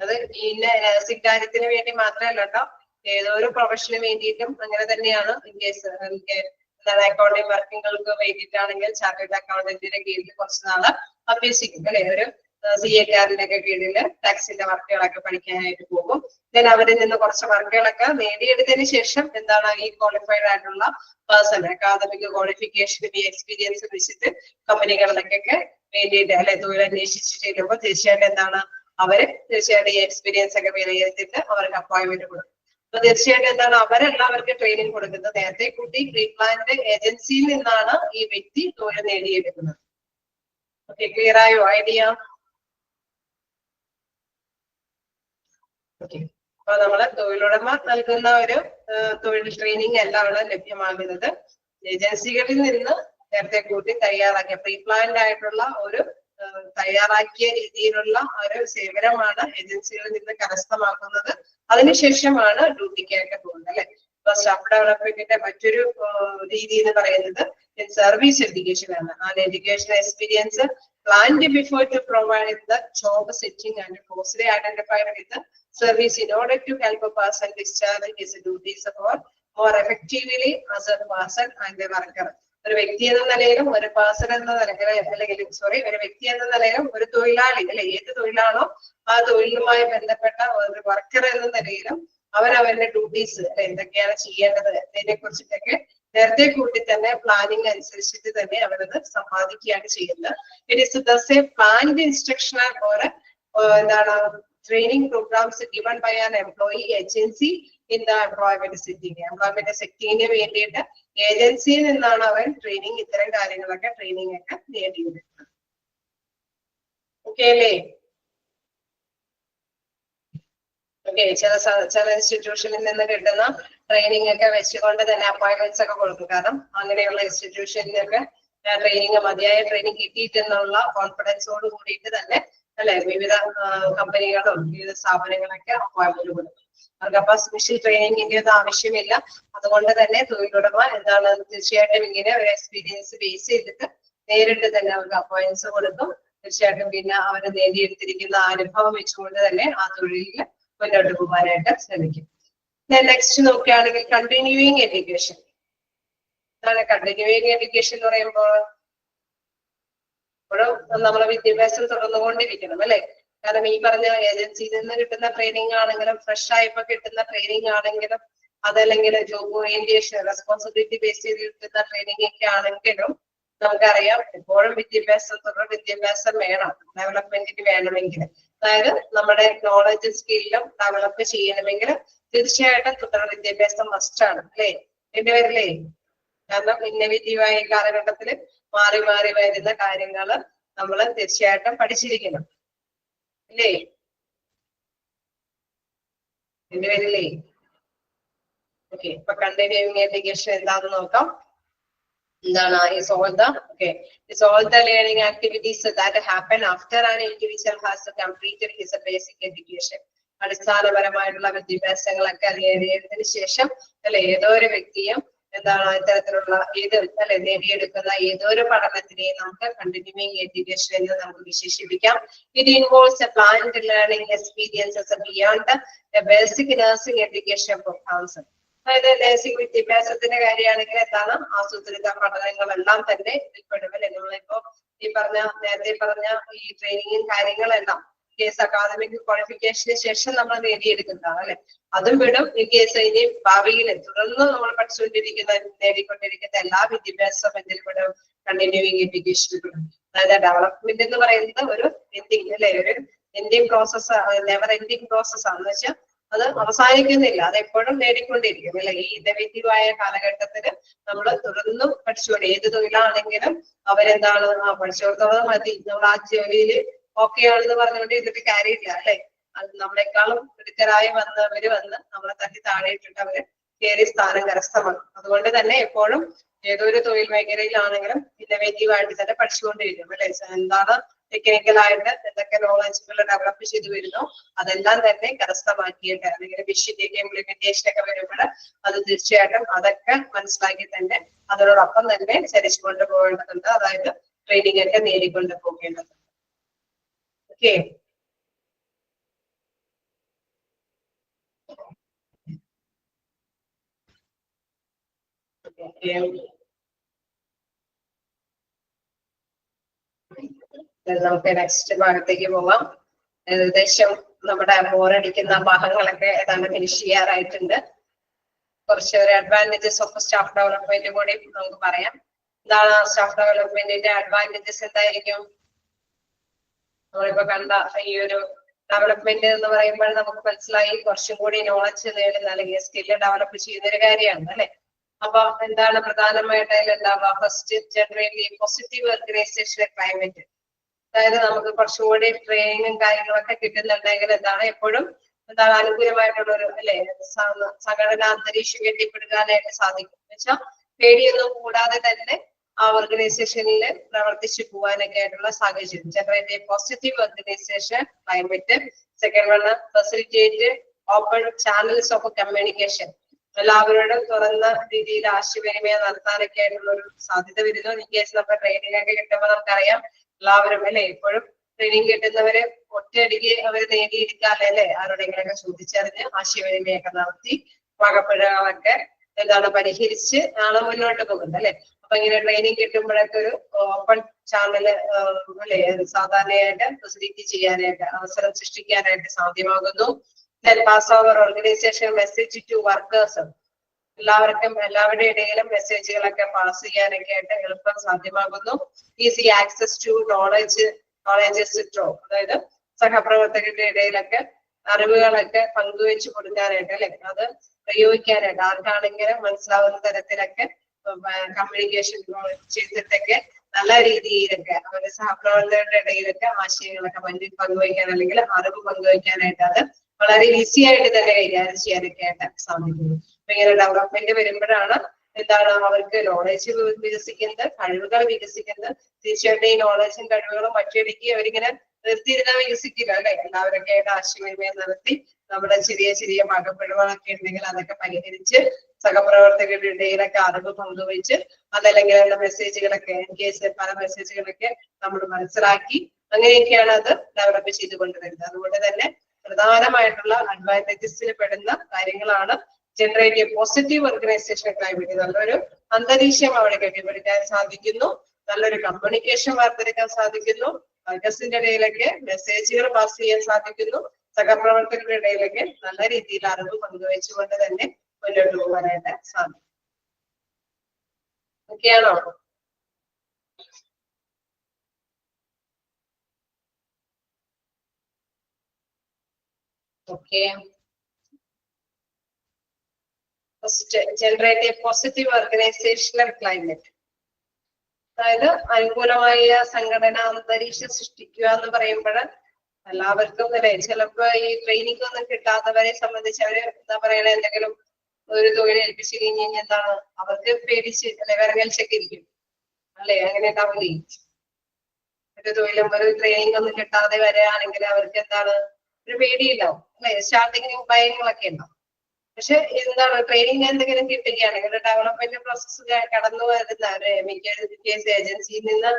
അത് ഇന്ന നഴ്സിംഗ് കാര്യത്തിന് വേണ്ടി മാത്രമല്ല കേട്ടോ, ഏതോ ഒരു പ്രൊഫഷന് വേണ്ടിയിട്ടും അങ്ങനെ തന്നെയാണ്. ഇൻ കേസ് അക്കൗണ്ടിങ് വർക്കുകൾക്ക് വേണ്ടിയിട്ടാണെങ്കിൽ ചാർട്ടേഡ് അക്കൗണ്ടന്റിന്റെ കീഴിൽ കുറച്ച് നാള് അഭ്യസിക്കും, അല്ലെ? ഒരു CA-കാരന്റെ ഒക്കെ കീഴിൽ ടാക്സിന്റെ വർക്കുകളൊക്കെ പഠിക്കാനായിട്ട് പോകും. ദെൻ അവരിൽ നിന്ന് കുറച്ച് വർക്കുകളൊക്കെ നേടിയെടുത്തതിന് ശേഷം എന്താണ്, ഈ ക്വാളിഫൈഡ് ആയിട്ടുള്ള പേഴ്സൺ അക്കാദമിക് ക്വാളിഫിക്കേഷൻ ഈ എക്സ്പീരിയൻസ് വെച്ചിട്ട് കമ്പനികളിലേക്കൊക്കെ വേണ്ടിയിട്ട്, അല്ലെ, തൊഴിൽ അന്വേഷിച്ച് ചെല്ലുമ്പോൾ തീർച്ചയായിട്ടും എന്താണ്, അവര് തീർച്ചയായിട്ടും ഈ എക്സ്പീരിയൻസ് ഒക്കെ വിലയിരുത്തിയിട്ട് അവർക്ക് അപ്പോയിന്റ്മെന്റ് കൊടുക്കും. അപ്പൊ തീർച്ചയായിട്ടും എന്താണ്, അവരെല്ലാവർക്കും ട്രെയിനിങ് കൊടുക്കുന്നത് നേരത്തെ കൂട്ടി പ്രീ പ്ലാൻഡ് ഏജൻസിയിൽ നിന്നാണ് ഈ വ്യക്തി തൊഴിൽ നേടിയെടുക്കുന്നത്. ഓക്കെ, ക്ലിയർ ആയോ ഐഡിയ? ഓക്കെ, അപ്പൊ നമ്മള് തൊഴിലുടമ നൽകുന്ന ഒരു തൊഴിൽ ട്രെയിനിങ് അല്ല അവിടെ ലഭ്യമാകുന്നത്. ഏജൻസികളിൽ നിന്ന് നേരത്തെ കൂട്ടി തയ്യാറാക്കിയ പ്രീ പ്ലാൻഡ് ആയിട്ടുള്ള ഒരു തയ്യാറാക്കിയ രീതിയിലുള്ള ഒരു സേവനമാണ് ഏജൻസികളിൽ നിന്ന് കരസ്ഥമാക്കുന്നത്. അതിനുശേഷമാണ് ഡ്യൂട്ടിക്കായിട്ട് പോകുന്നത്, അല്ലെ? ഇപ്പൊ സ്റ്റാഫ് ഡെവലപ്മെന്റിന്റെ മറ്റൊരു രീതി എന്ന് പറയുന്നത് സർവീസ് എഡ്യൂക്കേഷൻ ആണ്. ആ education experience planned before to provide the job setting and closely identified with the service in order to help a person discharge his duties more effectively as a person and a worker. ഒരു വ്യക്തി എന്ന നിലയിലും ഒരു പേഴ്സൺ എന്ന നിലയിലും, അല്ലെങ്കിൽ ഒരു വ്യക്തി എന്ന നിലയിലും ഒരു തൊഴിലാളി, അല്ലെ, ഏത് തൊഴിലാണോ ആ തൊഴിലുമായി ബന്ധപ്പെട്ട ഒരു വർക്കർ എന്ന നിലയിലും അവരവരുടെ ഡ്യൂട്ടീസ്, എന്തൊക്കെയാണ് ചെയ്യേണ്ടത് അതിനെ കുറിച്ചിട്ടൊക്കെ നേരത്തെ കൂട്ടി തന്നെ പ്ലാനിങ് അനുസരിച്ചിട്ട് തന്നെ അവരത് സമ്പാദിക്കുകയാണ് ചെയ്യുന്നത്. It is thus a planned instructional or എന്താണ് training programs given by an employee agency in the employment setting. Employment സെറ്റിംഗിന് വേണ്ടിയിട്ട് ഏജൻസിയിൽ നിന്നാണ് അവൻ ട്രെയിനിങ്, ഇത്തരം കാര്യങ്ങളൊക്കെ ട്രെയിനിങ് ഒക്കെ നേടിയെടുക്കുന്നത്. ഓക്കെ അല്ലേ? ഓക്കെ, ചില ഇൻസ്റ്റിറ്റ്യൂഷനിൽ നിന്ന് കിട്ടുന്ന ട്രെയിനിങ് ഒക്കെ വെച്ചുകൊണ്ട് തന്നെ അപ്പോയിന്റ്മെന്റ്സ് ഒക്കെ കൊടുക്കും. കാരണം അങ്ങനെയുള്ള ഇൻസ്റ്റിറ്റ്യൂഷനിലൊക്കെ ട്രെയിനിങ്, മതിയായ ട്രെയിനിങ് കിട്ടിയിട്ടെന്നുള്ള കോൺഫിഡൻസോട് കൂടിയിട്ട് തന്നെ, അല്ലെ, വിവിധ കമ്പനികളും വിവിധ സ്ഥാപനങ്ങളൊക്കെ അപ്പോയിന്റ്മെന്റ് കൊടുക്കും. അവർക്ക് അപ്പൊ സ്പെഷ്യൽ ട്രെയിനിങ്ങിന്റെ ഒന്നും ആവശ്യമില്ല. അതുകൊണ്ട് തന്നെ തൊഴിലുടമ എന്താണ്, തീർച്ചയായിട്ടും ഇങ്ങനെ ഒരു എക്സ്പീരിയൻസ് ബേസ് ചെയ്തിട്ട് നേരിട്ട് തന്നെ അവർക്ക് അപ്പോയിന്റ്സ് കൊടുക്കും. തീർച്ചയായിട്ടും പിന്നെ അവര് നേടിയെടുത്തിരിക്കുന്ന അനുഭവം വെച്ചുകൊണ്ട് തന്നെ ആ തൊഴിലിൽ മുന്നോട്ട് പോകാനായിട്ട് ശ്രമിക്കും. നെക്സ്റ്റ് നോക്കുകയാണെങ്കിൽ കണ്ടിന്യൂയിങ് എഡ്യൂക്കേഷൻ. എന്താണ് കണ്ടിന്യൂയിങ് എഡ്യൂക്കേഷൻ എന്ന് പറയുമ്പോൾ ഇപ്പോഴും നമ്മളെ വിദ്യാഭ്യാസം തുടർന്നുകൊണ്ടിരിക്കണം അല്ലെ. കാരണം ഈ പറഞ്ഞ ഏജൻസിയിൽ നിന്ന് കിട്ടുന്ന ട്രെയിനിങ് ആണെങ്കിലും ഫ്രഷ് ആയപ്പോ കിട്ടുന്ന ട്രെയിനിങ് ആണെങ്കിലും അതല്ലെങ്കിൽ ജോബ് ഓറിയന്റേഷൻ റെസ്പോൺസിബിലിറ്റി ബേസ് ചെയ്ത് കിട്ടുന്ന ട്രെയിനിങ് ഒക്കെ ആണെങ്കിലും നമുക്കറിയാം എപ്പോഴും തുടർ വിദ്യാഭ്യാസം വേണം ഡെവലപ്മെന്റിന് വേണമെങ്കിൽ. അതായത് നമ്മുടെ നോളജ് സ്കില്ലും ഡെവലപ്പ് ചെയ്യണമെങ്കിൽ തീർച്ചയായിട്ടും തുടർ വിദ്യാഭ്യാസം മസ്റ്റാണ് അല്ലേ. എന്റെ പേരില്ലേ? കാരണം ഇന്നവേറ്റീവായ കാലഘട്ടത്തിൽ മാറി മാറി വരുന്ന കാര്യങ്ങള് നമ്മൾ തീർച്ചയായിട്ടും പഠിച്ചിരിക്കണം അല്ലേ. എന്റെ പേരില്ലേ? ഓക്കെ, ഇപ്പൊ കണ്ടിന്യൂയിങ് എഡ്യൂക്കേഷൻ എന്താന്ന് നോക്കാം. എന്താണ് is all the learning activities that happen after an individual has completed his basic education. അടിസ്ഥാനപരമായിട്ടുള്ള വിദ്യാഭ്യാസങ്ങളൊക്കെ നേടിയതിനു ശേഷം അല്ലെ ഏതോ ഒരു വ്യക്തിയും എന്താണ് ഇത്തരത്തിലുള്ള നേടിയെടുക്കുന്ന ഏതോ ഒരു പഠനത്തിനെയും നമുക്ക് കണ്ടിന്യൂയിങ് എഡ്യൂക്കേഷൻ എന്ന് നമുക്ക് വിശേഷിപ്പിക്കാം. It involves a planned learning experiences beyond a basic nursing education programmes. അതായത് നഴ്സിംഗ് വിദ്യാഭ്യാസത്തിന്റെ കാര്യമാണെങ്കിൽ എന്താണ് ആസൂത്രിത പഠനങ്ങളെല്ലാം തന്നെ ഉൾപ്പെടും അല്ലെ. നമ്മളിപ്പോ നേരത്തെ പറഞ്ഞ ഈ ട്രെയിനിങ്ങും കാര്യങ്ങളെല്ലാം കേസ് അക്കാദമിക് ക്വാളിഫിക്കേഷന് ശേഷം നമ്മൾ നേടിയെടുക്കുന്നതാണ് അല്ലെ. അതും വിടും ഈ കേസ് ഇനി ഭാവിയിൽ തുടർന്ന് നമ്മൾ നേടിക്കൊണ്ടിരിക്കുന്ന എല്ലാ വിദ്യാഭ്യാസവും എന്തിൽ വിടും? കണ്ടിന്യൂയിങ് എഡ്യൂക്കേഷനിൽ വിടും. അതായത് ഡെവലപ്മെന്റ് എന്ന് പറയുന്നത് ഒരു എൻഡിങ് അല്ലെ, ഒരു ending process, never ending process ആണെന്ന് വെച്ചാൽ അത് അവസാനിക്കുന്നില്ല, അത് എപ്പോഴും നേടിക്കൊണ്ടിരിക്കും അല്ലെ. ഈ ഇന്നവേറ്റീവായ കാലഘട്ടത്തിന് നമ്മൾ തുടർന്നും പഠിച്ചുകൊണ്ട് ഏത് തൊഴിലാണെങ്കിലും അവരെന്താണ് പഠിച്ചോടത്തോളം മതി, നമ്മൾ ആ ജോലിയിൽ ഓക്കെ ആണെന്ന് പറഞ്ഞുകൊണ്ട് ഇതിട്ട് കാര്യമില്ല അല്ലെ. അത് നമ്മളെക്കാളും മിടുക്കരായി വന്നവര് വന്ന് നമ്മളെ തട്ടി താഴെയിട്ടിട്ട് അവര് കയറി സ്ഥാനം കരസ്ഥമാക്കും. അതുകൊണ്ട് തന്നെ എപ്പോഴും ഏതൊരു തൊഴിൽ മേഖലയിലാണെങ്കിലും ഇന്നവേറ്റീവ് ആയിട്ട് തന്നെ പഠിച്ചുകൊണ്ടിരിക്കും അല്ലെ. എന്താണ് ടെക്നിക്കലായിട്ട് എന്തൊക്കെ നോളജുകൾ ഡെവലപ്പ് ചെയ്ത് വരുന്നു അതെല്ലാം തന്നെ കരസ്ഥമാക്കിയിട്ട് അല്ലെങ്കിൽ വിഷയത്തിന്റെ ഇംപ്ലിമെന്റേഷൻ ഒക്കെ വരുമ്പോൾ അത് തീർച്ചയായിട്ടും അതൊക്കെ മനസ്സിലാക്കി തന്നെ അതിനോടൊപ്പം തന്നെ ചരിച്ചുകൊണ്ട് പോകേണ്ടതുണ്ട്. അതായത് ട്രെയിനിങ് ഒക്കെ നേടിക്കൊണ്ട് പോകേണ്ടതുണ്ട്. ഓക്കെ, നമുക്ക് നെക്സ്റ്റ് ഭാഗത്തേക്ക് പോവാം. ഏകദേശം നമ്മുടെ ബോറടിക്കുന്ന ഭാഗങ്ങളൊക്കെ ഏതാണ്ട് ഫിനിഷ് ചെയ്യാറായിട്ടുണ്ട്. കുറച്ച് ഒരു അഡ്വാൻറ്റേജസ് ഓഫ് സ്റ്റാഫ് ഡെവലപ്മെന്റ് കൂടി നമുക്ക് പറയാം. എന്താണ് സ്റ്റാഫ് ഡെവലപ്മെന്റിന്റെ അഡ്വാൻറ്റേജസ്? എന്തായിരിക്കും? നമ്മളിപ്പോ കണ്ട ഈ ഒരു ഡെവലപ്മെന്റ് എന്ന് പറയുമ്പോൾ നമുക്ക് മനസ്സിലായി കുറച്ചും കൂടി നോളജ് നേടുന്ന അല്ലെങ്കിൽ സ്കില്ല് ഡെവലപ്പ് ചെയ്യുന്ന ഒരു കാര്യമാണ് അല്ലെ. അപ്പൊ എന്താണ് പ്രധാനമായിട്ട് അതിലുണ്ടാവുക? First, generate positive organization climate. അതായത് നമുക്ക് കുറച്ചുകൂടി ട്രെയിനിങ്ങും കാര്യങ്ങളൊക്കെ കിട്ടുന്നുണ്ടെങ്കിൽ എന്താണ് എപ്പോഴും എന്താണ് അനുകൂലമായിട്ടുള്ള ഒരു അല്ലെ സംഘടനാ അന്തരീക്ഷം കെട്ടിപ്പടുക്കാനായിട്ട് സാധിക്കും. എന്നുവെച്ചാൽ പേടിയൊന്നും കൂടാതെ തന്നെ ആ ഓർഗനൈസേഷനിൽ പ്രവർത്തിച്ചു പോകാനൊക്കെ ആയിട്ടുള്ള സാഹചര്യം. Generate positive organization climate. Second one, facilitate open channels of communication. എല്ലാവരോടും തുറന്ന രീതിയിൽ ആശയവിനിമയം നടത്താനൊക്കെ ആയിട്ടുള്ള ഒരു സാധ്യത വരുന്നു. ഇൻ കേസ് നമ്മുടെ ട്രെയിനിങ് ഒക്കെ കിട്ടുമ്പോൾ നമുക്കറിയാം എല്ലാവരും അല്ലെ എപ്പോഴും ട്രെയിനിങ് കിട്ടുന്നവര് ഒറ്റയടിക്ക് അവര് നേടിയെടുക്കാതെ അല്ലെ ആരോടെങ്കിലൊക്കെ ചോദിച്ചറിഞ്ഞ് ആശയവിനിമയമൊക്കെ നടത്തി വകപ്പിഴകളൊക്കെ എന്താണ് പരിഹരിച്ച് ആണ് മുന്നോട്ട് പോകുന്നത് അല്ലെ. അപ്പൊ ഇങ്ങനെ ട്രെയിനിങ് കിട്ടുമ്പോഴൊക്കെ ഒരു ഓപ്പൺ ചാനൽ അല്ലെ സാധാരണയായിട്ട് ഫെസിലിറ്റി ചെയ്യാനായിട്ട് അവസരം സൃഷ്ടിക്കാനായിട്ട് സാധ്യമാകുന്നു. Pass over organisation message to workers. എല്ലാവരുടെ ഇടയിലും മെസ്സേജുകളൊക്കെ പാസ് ചെയ്യാനൊക്കെ ആയിട്ട് എളുപ്പം സാധ്യമാകുന്നു. Easy access to knowledges through. അതായത് സഹപ്രവർത്തകരുടെ ഇടയിലൊക്കെ അറിവുകളൊക്കെ പങ്കുവെച്ച് കൊടുക്കാനായിട്ട് അല്ലെ അത് പ്രയോഗിക്കാനായിട്ട് ആർക്കാണെങ്കിലും മനസ്സിലാവുന്ന തരത്തിലൊക്കെ കമ്മ്യൂണിക്കേഷൻ ചെയ്തിട്ടൊക്കെ നല്ല രീതിയിലൊക്കെ അവരുടെ സഹപ്രവർത്തകരുടെ ഇടയിലൊക്കെ ആശയങ്ങളൊക്കെ പങ്കുവയ്ക്കാൻ അല്ലെങ്കിൽ അറിവ് പങ്കുവയ്ക്കാനായിട്ട് അത് വളരെ ഈസി ആയിട്ട് തന്നെ കൈകാര്യം ചെയ്യാനൊക്കെ ആയിട്ട് സാധിക്കുന്നു. അപ്പൊ ഇങ്ങനെ ഡെവലപ്മെന്റ് വരുമ്പോഴാണ് എന്താണ് അവർക്ക് നോളജ് വികസിക്കുന്നത്, കഴിവുകൾ വികസിക്കുന്നത്. തീർച്ചയായിട്ടും ഈ നോളജും കഴിവുകളും മറ്റൊരുക്കി അവരിങ്ങനെ നിർത്തിയിരുന്നാൽ വികസിക്കില്ല അല്ലെ. എല്ലാവരൊക്കെ ആയിട്ട് ആശയവിനിമയം നടത്തി നമ്മുടെ ചെറിയ ചെറിയ വകപ്പിഴവുകളൊക്കെ ഉണ്ടെങ്കിൽ അതൊക്കെ പരിഹരിച്ച് സഹപ്രവർത്തകരുടെ ഇടയിലൊക്കെ അറിവ് പങ്കുവെച്ച് അതല്ലെങ്കിൽ മെസ്സേജുകളൊക്കെ പല മെസ്സേജുകളൊക്കെ നമ്മൾ മനസ്സിലാക്കി അങ്ങനെയൊക്കെയാണ് അത് ഡെവലപ്പ് ചെയ്തുകൊണ്ടുവരുന്നത്. അതുകൊണ്ട് തന്നെ പ്രധാനമായിട്ടുള്ള അഡ്വാൻറ്റേജസിൽ പെടുന്ന കാര്യങ്ങളാണ്. Generate a positive organization climate, നല്ലൊരു അന്തരീക്ഷം അവിടെ കെട്ടിപ്പടുക്കാൻ സാധിക്കുന്നു, നല്ലൊരു കമ്മ്യൂണിക്കേഷൻ വാർത്തെടുക്കാൻ സാധിക്കുന്നു, വർക്കേഴ്സിന്റെ ഇടയിലൊക്കെ മെസ്സേജുകൾ പാസ് ചെയ്യാൻ സാധിക്കുന്നു, സഹപ്രവർത്തകരുടെ ഇടയിലൊക്കെ നല്ല രീതിയിൽ അറിവ് പങ്കുവെച്ചുകൊണ്ട് തന്നെ മുന്നോട്ട് പോകാനായിട്ട് സാധിക്കും. ഓക്കെയാണോ? Okay. First, generate a positive organizational climate. അതായത് അനുകൂലമായ സംഘടനാ അന്തരീക്ഷം സൃഷ്ടിക്കുക എന്ന് പറയുമ്പോൾ എല്ലാവർക്കും അല്ലെ, ചിലപ്പോ ഈ ട്രെയിനിങ് ഒന്നും കിട്ടാത്തവരെ സംബന്ധിച്ച് അവര് എന്താ പറയണ, എന്തെങ്കിലും ഒരു തൊഴിൽ ഏൽപ്പിച്ചു കഴിഞ്ഞാൽ എന്താണ് അവർക്ക് പേടിച്ച് അല്ലെ വിറങ്ങലിച്ചൊക്കെ ഇരിക്കും അല്ലെ, അങ്ങനെ ഉണ്ടാവില്ലേ? ഒരു തൊഴിലും ഒരു ട്രെയിനിങ് ഒന്നും കിട്ടാതെ വരികയാണെങ്കിൽ അവർക്ക് എന്താണ് ഒരു പേടിയുണ്ടാവും അല്ലെ, സ്റ്റാർട്ടിങ്ങിന് ഭയങ്ങളൊക്കെ ഉണ്ടാവും. പക്ഷെ എന്താണ് ട്രെയിനിങ് എന്തെങ്കിലും കിട്ടുകയാണെങ്കിൽ ഒരു ഡെവലപ്മെന്റ് പ്രോസസ്സ് കടന്നു വരുന്ന മിക്ക ഏജൻസിയിൽ നിന്ന്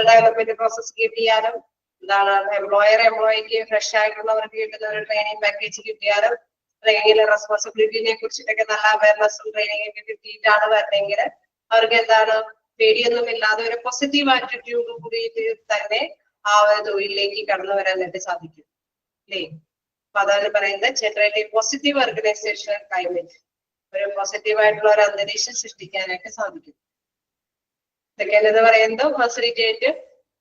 ഡെവലപ്മെന്റ് പ്രോസസ്സ് കിട്ടിയാലും എന്താണ് എംപ്ലോയിക്ക് ഫ്രഷ് ആയിട്ടുള്ളവർക്ക് കിട്ടുന്ന ഒരു ട്രെയിനിങ് പാക്കേജ് കിട്ടിയാലും അല്ലെങ്കിൽ റെസ്പോൺസിബിലിറ്റിനെ കുറിച്ചിട്ടൊക്കെ നല്ല അവയർനെസ്സും ട്രെയിനിങ് ഒക്കെ കിട്ടിയിട്ടാണ് വരണമെങ്കിൽ അവർക്ക് എന്താണ് പേടിയൊന്നും ഇല്ലാതെ ഒരു പോസിറ്റീവ് ആറ്റിറ്റ്യൂഡ് കൂടിയിട്ട് തന്നെ ആ ഒരു തൊഴിലിലേക്ക് കടന്നു വരാനായിട്ട് സാധിക്കും അല്ലേ? അപ്പൊ അതാണ് പറയുന്നത് ജനറേറ്റ് പോസിറ്റീവ് ഓർഗനൈസേഷൻ ക്ലൈമറ്റ്, ഒരു പോസിറ്റീവ് ആയിട്ടുള്ള ഒരു അന്തരീക്ഷം സൃഷ്ടിക്കാനായിട്ട് സാധിക്കും. സെക്കൻഡ് എന്ന് പറയുന്നത് facilitate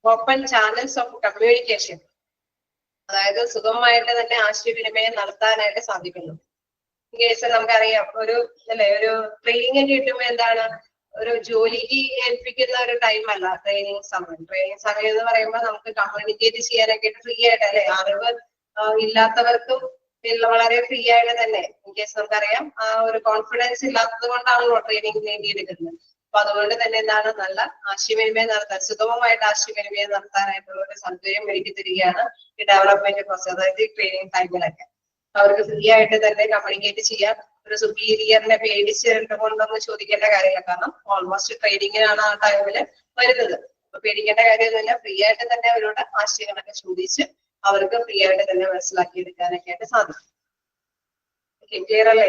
open channels of communication, അതായത് സുഗമമായിട്ട് തന്നെ ആശയവിനിമയം നടത്താനായിട്ട് സാധിക്കുന്നു. ഇൻ കേസ് നമുക്കറിയാം ഒരു അല്ലെ, ഒരു ട്രെയിനിങ് കിട്ടുമ്പോൾ എന്താണ് ഒരു ജോലിക്ക് ഏൽപ്പിക്കുന്ന ഒരു ടൈം അല്ല ട്രെയിനിങ് സമയം. ട്രെയിനിങ് സമയം എന്ന് പറയുമ്പോൾ നമുക്ക് കമ്മ്യൂണിക്കേറ്റ് ചെയ്യാനൊക്കെ ഫ്രീ ആയിട്ട് അല്ലെ, അറിവ് ഇല്ലാത്തവർക്കും വളരെ ഫ്രീ ആയിട്ട് തന്നെ, ഇൻ കേസ് നമുക്കറിയാം ആ ഒരു കോൺഫിഡൻസ് ഇല്ലാത്തത് കൊണ്ടാണല്ലോ ട്രെയിനിങ് നേടിയെടുക്കുന്നത്. അപ്പൊ അതുകൊണ്ട് തന്നെ എന്താണ് നല്ല ആശയവിനിമയം നടത്താൻ, സുഗമമായിട്ട് ആശയവിനിമയം നടത്താനായിട്ടുള്ള ഒരു സൗകര്യം ഒരുക്കി തരികയാണ് ഈ ഡെവലപ്മെന്റ് പ്രോസസ്, അതായത് ഈ ട്രെയിനിങ് ടൈമിലൊക്കെ അവർക്ക് ഫ്രീ ആയിട്ട് തന്നെ കമ്മ്യൂണിക്കേറ്റ് ചെയ്യാം. ഒരു സുപ്പീരിയറിനെ പേടിച്ചിട്ട് കൊണ്ടൊന്നും ചോദിക്കേണ്ട കാര്യമില്ല, കാരണം ഓൾമോസ്റ്റ് ട്രെയിനിങ്ങിനാണ് ആ ടൈമില് വരുന്നത്. അപ്പൊ പേടിക്കേണ്ട കാര്യമൊന്നുമില്ല, ഫ്രീ ആയിട്ട് തന്നെ അവരോട് ആശയങ്ങളൊക്കെ ചോദിച്ച് അവർക്ക് ഫ്രീ ആയിട്ട് തന്നെ മനസ്സിലാക്കി എടുക്കാനൊക്കെ ആയിട്ട് സാധിക്കും. ക്ലിയർ അല്ലേ?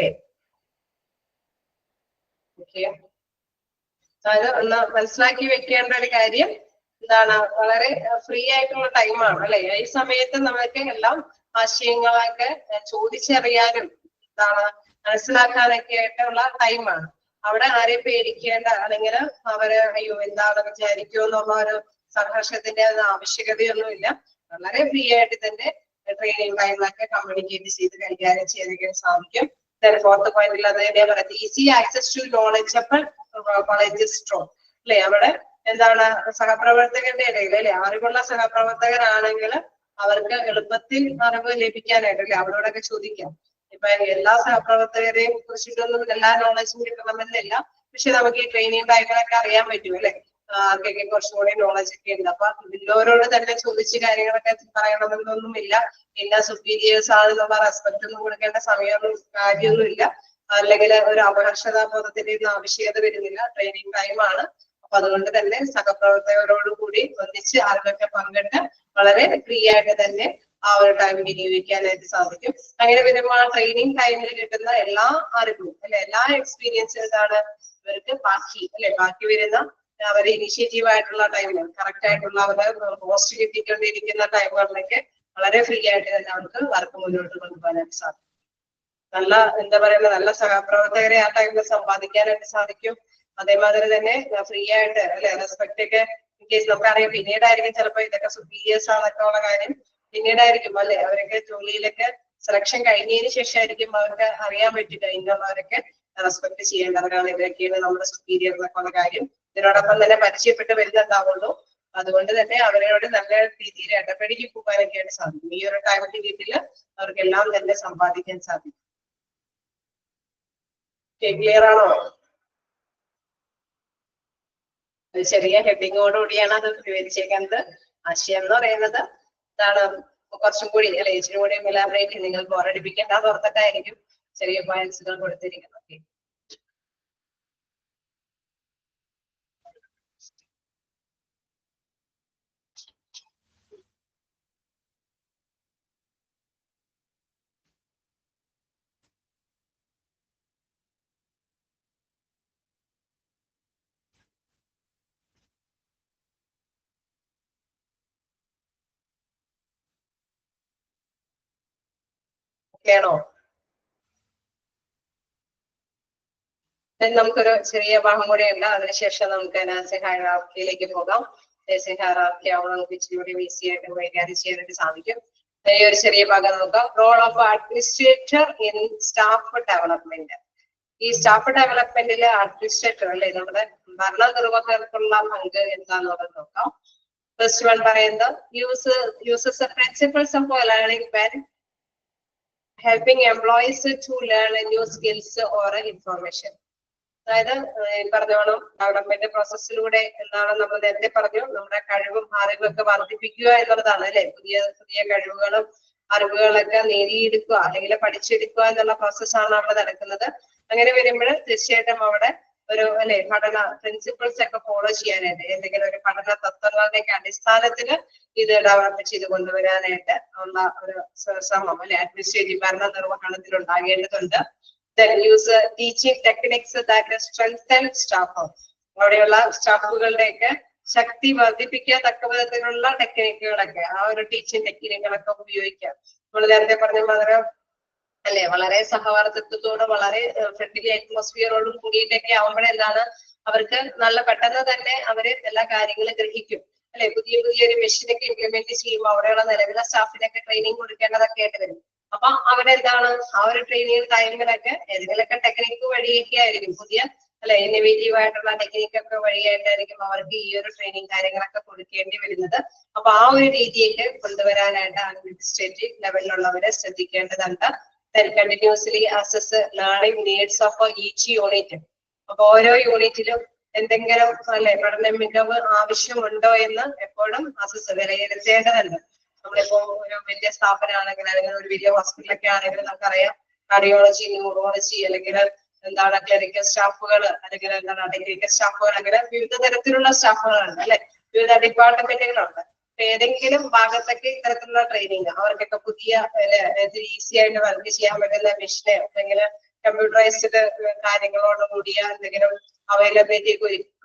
ഓക്കെ. അതായത് ഒന്ന് മനസ്സിലാക്കി വെക്കേണ്ട ഒരു കാര്യം എന്താണ്, വളരെ ഫ്രീ ആയിട്ടുള്ള ടൈമാണ് അല്ലെ. ഈ സമയത്ത് നമുക്ക് എല്ലാം ആശയങ്ങളൊക്കെ ചോദിച്ചറിയാനും എന്താണ് മനസ്സിലാക്കാനൊക്കെ ആയിട്ടുള്ള ടൈമാണ്. അവിടെ ആരെയും പേടിക്കേണ്ട അല്ലെങ്കിൽ അവര് അയ്യോ എന്താണ് വിചാരിക്കുമോ എന്നുള്ള ഒരു സംഘർഷത്തിന്റെ ആവശ്യകതയൊന്നുമില്ല. വളരെ ഫ്രീ ആയിട്ട് തന്നെ ട്രെയിനിങ് ടൈമിലൊക്കെ കമ്മ്യൂണിക്കേറ്റ് ചെയ്ത് കൈകാര്യം ചെയ്യാനൊക്കെ സാധിക്കും. ഫോർത്ത് പോയിന്റിൽ അത് തന്നെയാ പറയുന്നത്, easy access to knowledgeable college strong അല്ലെ. അവിടെ എന്താണ് സഹപ്രവർത്തകരുടെ ഇടയിൽ അല്ലെ, അറിവുള്ള സഹപ്രവർത്തകരാണെങ്കിൽ അവർക്ക് എളുപ്പത്തിൽ അറിവ് ലഭിക്കാനായിട്ട് അല്ലെ അവരോടൊക്കെ ചോദിക്കാം. ഇപ്പൊ എല്ലാ സഹപ്രവർത്തകരെയും കുറിച്ചിട്ടൊന്നും എല്ലാ നോളജും കിട്ടണമെന്നില്ല, പക്ഷെ നമുക്ക് ഈ ട്രെയിനിങ് ടൈമിലൊക്കെ അറിയാൻ പറ്റും അല്ലെ, ആർക്കൊക്കെ കുറച്ചുകൂടി നോളജ് ഒക്കെ ഉണ്ട്. അപ്പൊ ഇതിലോരോട് തന്നെ ചോദിച്ച് കാര്യങ്ങളൊക്കെ പറയണമെന്നൊന്നുമില്ല. എല്ലാ സുപ്പീരിയേഴ്സ് ആണെന്നുള്ള റെസ്പെക്ട് ഒന്നും കൊടുക്കേണ്ട സമയമൊന്നും കാര്യമൊന്നുമില്ല, അല്ലെങ്കിൽ ഒരു അപകർഷതാബോധത്തിന്റെ ഒന്നും ആവശ്യകത വരുന്നില്ല. ട്രെയിനിങ് ടൈമാണ്. അപ്പൊ അതുകൊണ്ട് തന്നെ സഹപ്രവർത്തകരോട് കൂടി ഒന്നിച്ച് അറിവൊക്കെ പങ്കിട്ട് വളരെ ഫ്രീ ആയിട്ട് തന്നെ ആ ഒരു ടൈം വിനിയോഗിക്കാനായിട്ട് സാധിക്കും. അങ്ങനെ വരുമ്പോൾ ആ ട്രെയിനിങ് ടൈമിൽ കിട്ടുന്ന എല്ലാ അറിവും അല്ലെ, എല്ലാ എക്സ്പീരിയൻസും എന്താണ് ഇവർക്ക് ബാക്കി വരുന്ന അവരെ ഇനിഷ്യേറ്റീവ് ആയിട്ടുള്ള ടൈമിൽ കറക്റ്റ് ആയിട്ടുള്ള അവരുടെ പോസ്റ്റ് കിട്ടിക്കൊണ്ടിരിക്കുന്ന ടൈമുകളിലൊക്കെ വളരെ ഫ്രീ ആയിട്ട് തന്നെ അവർക്ക് വർക്ക് മുന്നോട്ട് കൊണ്ടുപോകാനായിട്ട് സാധിക്കും. നല്ല എന്താ പറയുക, നല്ല സഹപ്രവർത്തകരെ ആ ടൈമിൽ സമ്പാദിക്കാനായിട്ട് സാധിക്കും. അതേമാതിരി തന്നെ ഫ്രീ ആയിട്ട് അല്ലെ റെസ്പെക്ട് ഒക്കെ ഇൻ കേസ് നമുക്കറിയാം പിന്നീടായിരിക്കും ചിലപ്പോൾ ഇതൊക്കെ സുപ്പീരിയേഴ്സ് ആണൊക്കെ ഉള്ള കാര്യം പിന്നീടായിരിക്കും അല്ലെ, അവരൊക്കെ ജോലിയിലൊക്കെ സെലക്ഷൻ കഴിഞ്ഞതിന് ശേഷമായിരിക്കും അവർക്ക് അറിയാൻ പറ്റുക ഇന്നവരൊക്കെ റെസ്പെക്ട് ചെയ്യേണ്ടവരാണ്, ഇവരൊക്കെയാണ് നമ്മുടെ സുപ്പീരിയർ എന്നൊക്കെ ഉള്ള കാര്യം ഇതിനോടൊപ്പം തന്നെ പരിചയപ്പെട്ട് വരുന്നുണ്ടാവുള്ളൂ. അതുകൊണ്ട് തന്നെ അവരോട് നല്ല രീതിയിൽ ഇടപെടുകി പോകാനൊക്കെയായിട്ട് സാധിക്കും. ഈ ഒരു ടൈം പീരീഡിൽ അവർക്കെല്ലാം തന്നെ സമ്പാദിക്കാൻ സാധിക്കും. ക്ലിയർ ആണോ? ഒരു ചെറിയ ഹെഡിങ്ങോടുകൂടിയാണ് അത് വിവരിച്ചേക്കുന്നത്. ആശയം എന്ന് പറയുന്നത് ഇതാണ്, കുറച്ചും കൂടി അല്ലെ ഇച്ചിരി കൂടി എലാബറേറ്റ് നിങ്ങൾ ബോറടിപ്പിക്കേണ്ട ഓർത്തിട്ടായിരിക്കും ചെറിയ പോയിന്റ്സുകൾ കൊടുത്തിരിക്കുന്നത്. വേണോ? നമുക്കൊരു ചെറിയ ഭാഗം കൂടെ ഉണ്ട്, അതിനുശേഷം നമുക്ക് നഴ്സിംഗ് ഹൈറാർക്കിയിലേക്ക് പോകാം. നഴ്സിംഗ് ഹൈറാർക്കി ആവുമ്പോൾ നമുക്ക് ഇച്ചിരി കൂടി ഈസി ആയിട്ട് കൈകാര്യം ചെയ്യാനായിട്ട് സാധിക്കും. ഈ ഒരു ചെറിയ ഭാഗം നോക്കാം. Role of administrator in staff development. ഈ സ്റ്റാഫ് ഡെവലപ്മെന്റിലെ അഡ്മിനിസ്ട്രേറ്റർ അല്ലെ നമ്മുടെ ഭരണനിർവഹണത്തിലുള്ള പങ്ക് എന്താണെന്നുള്ളത് നോക്കാം. ഫസ്റ്റ് വൺ പറയുന്നത് uses principles of learning when helping employees to learn new skills or information. അതായത് പറഞ്ഞോണം ഡെവലപ്മെന്റ് പ്രോസസ്സിലൂടെ എന്താണ് നമ്മൾ നേരത്തെ പറഞ്ഞു, നമ്മുടെ കഴിവും അറിവും ഒക്കെ വർദ്ധിപ്പിക്കുക എന്നുള്ളതാണ് അല്ലെ. പുതിയ പുതിയ കഴിവുകളും അറിവുകളൊക്കെ നേടിയെടുക്കുക അല്ലെങ്കിൽ പഠിച്ചെടുക്കുക എന്നുള്ള പ്രോസസ്സാണ് അവിടെ നടക്കുന്നത്. അങ്ങനെ വരുമ്പോൾ തീർച്ചയായിട്ടും അവിടെ ഒരു അല്ലെ പഠന പ്രിൻസിപ്പിൾസ് ഒക്കെ ഫോളോ ചെയ്യാനായിട്ട് എന്തെങ്കിലും ഒരു പഠന തത്വങ്ങളുടെയൊക്കെ അടിസ്ഥാനത്തിൽ ഇത് ഡെവലപ്പ് ചെയ്ത് കൊണ്ടുവരാനായിട്ട് ഉള്ള ഒരു ശ്രമം അല്ലെ അഡ്മിനിസ്ട്രേറ്റീവ് ഭരണ നിർവഹണത്തിൽ ഉണ്ടാകേണ്ടതുണ്ട്. Use teaching techniques that strengthen staff. അവിടെയുള്ള സ്റ്റാഫുകളുടെയൊക്കെ ശക്തി വർദ്ധിപ്പിക്കാൻ തക്ക വിധത്തിലുള്ള ടെക്നിക്കുകളൊക്കെ ആ ഒരു ടീച്ചിങ് ടെക്നിക്കുകളൊക്കെ ഉപയോഗിക്കാം. നമ്മൾ നേരത്തെ പറഞ്ഞ മാതിരി അല്ലെ വളരെ സഹവർത്തിത്വത്തോട് വളരെ ഫ്രണ്ട്ലി അറ്റ്മോസ്ഫിയറോടും കൂടിയിട്ടൊക്കെ ആവുമ്പോഴെന്താണ് അവർക്ക് നല്ല പെട്ടെന്ന് തന്നെ അവര് എല്ലാ കാര്യങ്ങളും ഗ്രഹിക്കും അല്ലെ. പുതിയ പുതിയൊരു മെഷീനൊക്കെ ഇംപ്ലിമെന്റ് ചെയ്യുമ്പോൾ അവിടെയുള്ള നിലവിലെ സ്റ്റാഫിനൊക്കെ ട്രെയിനിങ് കൊടുക്കേണ്ടതൊക്കെ ആയിട്ട് വരും. അപ്പൊ അവരെന്താണ് ആ ഒരു ട്രെയിനിങ് ടൈമിലൊക്കെ ഏതെങ്കിലുമൊക്കെ ടെക്നിക്ക് വഴിയൊക്കെ ആയിരിക്കും പുതിയ അല്ലെ ഇന്നോവേറ്റീവ് ആയിട്ടുള്ള ടെക്നിക്കൊക്കെ വഴിയായിട്ടായിരിക്കും അവർക്ക് ഈ ഒരു ട്രെയിനിങ് കാര്യങ്ങളൊക്കെ കൊടുക്കേണ്ടി വരുന്നത്. അപ്പൊ ആ ഒരു രീതിയൊക്കെ കൊണ്ടുവരാനായിട്ട് അഡ്മിനിസ്ട്രേറ്റീവ് ലെവലിലുള്ളവരെ ശ്രദ്ധിക്കേണ്ടതുണ്ട്. continuously assess learning needs of each unit. അപ്പൊ ഓരോ യൂണിറ്റിലും എന്തെങ്കിലും അല്ലെ പഠന മികവ് ആവശ്യമുണ്ടോ എന്ന് എപ്പോഴും വിലയിരുത്തേണ്ടതുണ്ട്. നമ്മളിപ്പോ ഒരു വലിയ സ്ഥാപനമാണെങ്കിൽ അല്ലെങ്കിൽ ഒരു വലിയ ഹോസ്പിറ്റലൊക്കെ ആണെങ്കിൽ നമുക്കറിയാം കാർഡിയോളജി, ന്യൂറോളജി അല്ലെങ്കിൽ എന്താണ് ക്ലറിക്കൽ സ്റ്റാഫുകൾ അല്ലെങ്കിൽ എന്താണ് ടെക്നിക്കൽ സ്റ്റാഫുകൾ അങ്ങനെ വിവിധ തരത്തിലുള്ള സ്റ്റാഫുകളുണ്ട് അല്ലെ, വിവിധ ഡിപ്പാർട്ട്മെന്റുകളുണ്ട്. ഏതെങ്കിലും ഭാഗത്തൊക്കെ ഇത്തരത്തിലുള്ള ട്രെയിനിങ് അവർക്കൊക്കെ പുതിയ ഈസി ആയിട്ട് വർക്ക് ചെയ്യാൻ പറ്റുന്ന മെഷീന് അല്ലെങ്കിൽ കമ്പ്യൂട്ടറൈസ്ഡ് കാര്യങ്ങളോട് കൂടിയ എന്തെങ്കിലും അവൈലബിലിറ്റി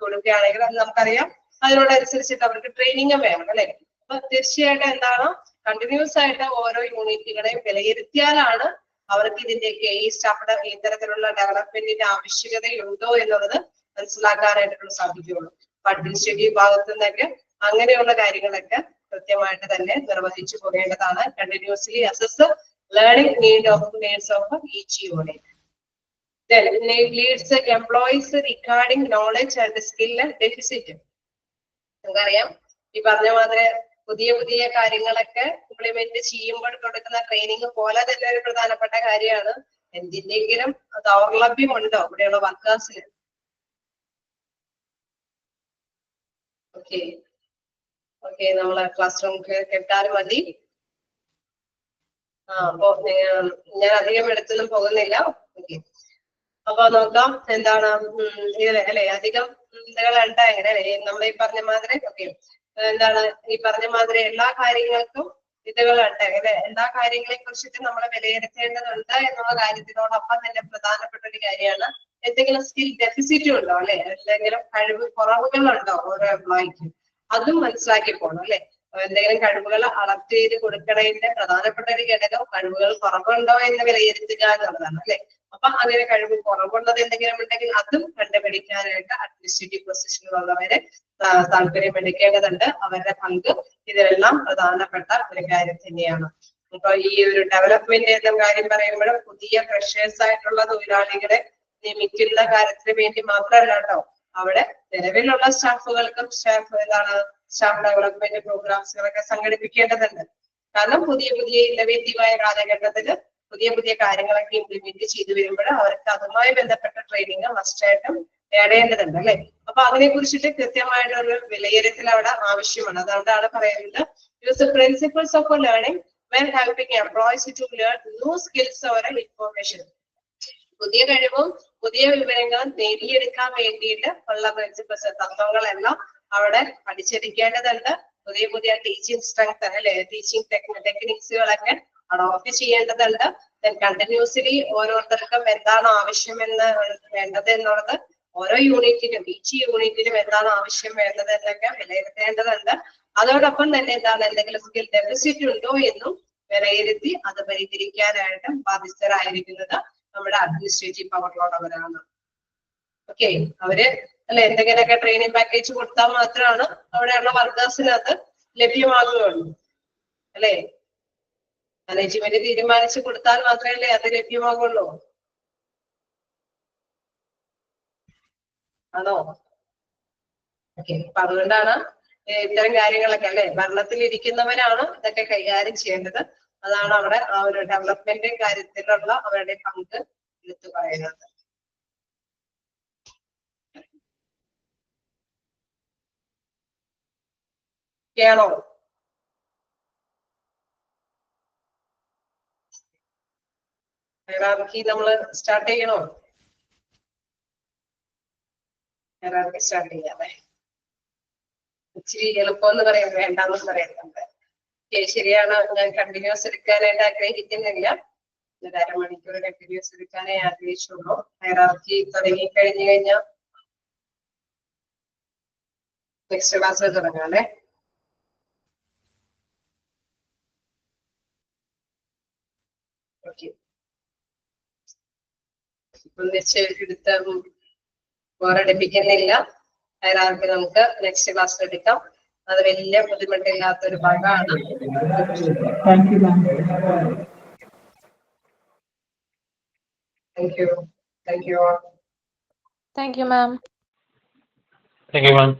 കൊടുക്കുകയാണെങ്കിൽ അത് നമുക്കറിയാം അതിനോടനുസരിച്ചിട്ട് അവർക്ക് ട്രെയിനിങ് വേണം അല്ലെ. അപ്പൊ തീർച്ചയായിട്ടും എന്താണ് കണ്ടിന്യൂസ് ആയിട്ട് ഓരോ യൂണിറ്റുകളെയും വിലയിരുത്തിയാലാണ് അവർക്ക് ഇതിന്റെയൊക്കെ ഈ സ്റ്റാഫ് ഇത്തരത്തിലുള്ള ഡെവലപ്മെന്റിന്റെ ആവശ്യകതയുണ്ടോ എന്നുള്ളത് മനസ്സിലാക്കാനായിട്ടുള്ള സാധിക്കുകയുള്ളൂ. അഡ്മിനിസ്ട്രേറ്റീവ് ഭാഗത്തു നിന്നൊക്കെ അങ്ങനെയുള്ള കാര്യങ്ങളൊക്കെ കൃത്യമായിട്ട് തന്നെ നിർവഹിച്ചു പോകേണ്ടതാണ്. Continuously assess learning needs of each unit. Then leads employees regarding knowledge and skill deficit. നമുക്കറിയാം ഈ പറഞ്ഞ മാതിരി പുതിയ പുതിയ കാര്യങ്ങളൊക്കെ ഇംപ്ലിമെന്റ് ചെയ്യുമ്പോൾ കൊടുക്കുന്ന ട്രെയിനിങ് പോലെ തന്നെ ഒരു പ്രധാനപ്പെട്ട കാര്യമാണ് എന്തിന്റെങ്കിലും ദൗർലഭ്യമുണ്ടോ ഇവിടെയുള്ള വർക്കേഴ്സിന്. ഓക്കെ നമ്മളെ ക്ലാസ് റൂം കേട്ടാൽ മതി. അപ്പൊ ഞാൻ അധികം എടുത്തൊന്നും പോകുന്നില്ല. ഓക്കെ, അപ്പൊ നോക്കാം എന്താണ് അല്ലെ അധികം ഇതുകളുണ്ട് എങ്ങനെ അല്ലെ നമ്മൾ ഈ പറഞ്ഞ മാതിരി. ഓക്കെ, എന്താണ് ഈ പറഞ്ഞ മാതിരി എല്ലാ കാര്യങ്ങൾക്കും ഇതുകളുണ്ട് അല്ലെ. എല്ലാ കാര്യങ്ങളെ കുറിച്ചിട്ട് നമ്മൾ വിലയിരുത്തേണ്ടതുണ്ട് എന്നുള്ള കാര്യത്തിനോടൊപ്പം തന്നെ പ്രധാനപ്പെട്ട ഒരു കാര്യമാണ് എന്തെങ്കിലും സ്കിൽ ഡെഫിസിറ്റും ഉണ്ടോ അല്ലെ, എന്തെങ്കിലും കഴിവ് കുറവുകളുണ്ടോ ഓരോ എംപ്ലോയിക്കും, അതും മനസ്സിലാക്കി പോകണം അല്ലെ. എന്തെങ്കിലും കഴിവുകൾ അളർട്ട് ചെയ്ത് കൊടുക്കണതിന്റെ പ്രധാനപ്പെട്ട ഒരു ഘടകം കഴിവുകൾ കുറവുണ്ടോ എന്ന് വിലയിരുത്തുക എന്നുള്ളതാണ് അല്ലെ. അപ്പൊ അങ്ങനെ കഴിവ് കുറവുള്ളത് എന്തെങ്കിലും ഉണ്ടെങ്കിൽ അതും കണ്ടുപിടിക്കാനായിട്ട് അഡ്മിനിസ്ട്രേറ്റീവ് പൊസിഷനിലുള്ളവരെ താല്പര്യം എടുക്കേണ്ടതുണ്ട്. അവരുടെ പങ്ക് ഇതിലെല്ലാം പ്രധാനപ്പെട്ട ഒരു കാര്യം തന്നെയാണ്. അപ്പൊ ഈ ഒരു ഡെവലപ്മെന്റ് എന്ന കാര്യം പറയുമ്പോൾ പുതിയ ഫ്രഷേഴ്സ് ആയിട്ടുള്ള തൊഴിലാളികളെ നിയമിക്കുന്ന കാര്യത്തിന് വേണ്ടി മാത്രമല്ല കേട്ടോ, അവിടെ നിലവിലുള്ള സ്റ്റാഫുകൾക്കും സ്റ്റാഫ് ഡെവലപ്മെന്റ് പ്രോഗ്രാംസുകളൊക്കെ സംഘടിപ്പിക്കേണ്ടതുണ്ട്. കാരണം പുതിയ പുതിയ ഇന്നോവേറ്റീവായ കാലഘട്ടത്തില് പുതിയ പുതിയ കാര്യങ്ങളൊക്കെ ഇംപ്ലിമെന്റ് ചെയ്തു വരുമ്പോൾ അവർക്ക് അതുമായി ബന്ധപ്പെട്ട ട്രെയിനിങ് മസ്റ്റായിട്ടും നേടേണ്ടതുണ്ട് അല്ലെ. അപ്പൊ അതിനെ കുറിച്ചിട്ട് കൃത്യമായിട്ടൊരു വിലയിരുത്തൽ അവിടെ ആവശ്യമാണ്. അതുകൊണ്ടാണ് പറയുന്നത് use principles of learning when helping employees to learn new skills or information. പുതിയ കഴിവും പുതിയ വിവരങ്ങളും നേടിയെടുക്കാൻ വേണ്ടിയിട്ട് ഉള്ള പ്രിൻസിപ്പിൾസ് തത്വങ്ങളെല്ലാം അവിടെ പഠിച്ചെടുക്കേണ്ടതുണ്ട്. പുതിയ പുതിയ ടീച്ചിങ് സ്ട്രെങ്ത് അല്ലെ ടീച്ചിങ് ടെക്നിക്സുകളൊക്കെ അഡോപ്റ്റ് ചെയ്യേണ്ടതുണ്ട്. കണ്ടിന്യൂസ്ലി ഓരോരുത്തർക്കും എന്താണ് ആവശ്യമെന്ന് വേണ്ടത് എന്നുള്ളത് ഓരോ യൂണിറ്റിനും ഈച്ച് യൂണിറ്റിനും എന്താണ് ആവശ്യം വേണ്ടത് എന്നൊക്കെ വിലയിരുത്തേണ്ടതുണ്ട്. അതോടൊപ്പം തന്നെ എന്താണ് എന്തെങ്കിലും സ്കിൽ ഡെഫിസിറ്റ് ഉണ്ടോ എന്നും വിലയിരുത്തി അത് പരിഹരിക്കാനായിട്ട് ബാധ്യസ്ഥരായിരിക്കുന്നത് നമ്മുടെ അഡ്മിനിസ്ട്രേറ്റീവ് പവറിലുള്ളവരാണ്. ഓക്കെ, അവര് അല്ലെ എന്തെങ്കിലുമൊക്കെ ട്രെയിനിങ് പാക്കേജ് കൊടുത്താൽ മാത്രമാണ് അവിടെയുള്ള വർക്കേഴ്സിന് അത് ലഭ്യമാകുകയുള്ളൂ അല്ലെ. മാനേജ്മെന്റ് തീരുമാനിച്ചു കൊടുത്താൽ മാത്രമല്ലേ അത് ലഭ്യമാകുള്ളൂ. ആണോ? ഓക്കെ, അപ്പൊ അതുകൊണ്ടാണ് ഇത്തരം കാര്യങ്ങളൊക്കെ അല്ലെ ഭരണത്തിൽ ഇരിക്കുന്നവരാണ് ഇതൊക്കെ കൈകാര്യം ചെയ്യേണ്ടത്. അതാണ് അവിടെ ആ ഒരു ഡെവലപ്മെന്റ് കാര്യത്തിലുള്ള അവരുടെ പങ്ക് എടുത്തു പറയുന്നത്. കേളോ ഹൈറാർക്കി നമ്മള് സ്റ്റാർട്ട് ചെയ്യണോ? ഹൈറാർക്കി സ്റ്റാർട്ട് ചെയ്യാതെ ഇച്ചിരി എളുപ്പം എന്ന് പറയാൻ വേണ്ടെന്ന് പറയുന്നുണ്ട്. ശരിയാണ്, ഞാൻ കണ്ടിന്യൂസ് എടുക്കാനായിട്ട് ആഗ്രഹിക്കുന്നില്ല. ഒരു അരമണിക്കൂർ കണ്ടിന്യൂസ് എടുക്കാനേ ആഗ്രഹിച്ചുള്ളൂ. ഹൈറാർക്കി തുടങ്ങി കഴിഞ്ഞു കഴിഞ്ഞാൽ നെക്സ്റ്റ് ക്ലാസ് തുടങ്ങാം അല്ലെ. ഓക്കെ, ഒന്നിച്ച് എടുത്ത് ബോറടിപ്പിക്കുന്നില്ല. ഹൈറാർക്കി നമുക്ക് നെക്സ്റ്റ് ക്ലാസ് എടുക്കാം. അത് വലിയ ബുദ്ധിമുട്ടില്ലാത്തൊരു ഭാഗമാണ്. Thank you, ma'am. Thank you. Thank you, ma'am. Thank you, ma'am.